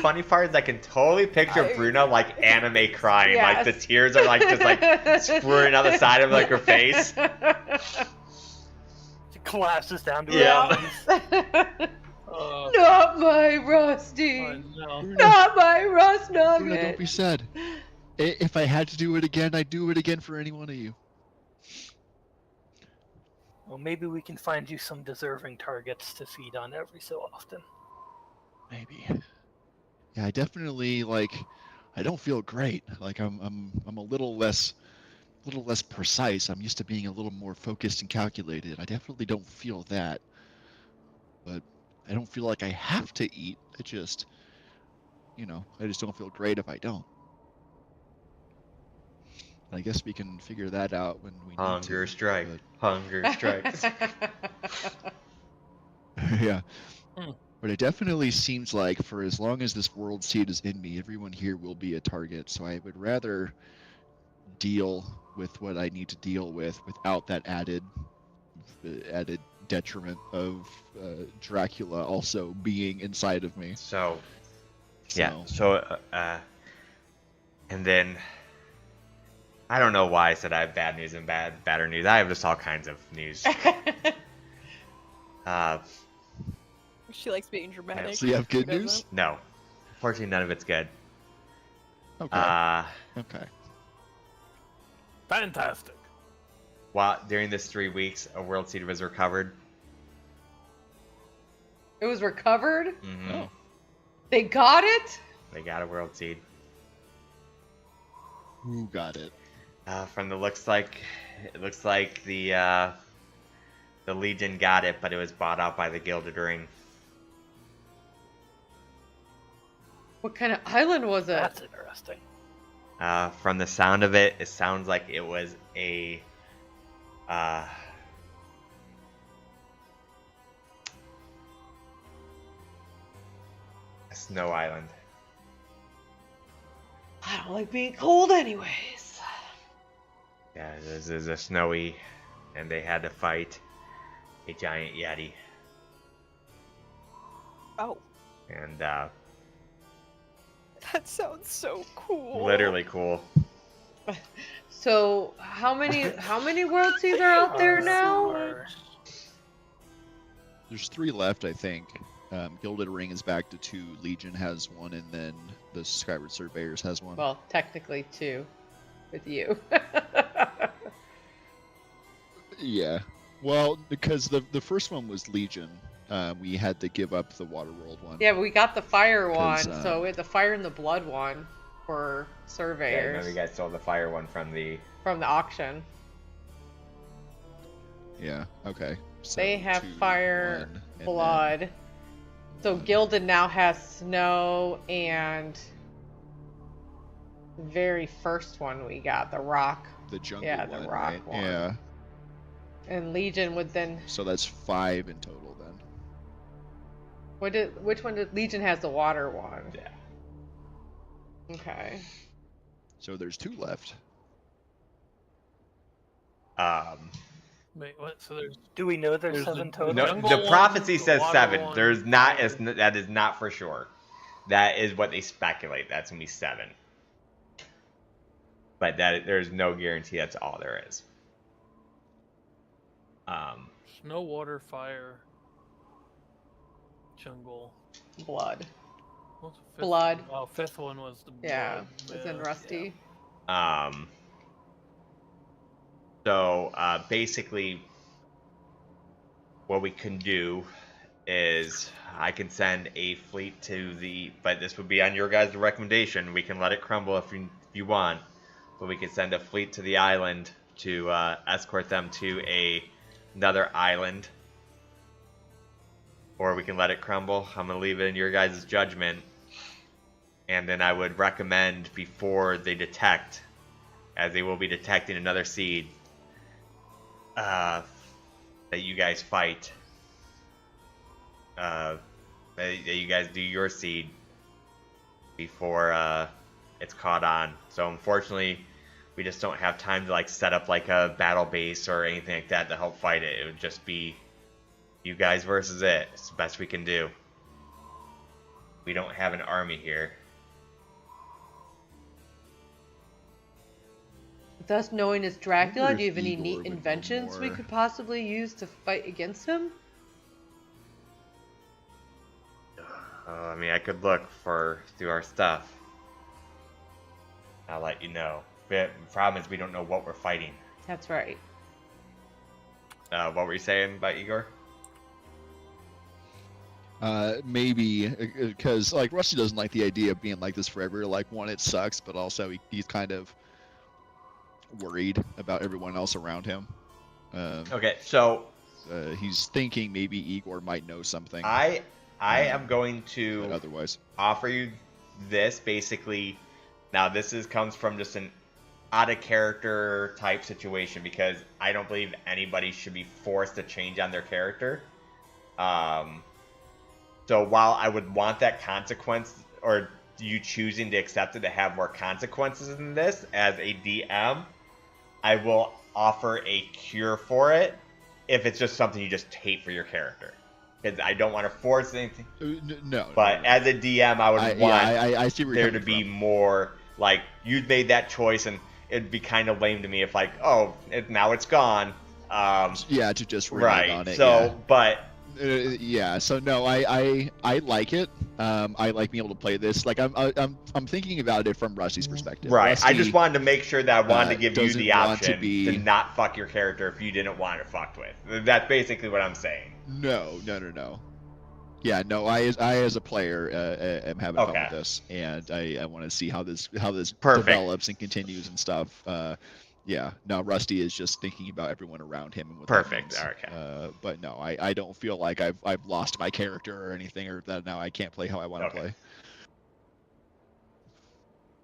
funny part is I can totally picture Bruna like anime crying. Yes. Like the tears are like just like squirting on the side of like her face. She collapses down to Yeah. her knees. Not my Rusty. Oh, no. Not my Rust Bruna, don't Nugget. be sad. If I had to do it again, I'd do it again for any one of you. Well, maybe we can find you some deserving targets to feed on every so often. Maybe. Yeah, I definitely I don't feel great. Like I'm a little less precise. I'm used to being a little more focused and calculated. I definitely don't feel that. But I don't feel like I have to eat. I just don't feel great if I don't. I guess we can figure that out when we need Hunger to. strike. Hunger strikes. Yeah. Hmm. But it definitely seems like for as long as this world seed is in me, everyone here will be a target. So I would rather deal with what I need to deal with without that added detriment of Dracula also being inside of me. So, yeah. So, and then I don't know why I said I have bad news and badder news. I have just all kinds of news. She likes being dramatic. So you have good Who news? doesn't? No, fortunately, none of it's good. Okay. Okay. Fantastic. While during this 3 weeks, a world seed was recovered. It was recovered? Mm-hmm. Oh. They got it? They got a world seed. Who got it? From the it looks like the Legion got it, but it was bought out by the Gilden Ring. What kind of island was it? That's interesting. From the sound of it, it sounds like it was a snow island. I don't like being cold anyways. Yeah, this is a snowy, and they had to fight a giant yeti, Oh, and that sounds so cool. literally cool. So how many world seeds are out there now? There's 3 left, I think. Gilden Ring is back to 2. Legion has 1, and then the Skyroot Surveyors has 1. Well, technically 2 with you. Yeah. Well, because the first one was Legion. We had to give up the Waterworld one. Yeah, but we got the fire one, 'Cause, so we had the fire and the blood one for Yeah, surveyors remember you guys stole the fire one from the. from the auction. Yeah. Okay. So They have 2, fire, 1, and blood. So Gilden now has snow and the very first one we got, the rock. then the jungle Yeah, the one, rock right? one. Yeah. And Legion would then So that's 5 in total then. which one did Legion has the water one? Yeah. Okay. So there's 2 left. Wait, what? So there's Do we know there's There's 7 the- total? No, jungle the one, prophecy the says water 7. one, There's the not fire that is not for sure. That is what they speculate. That's gonna be 7. But there's no guarantee that's all there is. snow, water, fire, jungle. Blood. What's the fifth Blood. one? Oh, fifth one was the Yeah. blood. It's in Yeah. Rusty. So basically, what we can do is I can send a fleet to the, but this would be on your guys' recommendation. We can let it crumble if you want, but we can send a fleet to the island to escort them to another island, or we can let it crumble. I'm gonna leave it in your guys' judgment. And then I would recommend before they detect, as they will be detecting another seed, that you guys fight. That you guys do your seed before it's caught on. So unfortunately, we just don't have time to like set up like a battle base or anything like that to help fight it. It would just be you guys versus it. It's the best we can do. We don't have an army here. Thus, knowing it's Dracula, wonder do you if have any Igor neat would know inventions we more. could possibly use to fight against him? I mean, I could look through our stuff. I'll let you know. But the problem is we don't know what we're fighting. That's right. What were you saying about Igor? Maybe because like Rusty doesn't like the idea of being like this forever. Like, one, it sucks, but also he's kind of worried about everyone else around him. Okay, so He's thinking maybe Igor might know something. I am going But to otherwise, offer you this basically. Now this comes from just an out of character type situation because I don't believe anybody should be forced to change on their character. So while I would want that consequence, or you choosing to accept it to have more consequences than this as a DM, I will offer a cure for it if it's just something you just hate for your character. Because I don't want to force anything. no. But no. as a DM, I would want I see where you're there to coming be from. more, like, you made that choice, and it'd be kind of lame to me if, like, oh, now it's gone. Yeah, to just renege Right. on it. So, but yeah. So no, I like it. I like being able to play this. Like I'm thinking about it from Rusty's perspective. right. Rusty, I just wanted to make sure that I wanted to give you doesn't the want to option be- to not fuck your character if you didn't want it fucked with. That's basically what I'm saying. No. Yeah, no. I as a player am having fun Okay. with this, and I want to see how this Perfect. develops and continues and stuff. Yeah. No, Rusty is just thinking about everyone around him and what that Perfect. means. Okay. But no, I don't feel like I've lost my character or anything, or that now I can't play how I want to Okay.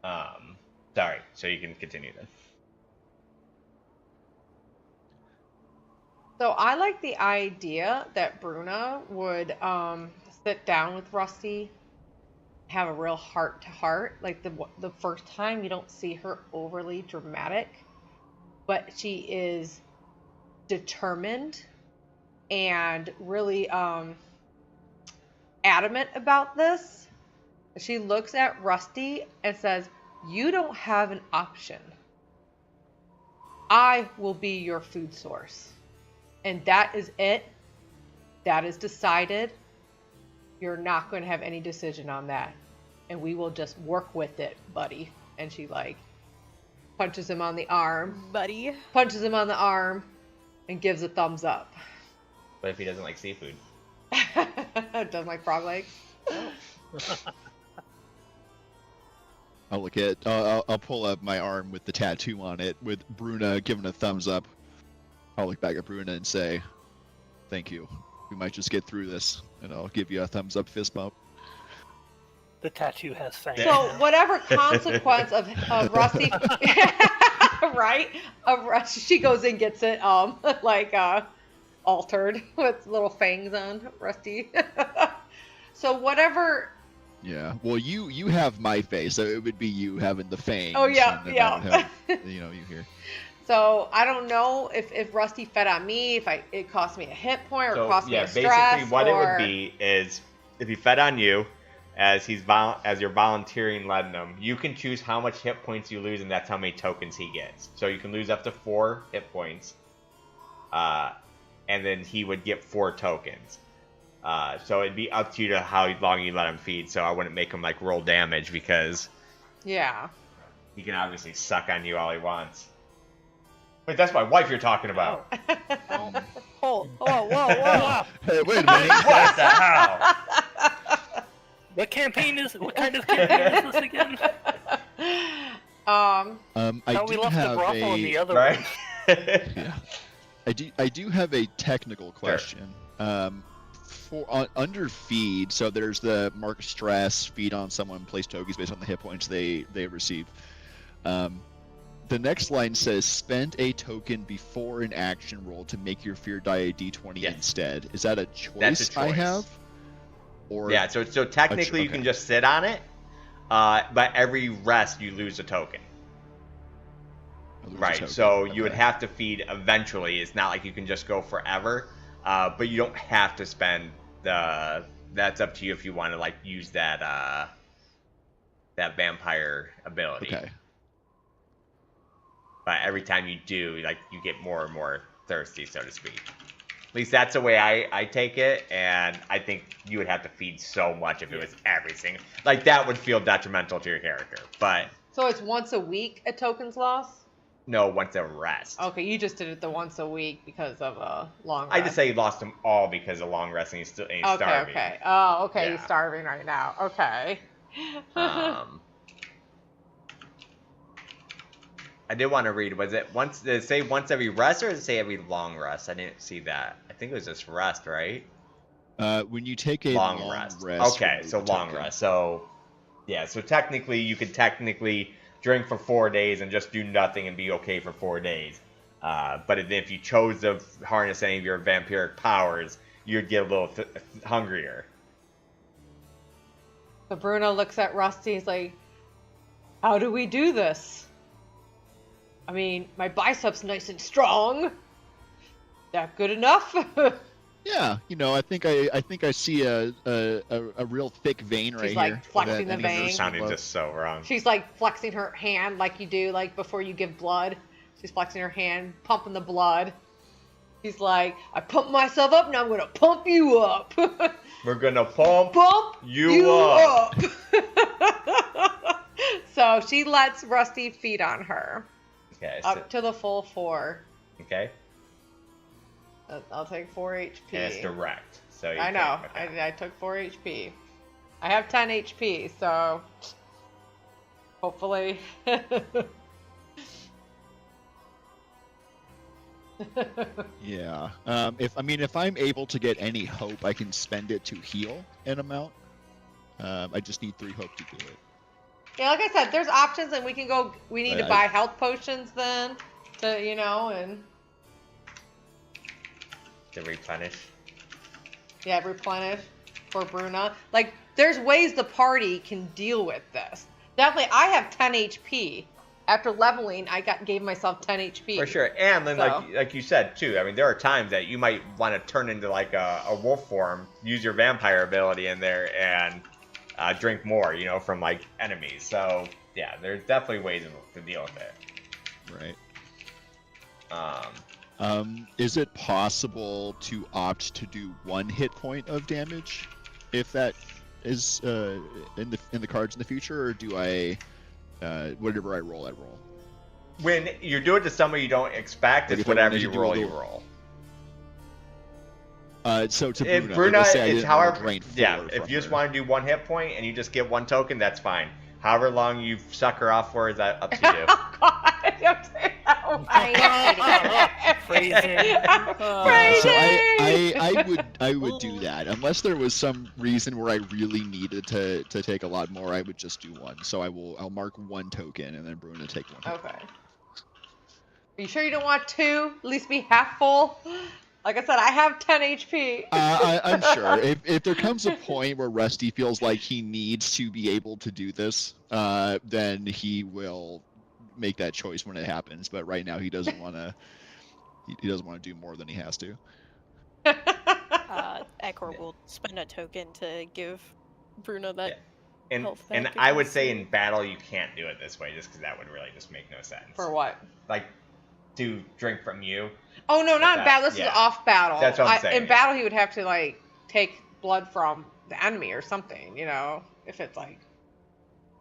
play. Sorry. So you can continue then. So I like the idea that Bruna would sit down with Rusty, have a real heart to heart. Like the first time you don't see her overly dramatic, but she is determined and really adamant about this. She looks at Rusty and says, "You don't have an option. I will be your food source. And that is it. That is decided. You're not going to have any decision on that. And we will just work with it, buddy." And she like punches him on the arm, Buddy. and gives a thumbs up. But if he doesn't like seafood? Doesn't like frog legs. I'll look at. I'll pull up my arm with the tattoo on it, with Bruna giving a thumbs up. I'll look back at Bruna and say, "Thank you. We might just get through this," and I'll give you a thumbs up fist bump. The tattoo has fangs. So whatever consequence of Rusty, right? Of Rusty, she goes and gets it like altered with little fangs on Rusty. So whatever. Yeah. Well, you have my face, so it would be you having the fangs. Oh, yeah, and then yeah. I would have, you here. So I don't know if Rusty fed on me, if it cost me a hit point or So cost me yeah, a stress. basically what it would be is if he fed on you, as you're volunteering letting him, you can choose how much hit points you lose, and that's how many tokens he gets. So you can lose up to 4 hit points, and then he would get 4 tokens. So it'd be up to you to how long you let him feed. So I wouldn't make him like roll damage because Yeah. he can obviously suck on you all he wants. Wait, that's my wife you're talking about. Oh, whoa. Hey, wait a minute. What the hell? What campaign is? What kind of campaign is this again? I Thought we do left the have brothel in the other Right? one. Yeah. I do have a technical question. Under feed, so there's the mark stress, feed on someone, place tokens based on the hit points they receive. The next line says, spend a token before an action roll to make your fear die a d20 Yes. instead. Is that a choice, That's a I choice. have? Or Yeah, so technically you okay. can just sit on it, but every rest you lose a token. I lose a Right, token. so you would Okay. have to feed eventually. It's not like you can just go forever, but you don't have to spend the that's up to you if you want to like use that that vampire ability. Okay. But every time you do, like you get more and more thirsty, so to speak. At least that's the way I take it, and I think you would have to feed so much if it was every single... Like, that would feel detrimental to your character, but... So it's once a week a token's loss? No, once a rest. Okay, you just did it the once a week because of a long rest. I just say you lost them all because of long rest and he's starving. Okay. Oh, okay, Yeah. he's starving right now. Okay. I did want to read, did it say once every rest or did it say every long rest? I didn't see that. I think it was just rest, right? When you take a long rest. Okay, so long rest. So, yeah, so technically, you could drink for 4 days and just do nothing and be okay for 4 days. But if you chose to harness any of your vampiric powers, you'd get a little hungrier. So Bruno looks at Rusty, he's like, how do we do this? I mean, my biceps nice and strong. That good enough? Yeah, I think I see a real thick vein right She's like here. flexing the vein. This is sounding just so wrong. She's like flexing her hand like you do like before you give blood. She's flexing her hand, pumping the blood. She's like, I pump myself up, now I'm gonna pump you up. We're gonna pump you up. So she lets Rusty feed on her. Okay. Up to the full 4. Okay. I'll take 4 HP. And it's direct. So I know. I took 4 HP. I have 10 HP, so hopefully. Yeah. If I'm able to get any hope, I can spend it to heal an amount. I just need 3 hope to do it. Yeah, like I said, there's options, and we need to buy health potions then, and to replenish. Yeah, replenish for Bruna. Like, there's ways the party can deal with this. Definitely, I have 10 HP. After leveling, I gave myself 10 HP. For sure, and then like you said too. I mean, there are times that you might want to turn into like a wolf form, use your vampire ability in there, and drink more, from like enemies. So yeah, there's definitely ways to deal with it. Right. Is it possible to opt to do 1 hit point of damage, if that is in the cards in the future, or do I whatever I roll? When you do it to somebody you don't expect, it's whatever you roll, you roll. So to Bruna, it's however. Yeah, if you just want to do 1 hit point and you just get 1 token, that's fine. However long you suck her off for is that up to you. Oh God, don't say that. So I would do that unless there was some reason where I really needed to take a lot more. I would just do 1. So I'll mark 1 token and then Bruna take 1. Okay. Are you sure you don't want 2? At least be half full. Like I said, I have 10 HP. I'm sure. If there comes a point where Rusty feels like he needs to be able to do this, then he will make that choice when it happens. But right now, he doesn't want to. He doesn't want to do more than he has to. Ekor will spend a token to give Bruno that. And I would say in battle you can't do it this way, just because that would really just make no sense. For what? Like, to drink from you. Oh no, not in battle. This is off battle. That's what I'm saying. In battle, he would have to like take blood from the enemy or something. If it's like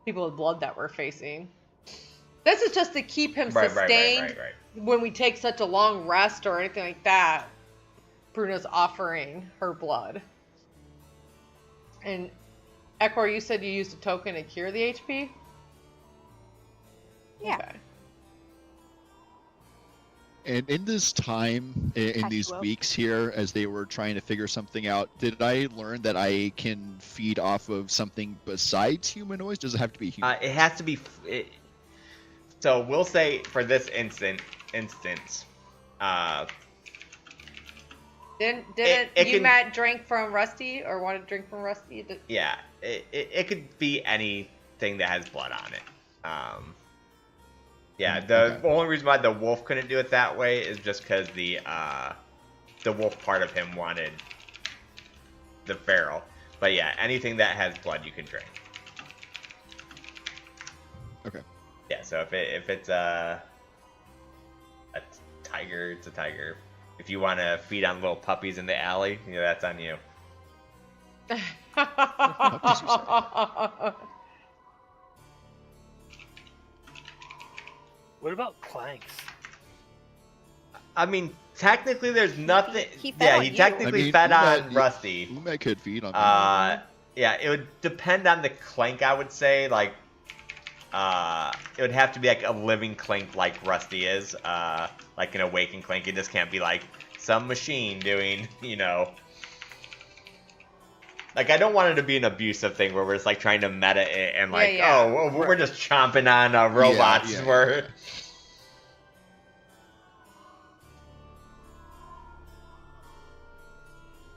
people with blood that we're facing. This is just to keep him sustained when we take such a long rest or anything like that. Bruno's offering her blood. And Ekor, you said you used a token to cure the HP? Yeah. Okay. And in this time, in these weeks here, as they were trying to figure something out, did I learn that I can feed off of something besides humanoids? Does it have to be human? It has to be... So we'll say for this instance... Didn't Matt drink from Rusty or want to drink from Rusty? Yeah, it could be anything that has blood on it. Yeah, the only reason why the wolf couldn't do it that way is just because the wolf part of him wanted the feral. But yeah, anything that has blood you can drink. Okay. Yeah, so if it's a tiger, it's a tiger. If you want to feed on little puppies in the alley, you know, that's on you. What about planks? I mean, technically, there's nothing. He fed on he you. technically fed Umet- on Rusty. Umet could feed on me. Yeah, it would depend on the clank, I would say. Like, it would have to be like a living clank, like Rusty is. Like an awakened clank. It just can't be like some machine doing, you know. Like, I don't want it to be an abusive thing where we're just like trying to meta it and like, oh, we're just chomping on robots. Yeah. We're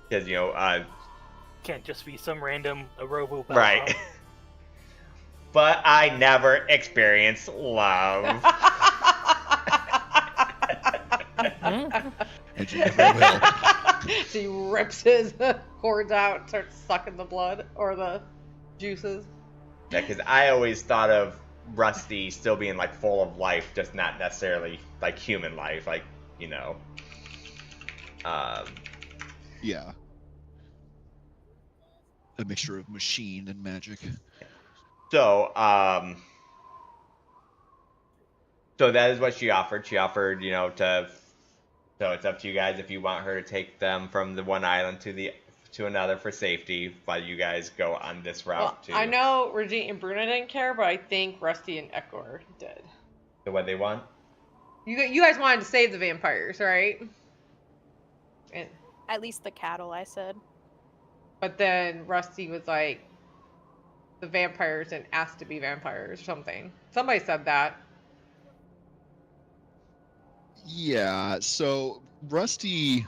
because you know, Can't just be some random robo. right. But I never experienced love. And you never will. So he rips his cords out, starts sucking the blood or the juices. Yeah, because I always thought of Rusty still being like full of life, just not necessarily like human life, like, you know. Yeah. A mixture of machine and magic. So that is what she offered. She offered, you know, so it's up to you guys if you want her to take them from the one island to another for safety, while you guys go on this route Well, I know Regine and Bruna didn't care, but I think Rusty and Ekor did. to what they want. You guys wanted to save the vampires, right? And, At least the cattle, I said. but then Rusty was like, the vampires didn't ask to be vampires or something. Somebody said that. Yeah, so Rusty,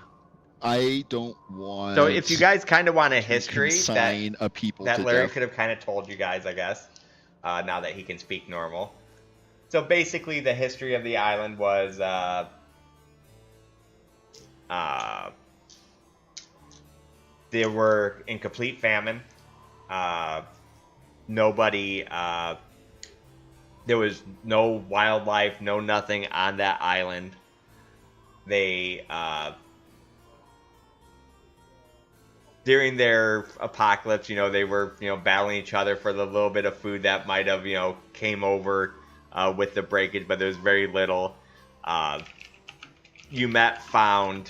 I don't want. So if you guys kind of want a to history consign a people that to Larry death. could have kind of told you guys, I guess, now that he can speak normal. So basically, the history of the island was they were in complete famine. Nobody, there was no wildlife, no nothing on that island. They, during their apocalypse, you know, they were, you know, battling each other for the little bit of food that might have, you know, came over with the breakage, but there was very little. Umet found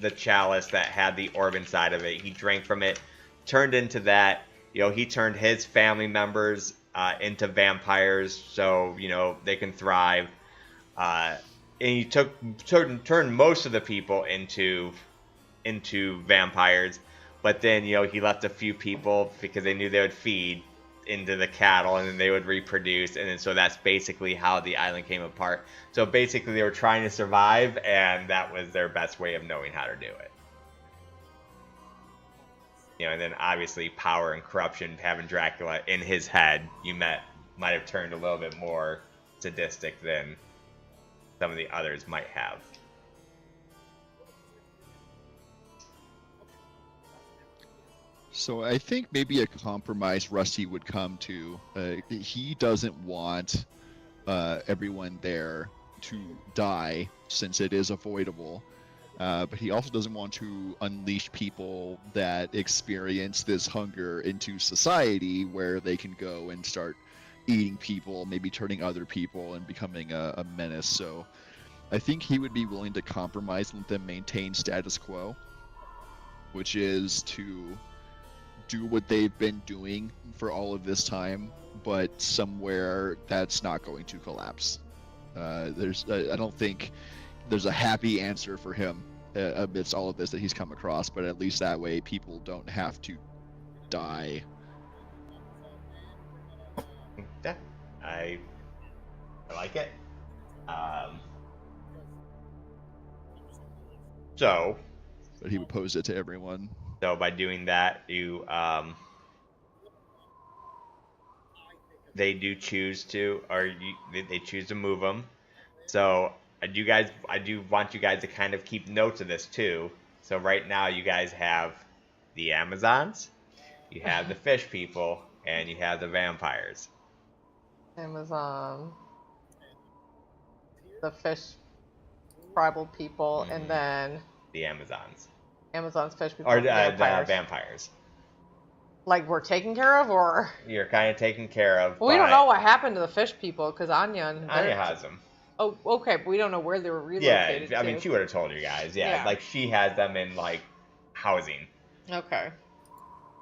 the chalice that had the orb inside of it. He drank from it, turned into that. You know, he turned his family members into vampires, so, you know, they can thrive. And he turned most of the people into vampires, but then, you know, he left a few people because they knew they would feed into the cattle, and then they would reproduce, and then so that's basically how the island came apart. So basically, they were trying to survive, and that was their best way of knowing how to do it. You know, and then obviously power and corruption, having Dracula in his head, might have turned a little bit more sadistic than some of the others might have. So I think maybe a compromise Rusty would come to. He doesn't want everyone there to die, since it is avoidable. But he also doesn't want to unleash people that experience this hunger into society, where they can go and start eating people, maybe turning other people and becoming a menace. So I think he would be willing to compromise and let them maintain status quo, which is to do what they've been doing for all of this time, but somewhere that's not going to collapse. I don't think there's a happy answer for him amidst all of this that he's come across, but at least that way people don't have to die. Yeah, I like it. So But he would pose it to everyone. So by doing that, they do choose to, they choose to move them. So I do want you guys to kind of keep notes of this too. So right now, you guys have the Amazons, You have the fish people, and you have the vampires. Amazon, the fish tribal people, and then The Amazons. Amazon's fish people. Or and the vampires. vampires. Like we're taken care of, or You're kind of taken care of. well, we don't know what happened to the fish people because Anya has them. Oh, okay, but we don't know where they were relocated. Yeah, I mean, she would have told you guys. Yeah, like she has them in like housing. Okay.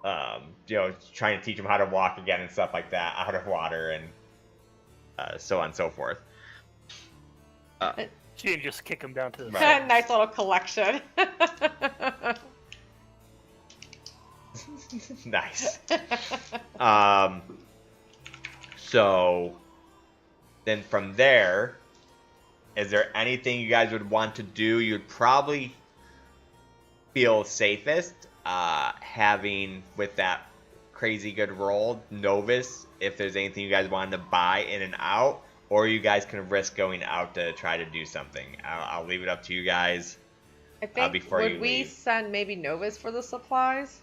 Trying to teach them how to walk again and stuff like that out of water and so on and so forth. She didn't just kick him down to the Right. Nice little collection. Nice. So then from there, is there anything you guys would want to do? You'd probably feel safest having, with that crazy good roll, Novus, if there's anything you guys wanted to buy in and out, or you guys can risk going out to try to do something. I'll leave it up to you guys. I think Before would you we leave. send maybe Novus for the supplies?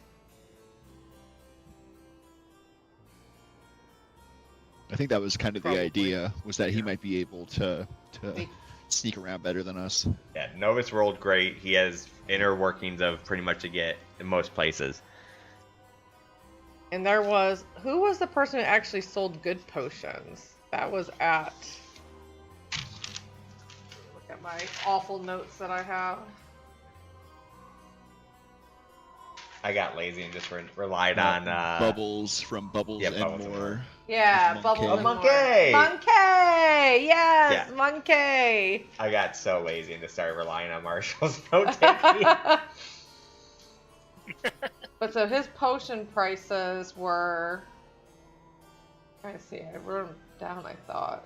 I think that was kind of Probably. the idea, was that he might be able to sneak around better than us. Yeah, Novus rolled great. He has inner workings of pretty much a get in most places. And who was the person who actually sold good potions? That was at. Look at my awful notes that I have. I got lazy and just relied on Bubbles from Bubbles yeah, and Bubbles and More. More. Yeah, Monkey. Bubble Oh, and Monkey! More. Monkey! Yes, Yeah. Monkey! I got so lazy and just started relying on Marshall's note taking. But so his potion prices were. Trying to see, I wrote them down, I thought.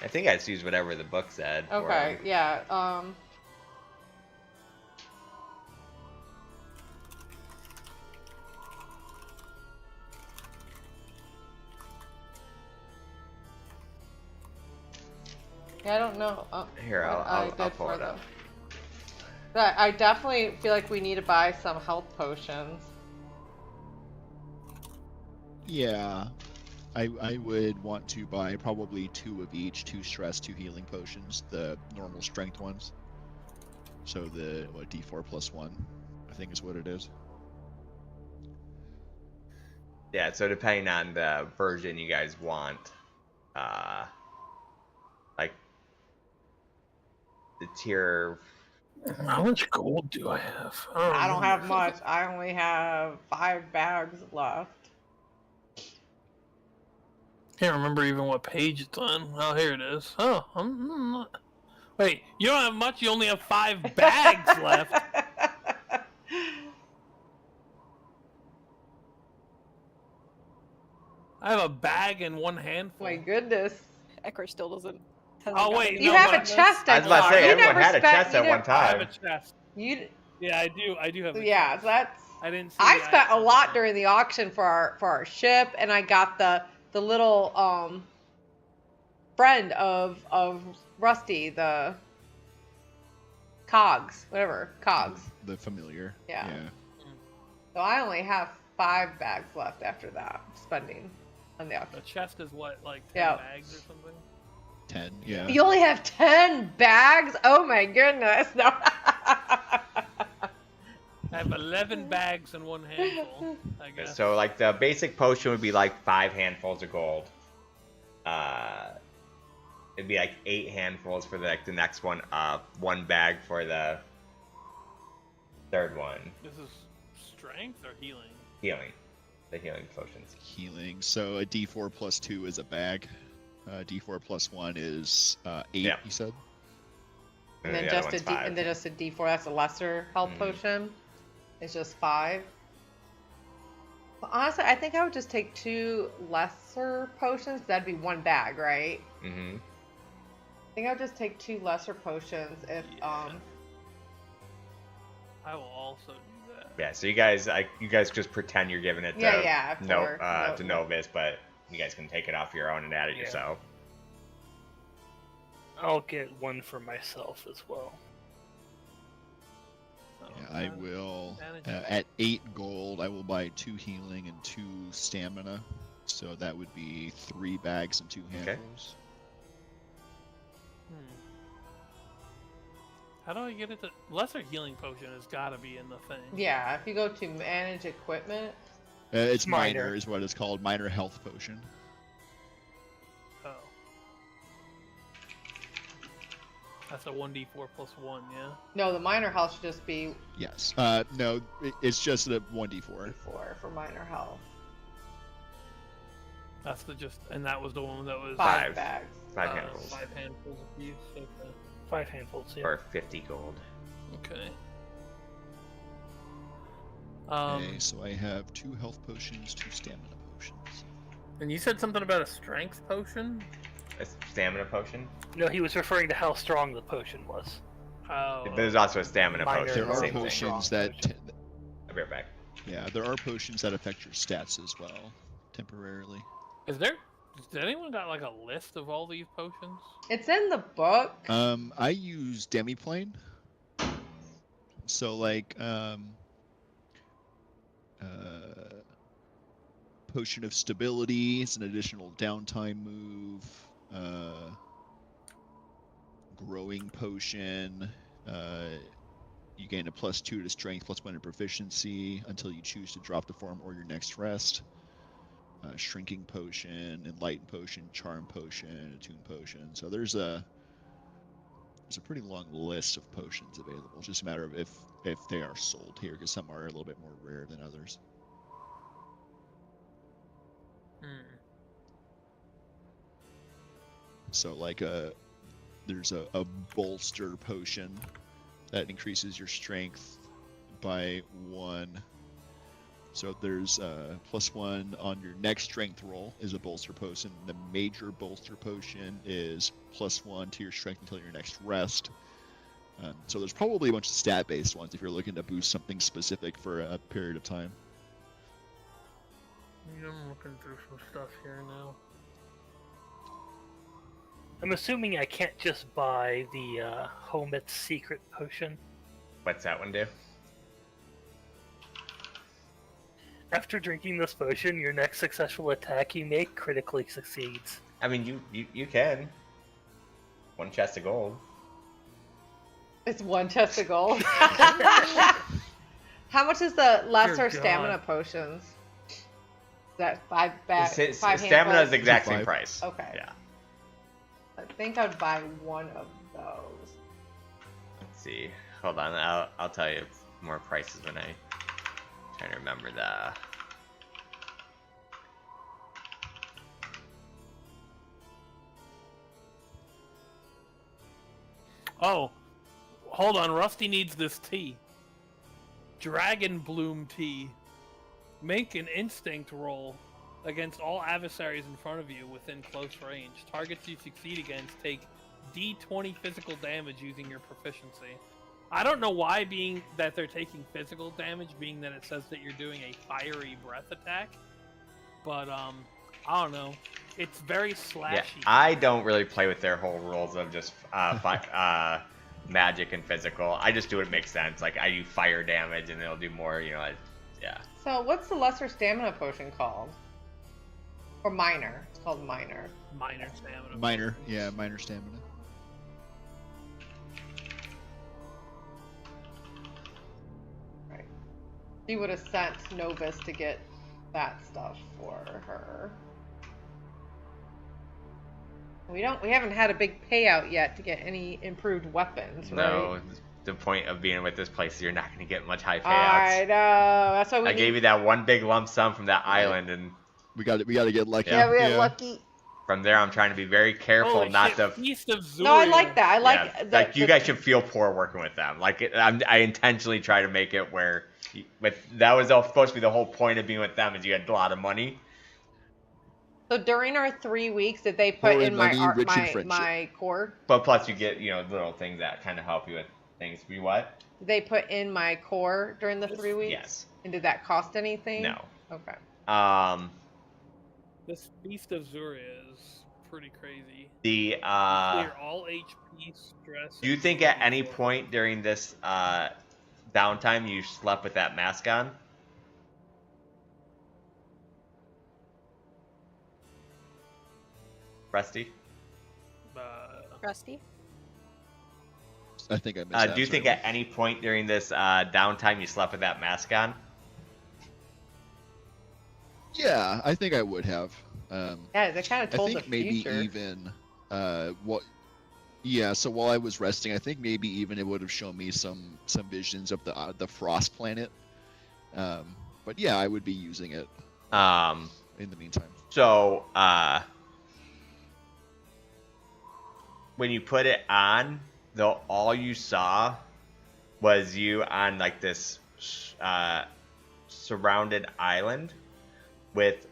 I think I just used whatever the book said. for Okay, him. yeah. Yeah, I don't know. Here, what I'll did pull for it up. them. But I definitely feel like we need to buy some health potions. Yeah. I would want to buy probably 2 of each, 2 stress, 2 healing potions, the normal strength ones. So the D4 plus 1, I think is what it is. Yeah, so depending on the version you guys want, like the tier. How much gold do I have? I don't have much. I only have 5 bags left. Can't remember even what page it's on. Oh, here it is. Oh, I'm not... Wait, you don't have much. You only have 5 bags left. I have a bag and 1 handful. My goodness. Ecker still doesn't. Oh wait, You no, have but a chest, I was about to thought. say, You everyone never had a spent- chest you at one never- I have a time. chest. You, Yeah, I do have a yeah, chest. so that's. I didn't see I the spent a item. lot during the auction for our ship, and I got the little friend of Rusty, the Cogs, whatever, Cogs. The familiar. Yeah. So I only have 5 bags left after that spending on the The auction. chest is what, like 10 Yeah. bags or something? 10, yeah. You only have 10 bags? Oh my goodness! No. I have 11 bags and 1 handful, I guess. So like the basic potion would be like 5 handfuls of gold. It'd be like 8 handfuls for the next one up, 1 bag for the third one. This is strength or healing? Healing. The healing potions. Healing. So a D4 plus 2 is a bag. D4 plus 1 is 8, Yeah. you said? And then the other just one's a 5. and then just a D4. That's a lesser health potion. It's just 5. Well, honestly, I think I would just take 2 lesser potions. That'd be 1 bag, right? Mm-hmm. I think I would just take 2 lesser potions if Yeah. I will also do that. Yeah, so you guys just pretend you're giving it to Yeah, no, for- to no- Novus, but you guys can take it off your own and add it Yeah. yourself. I'll get one for myself as well. Yeah, I will. At 8 gold, I will buy 2 healing and 2 stamina. So that would be 3 bags and 2 handfuls. How do I get it to... Lesser healing potion has got to be in the thing. Yeah, if you go to manage equipment. It's minor is what it's called. Minor health potion. Oh. That's a 1d4 plus 1, yeah? No, the minor health should just be Yes. No, it's just a 1d4. 4 for minor health. That's the just... And that was the one that was... 5 bags. 5 handfuls. 5 handfuls apiece. Okay. 5 handfuls, yeah. Or 50 gold. Okay. Okay, so I have 2 health potions, 2 stamina potions. And you said something about a strength potion? A stamina potion? No, he was referring to how strong the potion was. Oh. But there's also a stamina Minor potion. There are Same thing. potions that... I'll be right back. Yeah, there are potions that affect your stats as well, temporarily. Is there... Has anyone got like a list of all these potions? It's in the book. I use demiplane. So like potion of stability, it's an additional downtime move. Growing potion. You gain a +2 to strength, +1 to proficiency until you choose to drop the form or your next rest. Shrinking potion, enlighten potion, charm potion, attune potion. So there's a pretty long list of potions available. It's just a matter of if they are sold here, because some are a little bit more rare than others. So like there's a bolster potion that increases your strength by 1. So there's +1 on your next strength roll is a bolster potion. The major bolster potion is +1 to your strength until your next rest. So there's probably a bunch of stat-based ones if you're looking to boost something specific for a period of time. I'm looking through some stuff here now. I'm assuming I can't just buy the Homet's secret potion. What's that one do? After drinking this potion, your next successful attack you make critically succeeds. I mean, you can. 1 chest of gold. It's 1 chest of gold. How much is the lesser Dear stamina God. potions? Is that 5 bags? Stamina is the exact same 5. price. Okay. Yeah. I think I'd buy 1 of those. Let's see. Hold on. I'll tell you more prices when I trying to remember the. Oh, hold on. Rusty needs this tea. Dragon Bloom tea. Make an instinct roll against all adversaries in front of you within close range. Targets you succeed against take D20 physical damage using your proficiency. I don't know why, being that they're taking physical damage, being that it says that you're doing a fiery breath attack. But, I don't know. It's very slashy. Yeah, I don't really play with their whole rules of just magic and physical. I just do what makes sense. Like, I do fire damage and it'll do more, yeah. So what's the lesser stamina potion called? Or minor? It's called minor. Minor stamina. Minor, yeah, minor stamina. Right. She would have sent Novus to get that stuff for her. We haven't had a big payout yet to get any improved weapons, right? No, the point of being with this place is you're not going to get much high payouts. I know. That's why I gave you that one big lump sum from that island, and We got to get lucky. Yeah, we got lucky. from there I'm trying to be very careful Holy not shit, to. Feast of Zuri. No, I like that. I like Yeah, the, like you guys should feel poor working with them. Like I intentionally try to make it where, that was supposed to be the whole point of being with them is you had a lot of money. So during our 3 weeks, did they put in my money, art, rich and my core? But plus you get little things that kind of help you with things. You what? Did they put in my core during the 3 weeks? Yes. And did that cost anything? No. Okay. This Feast of Zuri is pretty crazy. The Clear all HP, stress. do you and think at any 2d4. point during this downtime you slept with that mask on? Rusty? Rusty? I think I missed that. Do you think at any point during this downtime you slept with that mask on? Yeah, I think I would have. Yeah, they kind of I told think the maybe future. even what. Yeah, so while I was resting, I think maybe even it would have shown me some visions of the frost planet. But yeah, I would be using it in the meantime. So when you put it on, though, all you saw was you on like this surrounded island with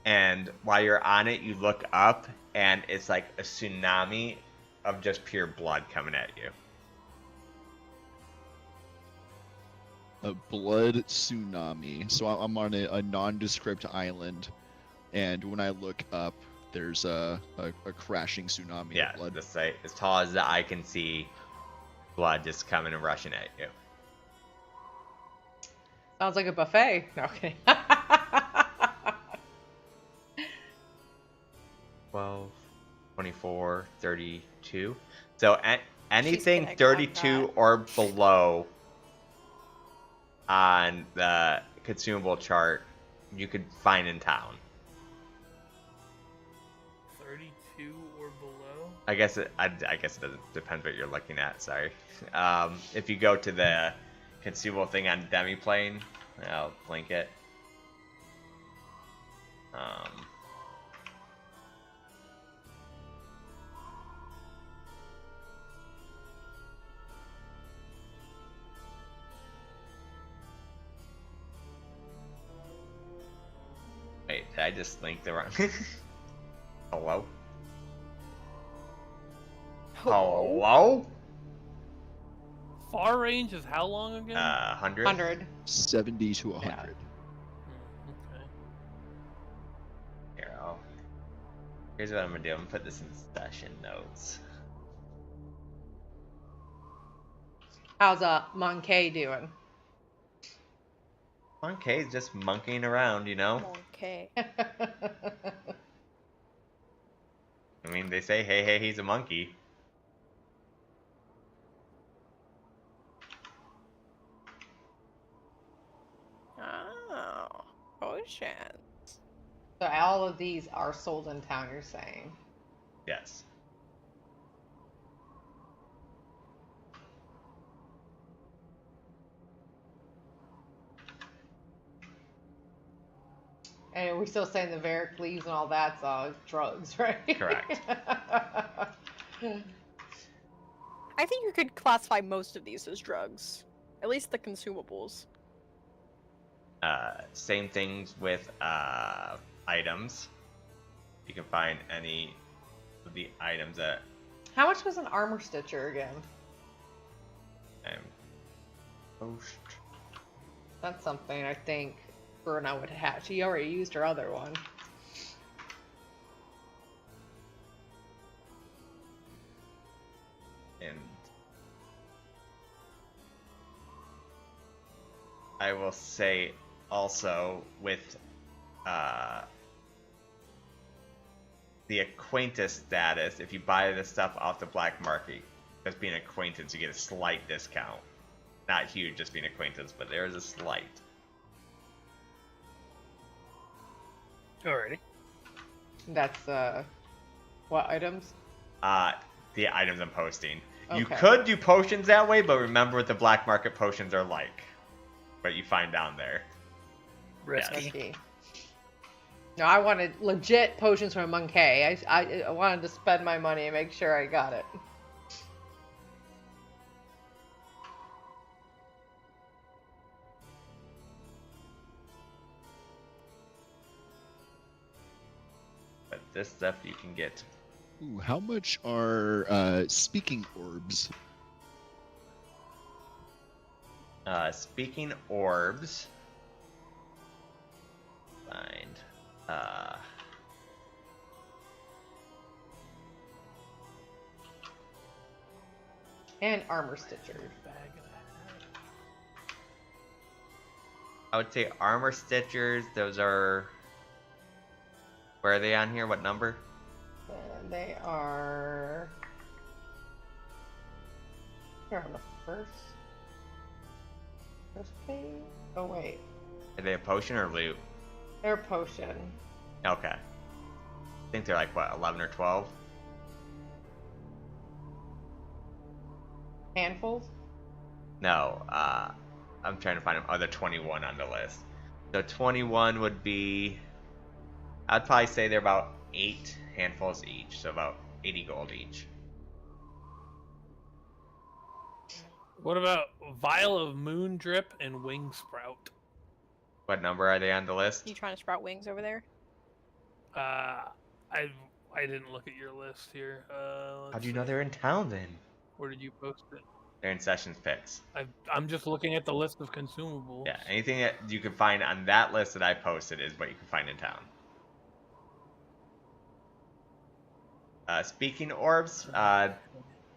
and while you're on it, you look up and it's like a tsunami of just pure blood coming at you. A blood tsunami. So I'm on a nondescript island, and when I look up, there's a crashing tsunami Yeah, of blood. just like as tall as the eye can see, blood just coming and rushing at you. Sounds like a buffet. No, okay. 12, 24, 32. So anything gonna grab 32 that. or below on the consumable chart, you could find in town. 32 or below. I guess it doesn't depend what you're looking at. Sorry. If you go to the consumable thing on Demiplane, I'll link it. Wait, did I just link the wrong? Hello? Hello? Far range is how long again? 100? 100. 70 to 100. Okay. Here, here's what I'm gonna do. I'm gonna put this in session notes. How's Monkey doing? Monkey's just monkeying around, you know? Okay. I mean, they say, hey, he's a monkey. Oh, potions. So all of these are sold in town, you're saying? Yes. And we're still saying the Varic leaves and all that's drugs, right? Correct. I think you could classify most of these as drugs. At least the consumables. Same things with items. You can find any of the items that How much was an armor stitcher again? I'm post. That's something I think Bruno would have. She already used her other one. And I will say also with the acquaintance status, if you buy this stuff off the black market, just being an acquaintance, you get a slight discount. Not huge, just being acquaintance, but there is a slight. Alrighty. That's what items? The items I'm posting. You Okay. could do potions that way, but remember what the black market potions are like. What you find down there. Risky. Risky. No, I wanted legit potions from Monkey. I wanted to spend my money and make sure I got it. But this stuff you can get. Ooh, how much are speaking orbs? Speaking orbs. Find. And armor stitcher. I would say armor stitchers. Those are. Where are they on here? What number? They are. They're on the first page. Oh wait. Are they a potion or loot? They're a potion. Okay. I think they're like, what, 11 or 12? Handfuls? No, I'm trying to find them. Oh, they're 21 on the list. So 21 would be, I'd probably say they're about 8 handfuls each, so about 80 gold each. What about Vial of Moon Drip and Wing Sprout? What number are they on the list? You trying to sprout wings over there? I didn't look at your list here. How do you know they're in town then? Where did you post it? They're in sessions picks. I'm just looking at the list of consumables. Yeah, anything that you can find on that list that I posted is what you can find in town. Speaking orbs,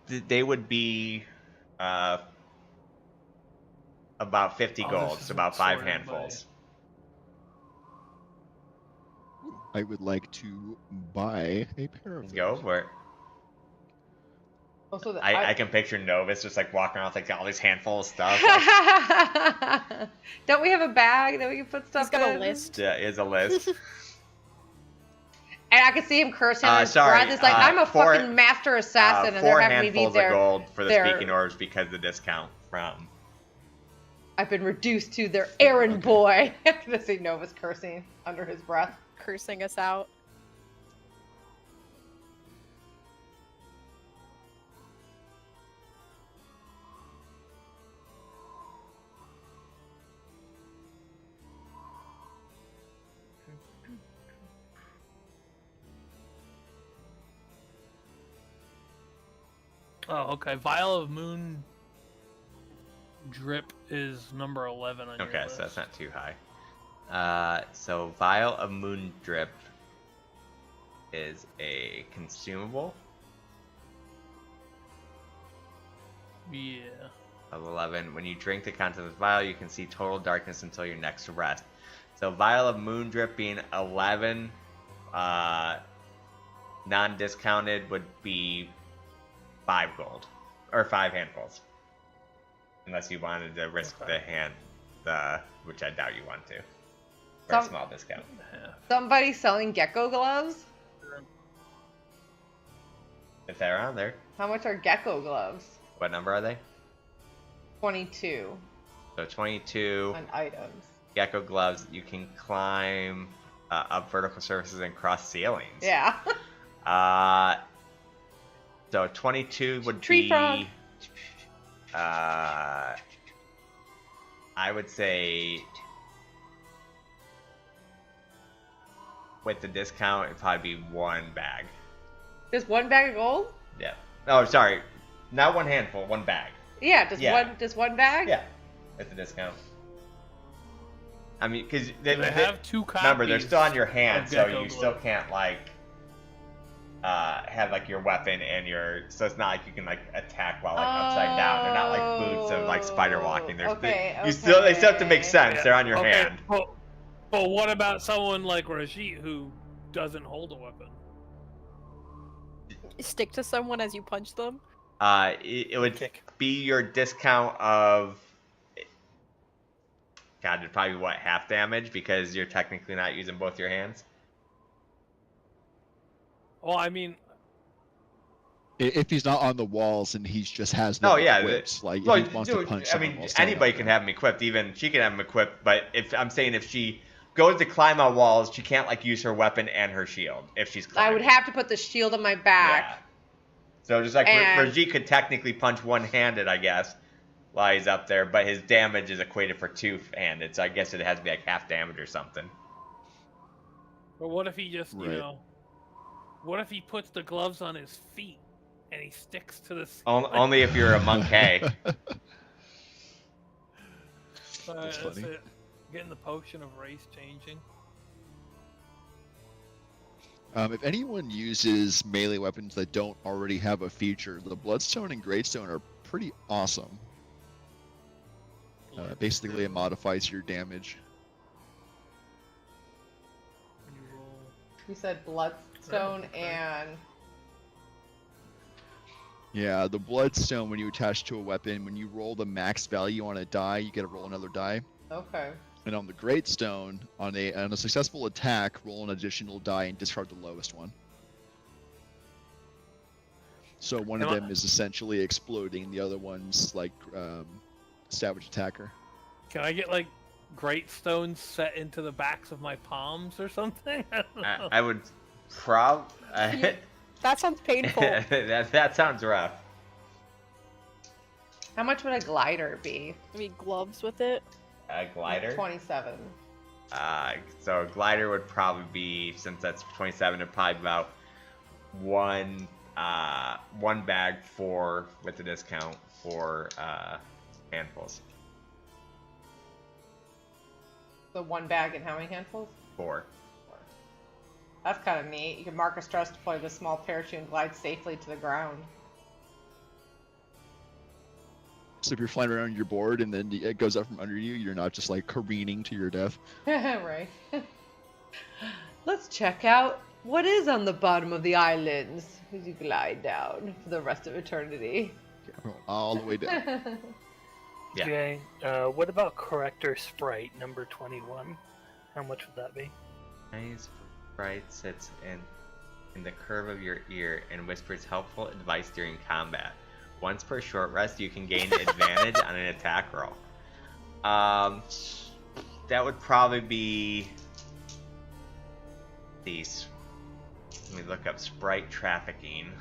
they would be about 50 gold, so about 5 handfuls. I would like to buy a pair of those. Go where Also, I can picture Novus just like walking around with like all these handfuls of stuff. Don't we have a bag that we can put stuff He's got in? a list. Yeah, is a list. And I can see him cursing on his sorry, breath. It's like, I'm a four- fucking master assassin, and 4 they're having me be handfuls of their... gold for the their- speaking orbs because of the discount from. I've been reduced to their errand boy. I can see Novus cursing under his breath. Cursing us out. Oh, okay. Vial of Moon Drip is number 11 on your Okay, list. so that's not too high. So Vial of Moon Drip is a consumable Yeah. of 11. When you drink the contents of the vial, you can see total darkness until your next rest. So Vial of Moon Drip being 11, non-discounted would be 5 gold or 5 handfuls, unless you wanted to risk the hand, which I doubt you want to, for a small discount. Yeah. Somebody selling gecko gloves? If they're on there, How much are gecko gloves? what number are they? 22 So 22 on items. gecko gloves. You can climb up vertical surfaces and cross ceilings. Yeah. So 22 would Tree be. frog. I would say with the discount, it'd probably be 1 bag. Just one bag of gold? Yeah. Oh, sorry. Not 1 handful, 1 bag. Yeah, just Yeah. one bag? Yeah. With the discount. I mean, because They have 2 copies. remember they're still on your hand, of so gecko you still gloves. can't like have like your weapon and your. So it's not like you can like attack while like upside down. They're not like boots of like spider walking. They're they still have to make sense. Yeah. They're on your Okay, hand. But what about someone like Rajit who doesn't hold a weapon? Stick to someone as you punch them. It would Kick. be your discount of. God, it'd probably be what, half damage because you're technically not using both your hands. Well, I mean, If he's not on the walls and he just has them Oh yeah, equipped, like well, if he wants to dude, punch I someone mean, while standing anybody up can there. have them equipped. Even she can have them equipped. But if I'm saying if she goes to climb on walls, she can't like use her weapon and her shield if she's climbing. I would have to put the shield on my back. Yeah. So just like And- Rajit could technically punch one-handed, I guess, while he's up there, but his damage is equated for two-handed. So I guess it has to be like half damage or something. but what if he just, you Right. know, what if he puts the gloves on his feet and he sticks to the Only if you're a monk. That's funny. it. Getting the potion of race changing. If anyone uses melee weapons that don't already have a feature, the Bloodstone and Greatstone are pretty awesome. Basically, it modifies your damage. You said bloodstone and... Yeah, the bloodstone, when you attach to a weapon, when you roll the max value on a die, you get to roll another die. Okay. And on the great stone, on a successful attack, roll an additional die and discard the lowest one. So one of them is essentially exploding, the other one's like savage attacker. Can I get like great stones set into the backs of my palms or something? I don't know. I would That sounds painful. that sounds rough. How much would a glider be? I mean, gloves with it. A glider? 27. So a glider would probably be, since that's 27, it'd probably be about one bag with the discount for handfuls. So one bag and how many handfuls? 4. That's kind of neat. You can mark a stress deploy the small parachute and glide safely to the ground. So if you're flying around your board and then it goes up from under you, you're not just like careening to your death. Right. Let's check out what is on the bottom of the islands as you glide down for the rest of eternity. Yeah, all the way down. Yeah. Okay, what about corrector sprite number 21? How much would that be? Nice sprite sits in the curve of your ear and whispers helpful advice during combat. Once per short rest, you can gain advantage on an attack roll. That would probably be these. Let me look up sprite trafficking.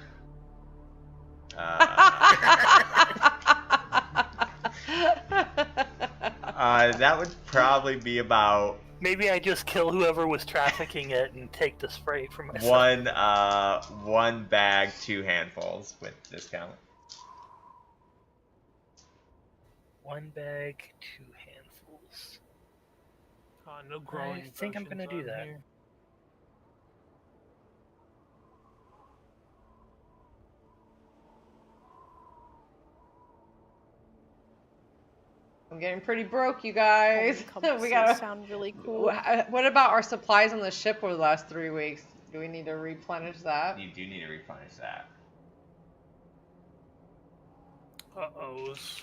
That would probably be about Maybe I just kill whoever was trafficking it and take the sprite for myself. one bag, 2 handfuls with discount. 1 bag, 2 handfuls. No growing. I think I'm gonna do potions on that. here. I'm getting pretty broke, you guys. We gotta sound really cool. What about our supplies on the ship over the last 3 weeks? Do we need to replenish that? You do need to replenish that. Uh-ohs.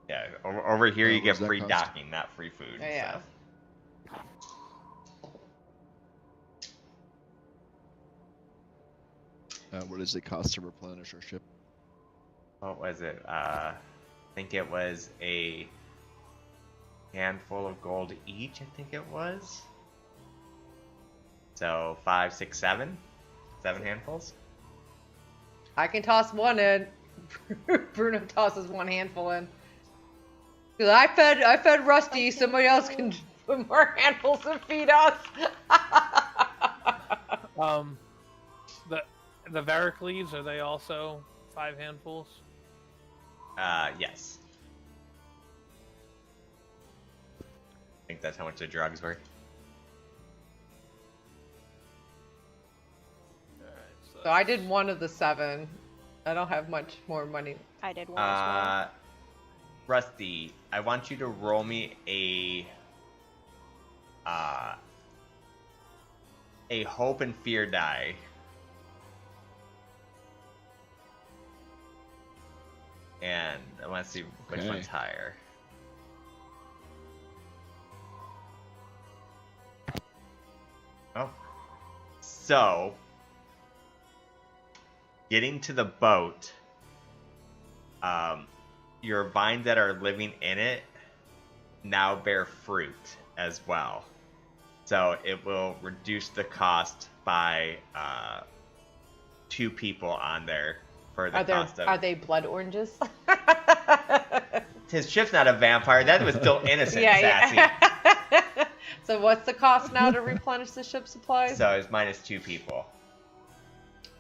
Yeah, over here you What get does that free cost? docking, not free food. Yeah. What does it cost to replenish our ship? What was it? I think it was a handful of gold each, I think it was. So 5, 6, 7? 7 handfuls? I can toss one in. Bruno tosses one handful in. 'Cause I fed Rusty. Somebody else can put more handfuls and feed us. The Varicles, are they also 5 handfuls? Yes. I think that's how much the drugs were. Alright, So I did one of the 7. I don't have much more money. I did one as well. Rusty, I want you to roll me a hope and fear die. And I want to see which Okay. one's higher. Oh. So, getting to the boat, your vines that are living in it now bear fruit as well. So it will reduce the cost by 2 people on there for the cost of... Are they blood oranges? His ship's not a vampire. That was still innocent, Sassy. Yeah. So what's the cost now to replenish the ship supplies? So it's minus 2 people.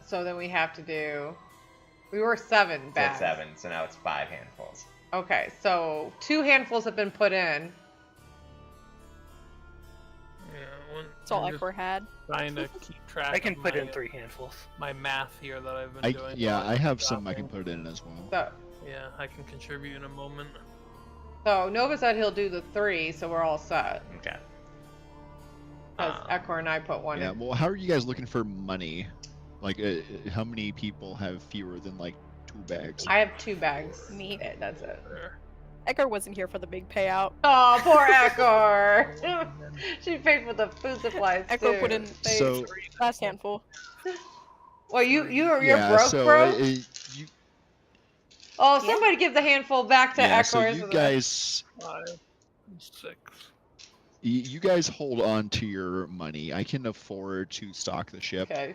So then we have to do... We were 7 So bags. it's 7, so now it's 5 handfuls. Okay, so 2 handfuls have been put in. Yeah, moment. That's all I'm just Ekor had. trying to keep track. I can of put my, in 3 handfuls. my math here that I've been doing. Yeah, while I have I'm some I can shopping. put in as well. So, Yeah, I can contribute in a moment. so Nova said he'll do the 3, so we're all set. Okay. Because Ekor and I put one Yeah, in. well, how are you guys looking for money? Like, how many people have fewer than, like, 2 bags? I have 2 bags. Me. That's it. There. Ekor wasn't here for the big payout. Oh, poor Ekor. She paid for the food supplies Ekor too. put in So, last handful. Well, you're yeah, broke, so, bro. you, Oh, somebody give the handful back to yeah, Ekor. so you guys, 5, 6. you guys hold on to your money. I can afford to stock the ship. Okay.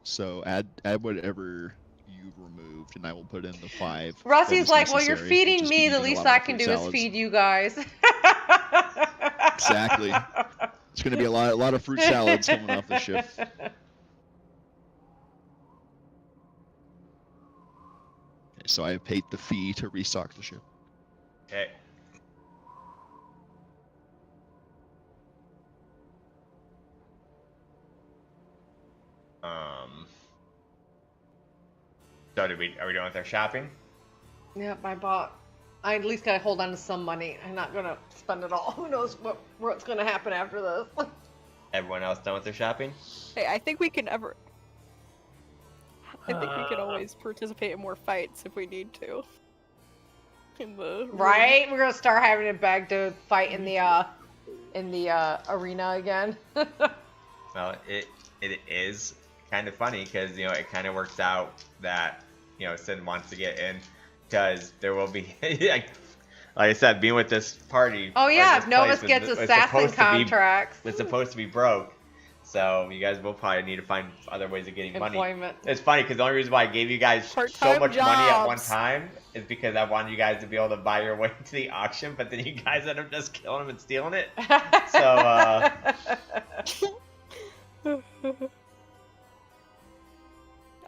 So add whatever you removed, and I will put in the 5. Rusty's that like, was well, you're necessary. We'll feeding just be me. The eating a least lot I more can fruit do is salads. feed you guys. Exactly. It's going to be a lot of fruit salads coming off the ship. Okay, so I have paid the fee to restock the ship. Okay. So are we done with our shopping? Yep, I at least gotta hold on to some money. I'm not gonna spend it all. Who knows what's gonna happen after this? Everyone else done with their shopping? Hey, I think we can always participate in more fights if we need to. In the Right? We're gonna start having it back to fight in the arena again. Well, it is kind of funny because it kind of works out that Sin wants to get in because there will be like I said, being with this party. Oh yeah, this if Novus place gets it's assassin supposed to be- contracts, It's supposed to be broke, so you guys will probably need to find other ways of getting money. employment. It's funny because the only reason why I gave you guys so Part-time much money at one jobs. time is because I wanted you guys to be able to buy your way to the auction, but then you guys end up just killing them and stealing it. So,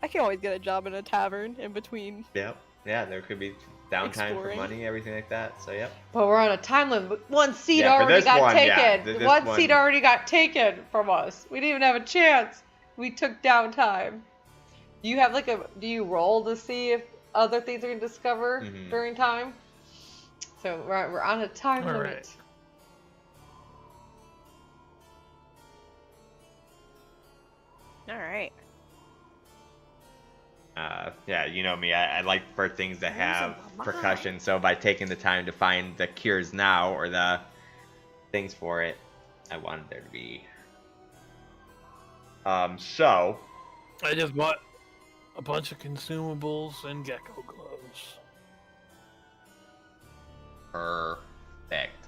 I can always get a job in a tavern in between. yeah, there could be downtime Exploring. for money, everything like that. So, yep. But we're on a time limit. One seat Yeah, for already this got one, yeah, taken. this One one- seat already got taken from us. We didn't even have a chance. We took downtime. Do you roll to see if other things are gonna discover Mhm. during time? So we're on a time All limit. right. All right. Yeah, you know me. I like for things to have my percussion. So by taking the time to find the cures now or the things for it, I wanted there to be. So I just bought a bunch of consumables and gecko gloves. perfect.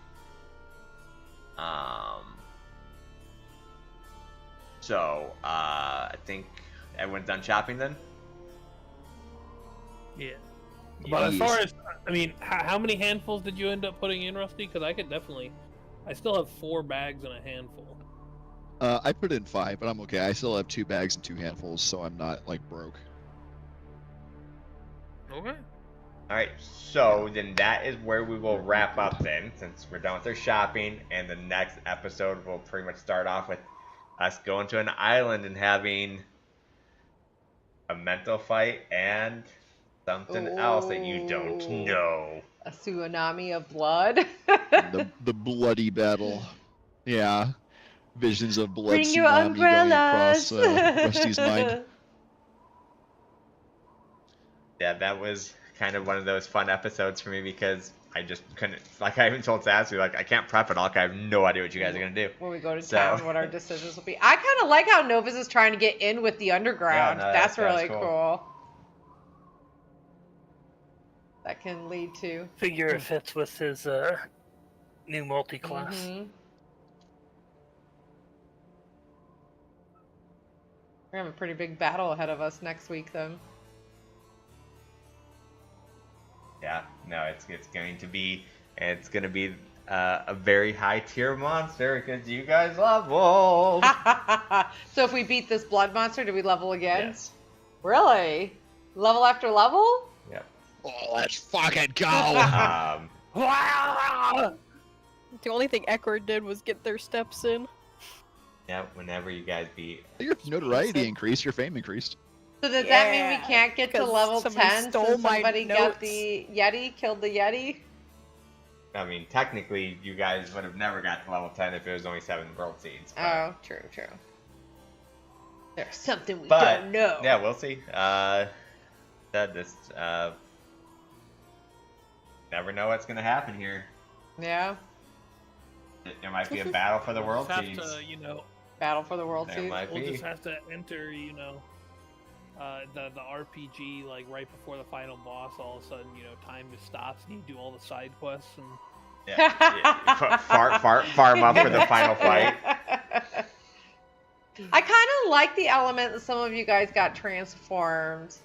So I think everyone's done shopping then. Yeah. But as Yes. far as, I mean, how many handfuls did you end up putting in, Rusty? Because I could definitely, I still have 4 bags and a handful. I put in 5, but I'm okay. I still have 2 bags and 2 handfuls, so I'm not like broke. Okay. All right, so then that is where we will wrap up then, since we're done with our shopping, and the next episode will pretty much start off with us going to an island and having a mental fight and something else that you don't Ooh. know. A tsunami of blood. The bloody battle. Yeah. Visions of blood Bring your tsunami going umbrellas. across Rusty's mind. Yeah, that was kind of one of those fun episodes for me because I just couldn't, like I even told Sassy, like I can't prep it all because I have no idea what you guys are going to do. When we go to So- town, what our decisions will be. I kind of like how Novus is trying to get in with the underground. Yeah, no, that's that's really cool. cool. That can lead to. Figure it fits with his new multi-class. Mhm. We're gonna have a pretty big battle ahead of us next week, then. Yeah, no, it's going to be a very high tier monster because you guys leveled. So if we beat this blood monster, do we level again? Yes. Really? Level after level? Yep. Oh, let's fucking go! Um, The only thing Eckerd did was get their steps in. Yeah, whenever you guys beat. Your notoriety increased, your fame increased. So does that mean we Yeah, can't get to because level somebody 10 stole since my somebody got notes. the Yeti, killed the Yeti? I mean, technically, you guys would have never got to level 10 if it was only 7 world seeds. But, Oh, true. There's something we but don't know. yeah, we'll see. Never know what's gonna happen here. Yeah. There might be a battle for the world We'll seeds. just have to, Battle for the World There Seeds. might we'll be. just have to enter, the RPG like right before the final boss. All of a sudden, time just stops and you do all the side quests and. Yeah, farm up for the final fight. I kind of like the element that some of you guys got transformed.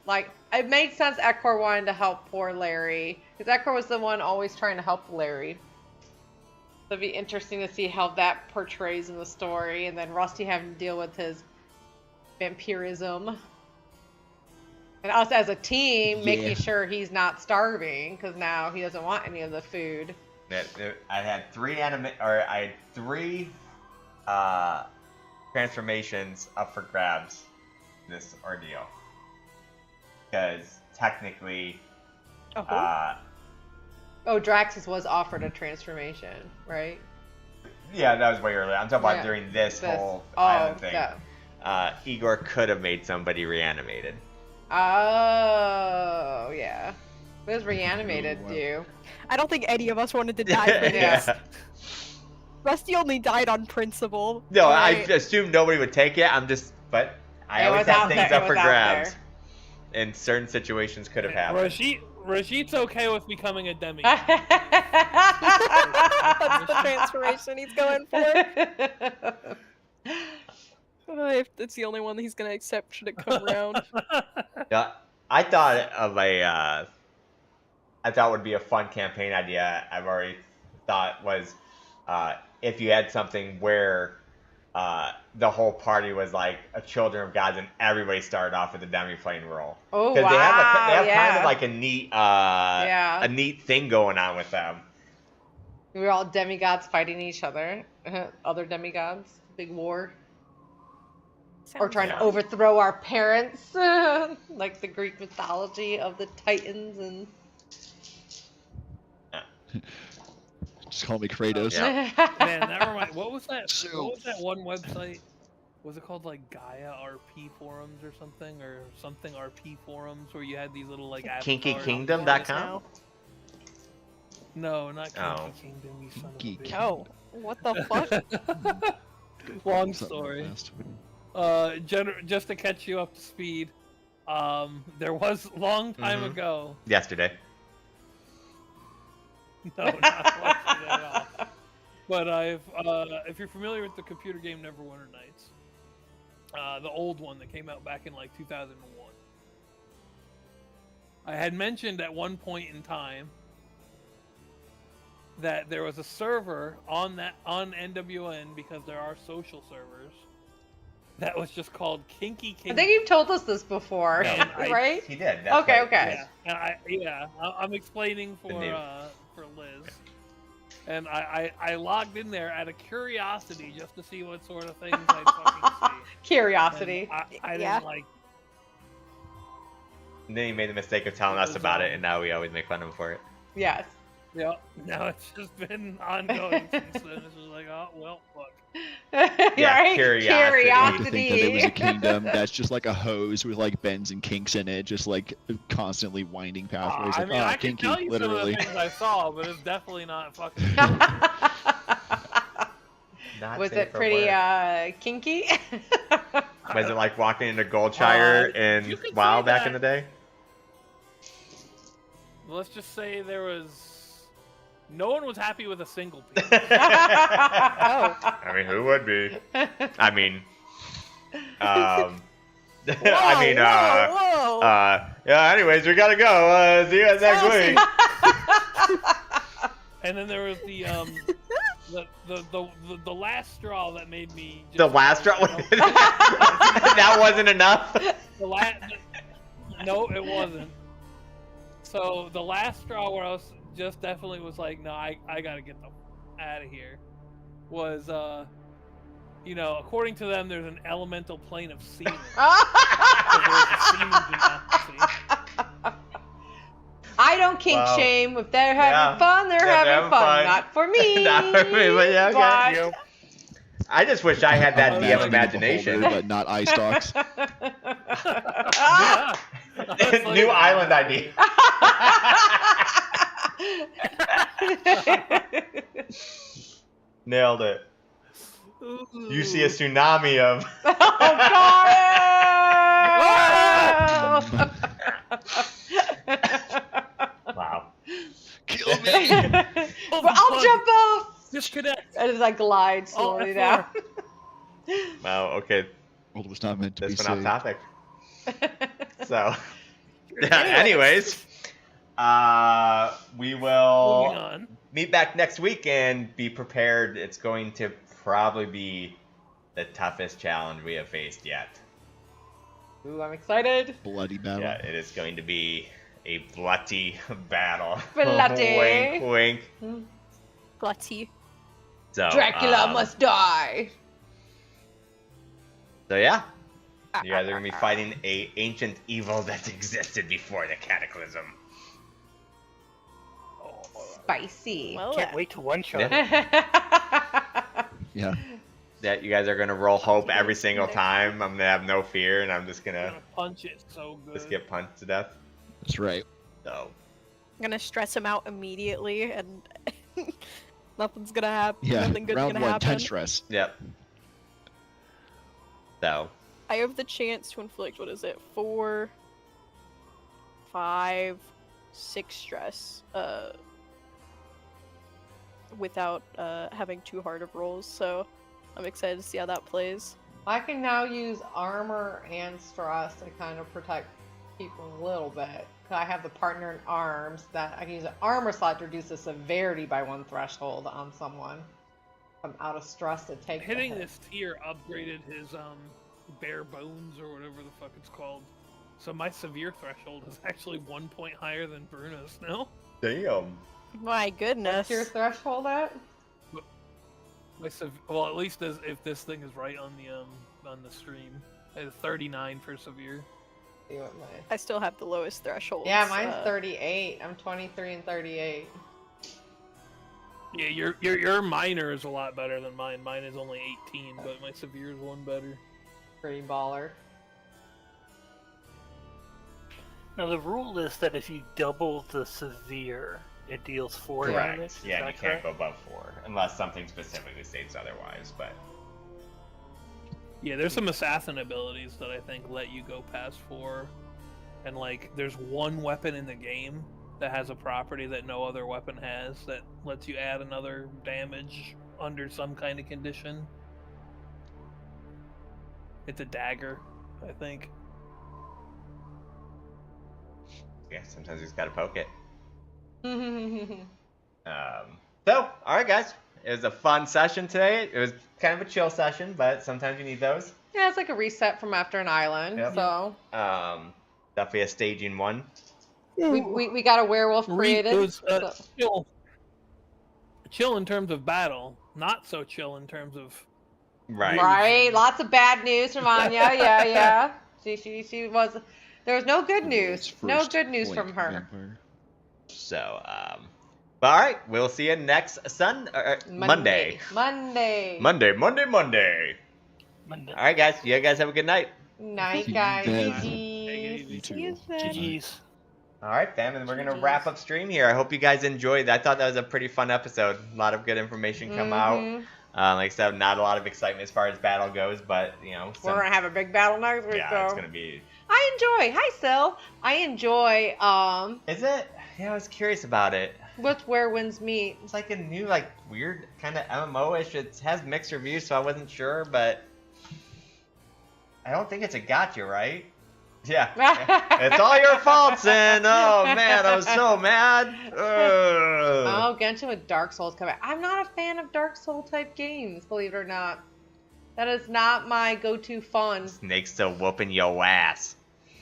Like, it made sense Eckor wanted to help poor Larry. Because Eckor was the one always trying to help Larry. So it'd be interesting to see how that portrays in the story. And then Rusty having to deal with his vampirism. And us as a team making sure he's not starving. Because now he doesn't want any of the food. I had three transformations up for grabs in this ordeal. Because technically, Draxus was offered a transformation, right? yeah, that was way earlier. I'm talking about during this whole island thing. Yeah. Igor could have made somebody reanimated. Oh, yeah. What does reanimated do? I don't think any of us wanted to die for this. Yeah. Rusty only died on principle. No, I Right. assumed nobody would take it. But I It always was have out things there. up It for was out grabs. In certain situations could have happened. Rajit's okay with becoming a demigod. That's the transformation he's going for. If it's the only one he's gonna accept should it come around. Yeah, I thought would be a fun campaign idea. I've already thought was if you had something where the whole party was like a children of gods and everybody started off with a demi-plane role. Oh, wow. Because they have yeah. kind of like a neat thing going on with them. We were all demigods fighting each other. Other demigods. Big war. Or trying to overthrow our parents. Like the Greek mythology of the Titans and... Just call me Kratos. Yeah. Man, never mind. What was that? So- What was that one website? Was it called like Gaia RP forums or something RP forums where you had these little like avatars? KinkyKingdom.com? No, not Kinky Oh. Kingdom. You son of a Geek. bitch. Oh, what the fuck? Long Something story. fast. Just to catch you up to speed, there was a long time Mhm. ago. Yesterday. No, not yesterday at all. But if you're familiar with the computer game Neverwinter Nights, the old one that came out back in like 2001, I had mentioned at one point in time that there was a server on NWN, because there are social servers, that was just called Kinky I Kingdom. think you've told us this before, No, right? He did. That's Okay, what- okay. Yeah, I'm explaining for new. Liz, and I logged in there out of curiosity just to see what sort of things I'd fucking see. Curiosity. And I Yeah. didn't like. And then he made the mistake of telling us about it, and now we always make fun of him for it. Yes. Yeah, now it's just been ongoing since then. It's just like, oh well, fuck. Yeah, Right? curiosity. I like to think that it was a Curiosity. kingdom that's just like a hose with like bends and kinks in it, just like constantly winding pathways. I Like, mean, I can kinky, tell you literally. some of the things I saw, but it's definitely not fucking. Not Was safe it for pretty work. kinky? Was it like walking into Goldshire you in could WoW say back that. in the day? Let's just say there was. No one was happy with a single piece. Oh. I mean, who would be? I mean, Whoa, whoa. yeah. Anyways, we gotta go. See you guys next week. And then there was the last straw that made me. Just, The last straw. That wasn't enough. No, it wasn't. So the last straw where I was just definitely was like, no, I gotta get the out of here was, you know, according to them, there's an elemental plane of semen. So there's a semen democracy. I don't kink Wow. shame. If they're having Yeah. fun, they're Yeah, having fun. Not for me. Not for me, but yeah, okay. But- Yep. I just wish I had that I'm DM imagining imagination. Beholder, but not eye stalks. Yeah. New island ID. Nailed it. You see a tsunami of. Oh God! Wow. Kill me! Well, I'll jump off. Disconnect. And as I glide slowly Oh, down. Wow. Okay. World was not meant to be This went off saved. topic. So. Anyways. We Moving will on. meet back next week and be prepared. It's going to probably be the toughest challenge we have faced yet. Ooh, I'm excited. Bloody battle. Yeah, it is going to be a bloody battle. Bloody. Wink, wink. Glutty. So, Dracula must die. So yeah, you guys are gonna be fighting a ancient evil that existed before the cataclysm. Spicy. Well, Can't wait to one shot. Yeah. Yeah. That you guys are gonna roll hope every single time. I'm gonna have no fear, and I'm just I'm gonna gonna punch it so good. just get punched to death. That's right. So I'm gonna stress him out immediately, and nothing's gonna happen. Yeah. Nothing good's Round gonna 1, happen. 10 stress. yep. So I have the chance to inflict, what is it, 4, 5, 6 stress, without having too hard of rolls, so I'm excited to see how that plays. I can now use armor and stress to kind of protect people a little bit. 'Cause I have the partner in arms that I can use an armor slot to reduce the severity by 1 threshold on someone. I'm out of stress to take the Hitting hit. this tier upgraded his bare bones or whatever the fuck it's called. So my severe threshold is actually 1 point higher than Bruno's now. damn. My goodness. What's your threshold at? Well, at least if this thing is right on the stream, it's 39 for severe. See what my... I still have the lowest threshold. Yeah, mine's 38. I'm 23 and 38. Yeah, your minor is a lot better than mine. Mine is only 18, but my severe is 1 better. Pretty baller. Now the rule is that if you double the severe, it deals 4 Correct. damage. Is Yeah, that you can't correct? go above 4 unless something specifically states otherwise. But Yeah, there's some assassin abilities that I think let you go past 4. And like, there's one weapon in the game that has a property that no other weapon has that lets you add another damage under some kind of condition. It's a dagger, I think. yeah, sometimes you just gotta poke it. Yeah, So, all right, guys. It was a fun session today. It was kind of a chill session, but sometimes you need those. it's like a reset from after an island. Yep. So Definitely a staging one. we got a werewolf created. It was so- chill in terms of battle, not so chill in terms of Right. Right, lots of bad news from Anya. Yeah. She was. There was no good news. No First good news point from her. uh, vampire. So, but all right, we'll see you next Monday. Monday. Monday. Monday. All right, guys. You guys have a good night. Night, See you guys. then. GGs. You too. Yes, then. GG's. All right, fam, and we're gonna wrap up stream here. I hope you guys enjoyed. I thought that was a pretty fun episode. A lot of good information come out. Mhm. Like I said, not a lot of excitement as far as battle goes, but you know, We're gonna have a big battle next week, yeah, though. it's gonna be. I enjoy. Hi, Sil. I enjoy. Is it? Yeah, I was curious about it. What's Where Winds Meet? It's like a new, like weird kind of MMO-ish. It has mixed reviews, so I wasn't sure, but I don't think it's a gotcha, right? Yeah, it's all your fault, Sin. Oh man, I was so mad. Ugh. Oh, Genshin with Dark Souls coming. I'm not a fan of Dark Soul type games, believe it or not. That is not my go-to fun. Snake's still whooping your ass.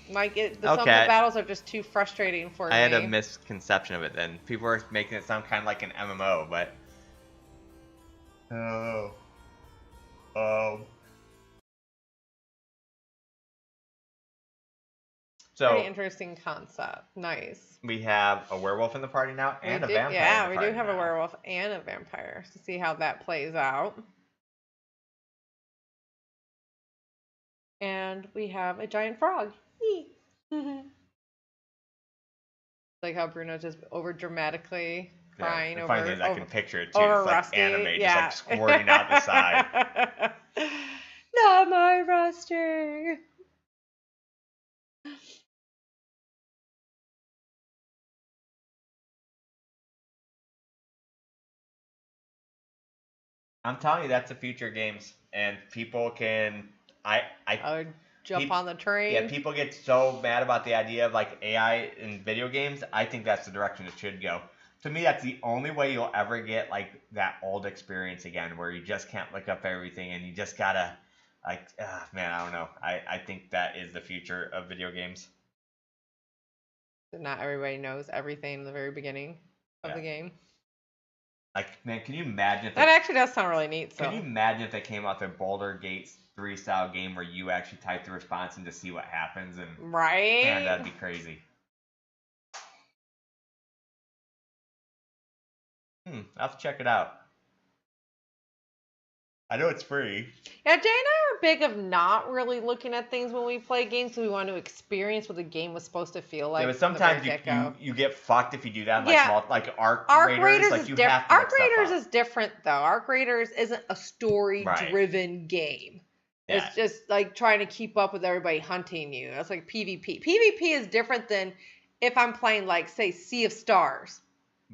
Like some of the Okay. battles are just too frustrating for I had me. a misconception of it then. People were making it sound kind of like an MMO, but Oh. Pretty So interesting concept. Nice. we have a werewolf in the party now and a do, vampire. Yeah, in the we do party have a now. werewolf and a vampire to see how that plays out. And we have a giant frog. Like how Bruno just over dramatically crying the over. funny thing is I can picture it too. Over It's like Rusty. anime, Yeah. just like squirting out the side. Not my Rusty. I'm telling you, that's the future of games, and people can. I would jump on the train. Yeah, people get so mad about the idea of like AI in video games. I think that's the direction it should go. To me, that's the only way you'll ever get like that old experience again, where you just can't look up everything and you just gotta like, man, I don't know. I think that is the future of video games. Not everybody knows everything in the very beginning of the game. Like, man, can you imagine if that actually does sound really neat. So. Can you imagine if they came out with a Boulder Gates 3 style game where you actually type the response and just see what happens? And right? Man, that'd be crazy. I'll have to check it out. I know it's free. Yeah, Jay and I are big of not really looking at things when we play games, so we want to experience what the game was supposed to feel like. Yeah, but sometimes you get fucked if you do that. Like Arc Raiders, like you have to Arc Raiders is different though. Arc Raiders isn't a story-driven game. Yeah. It's just like trying to keep up with everybody hunting you. It's like PvP. PvP is different than if I'm playing like say Sea of Stars.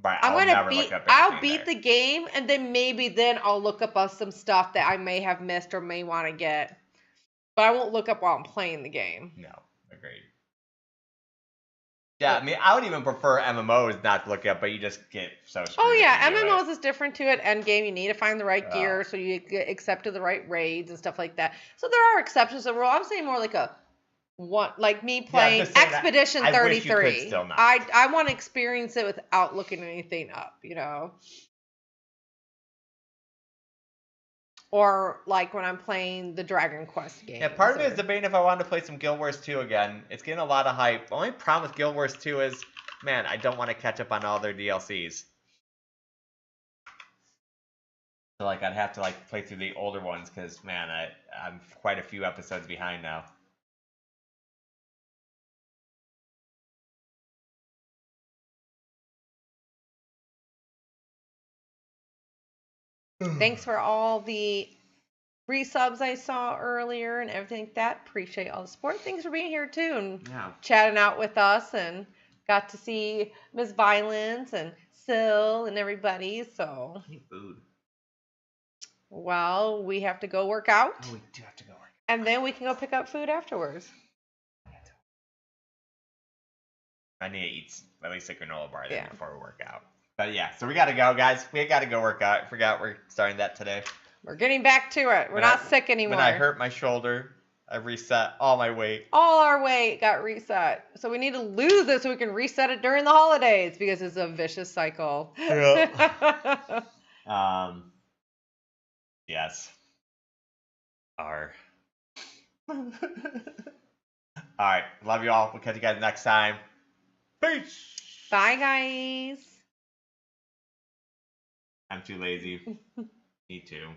Right, I'll beat the game, and then I'll look up some stuff that I may have missed or may want to get. But I won't look up while I'm playing the game. No, agreed. Yeah, I mean, I would even prefer MMOs not to look up, but you just get so screwed. Oh yeah, MMOs is different to it. Endgame, you need to find the right gear so you get accepted the right raids and stuff like that. So there are exceptions to the rule. I'm saying more like like me playing Expedition 33. I want to experience it without looking anything up, you know. Or like when I'm playing the Dragon Quest game. Yeah, part of me is debating if I wanted to play some Guild Wars 2 again. It's getting a lot of hype. The only problem with Guild Wars 2 is, man, I don't want to catch up on all their DLCs. So like I'd have to like play through the older ones because, man, I'm quite a few episodes behind now. Thanks for all the resubs I saw earlier and everything like that. Appreciate all the support. Thanks for being here too and chatting out with us, and got to see Miss Violence and Syl and everybody. So, I need food. Well, we have to go work out. Oh, we do have to go work out. And then we can go pick up food afterwards. I need to eat at least a granola bar then before we work out. But yeah, so we got to go, guys. We got to go work out. I forgot we're starting that today. We're getting back to it. We're not sick anymore. When I hurt my shoulder, I reset all my weight. All our weight got reset. So we need to lose it so we can reset it during the holidays because it's a vicious cycle. Yeah. Yes. All right. Love you all. We'll catch you guys next time. Peace. Bye, guys. I'm too lazy. Me too.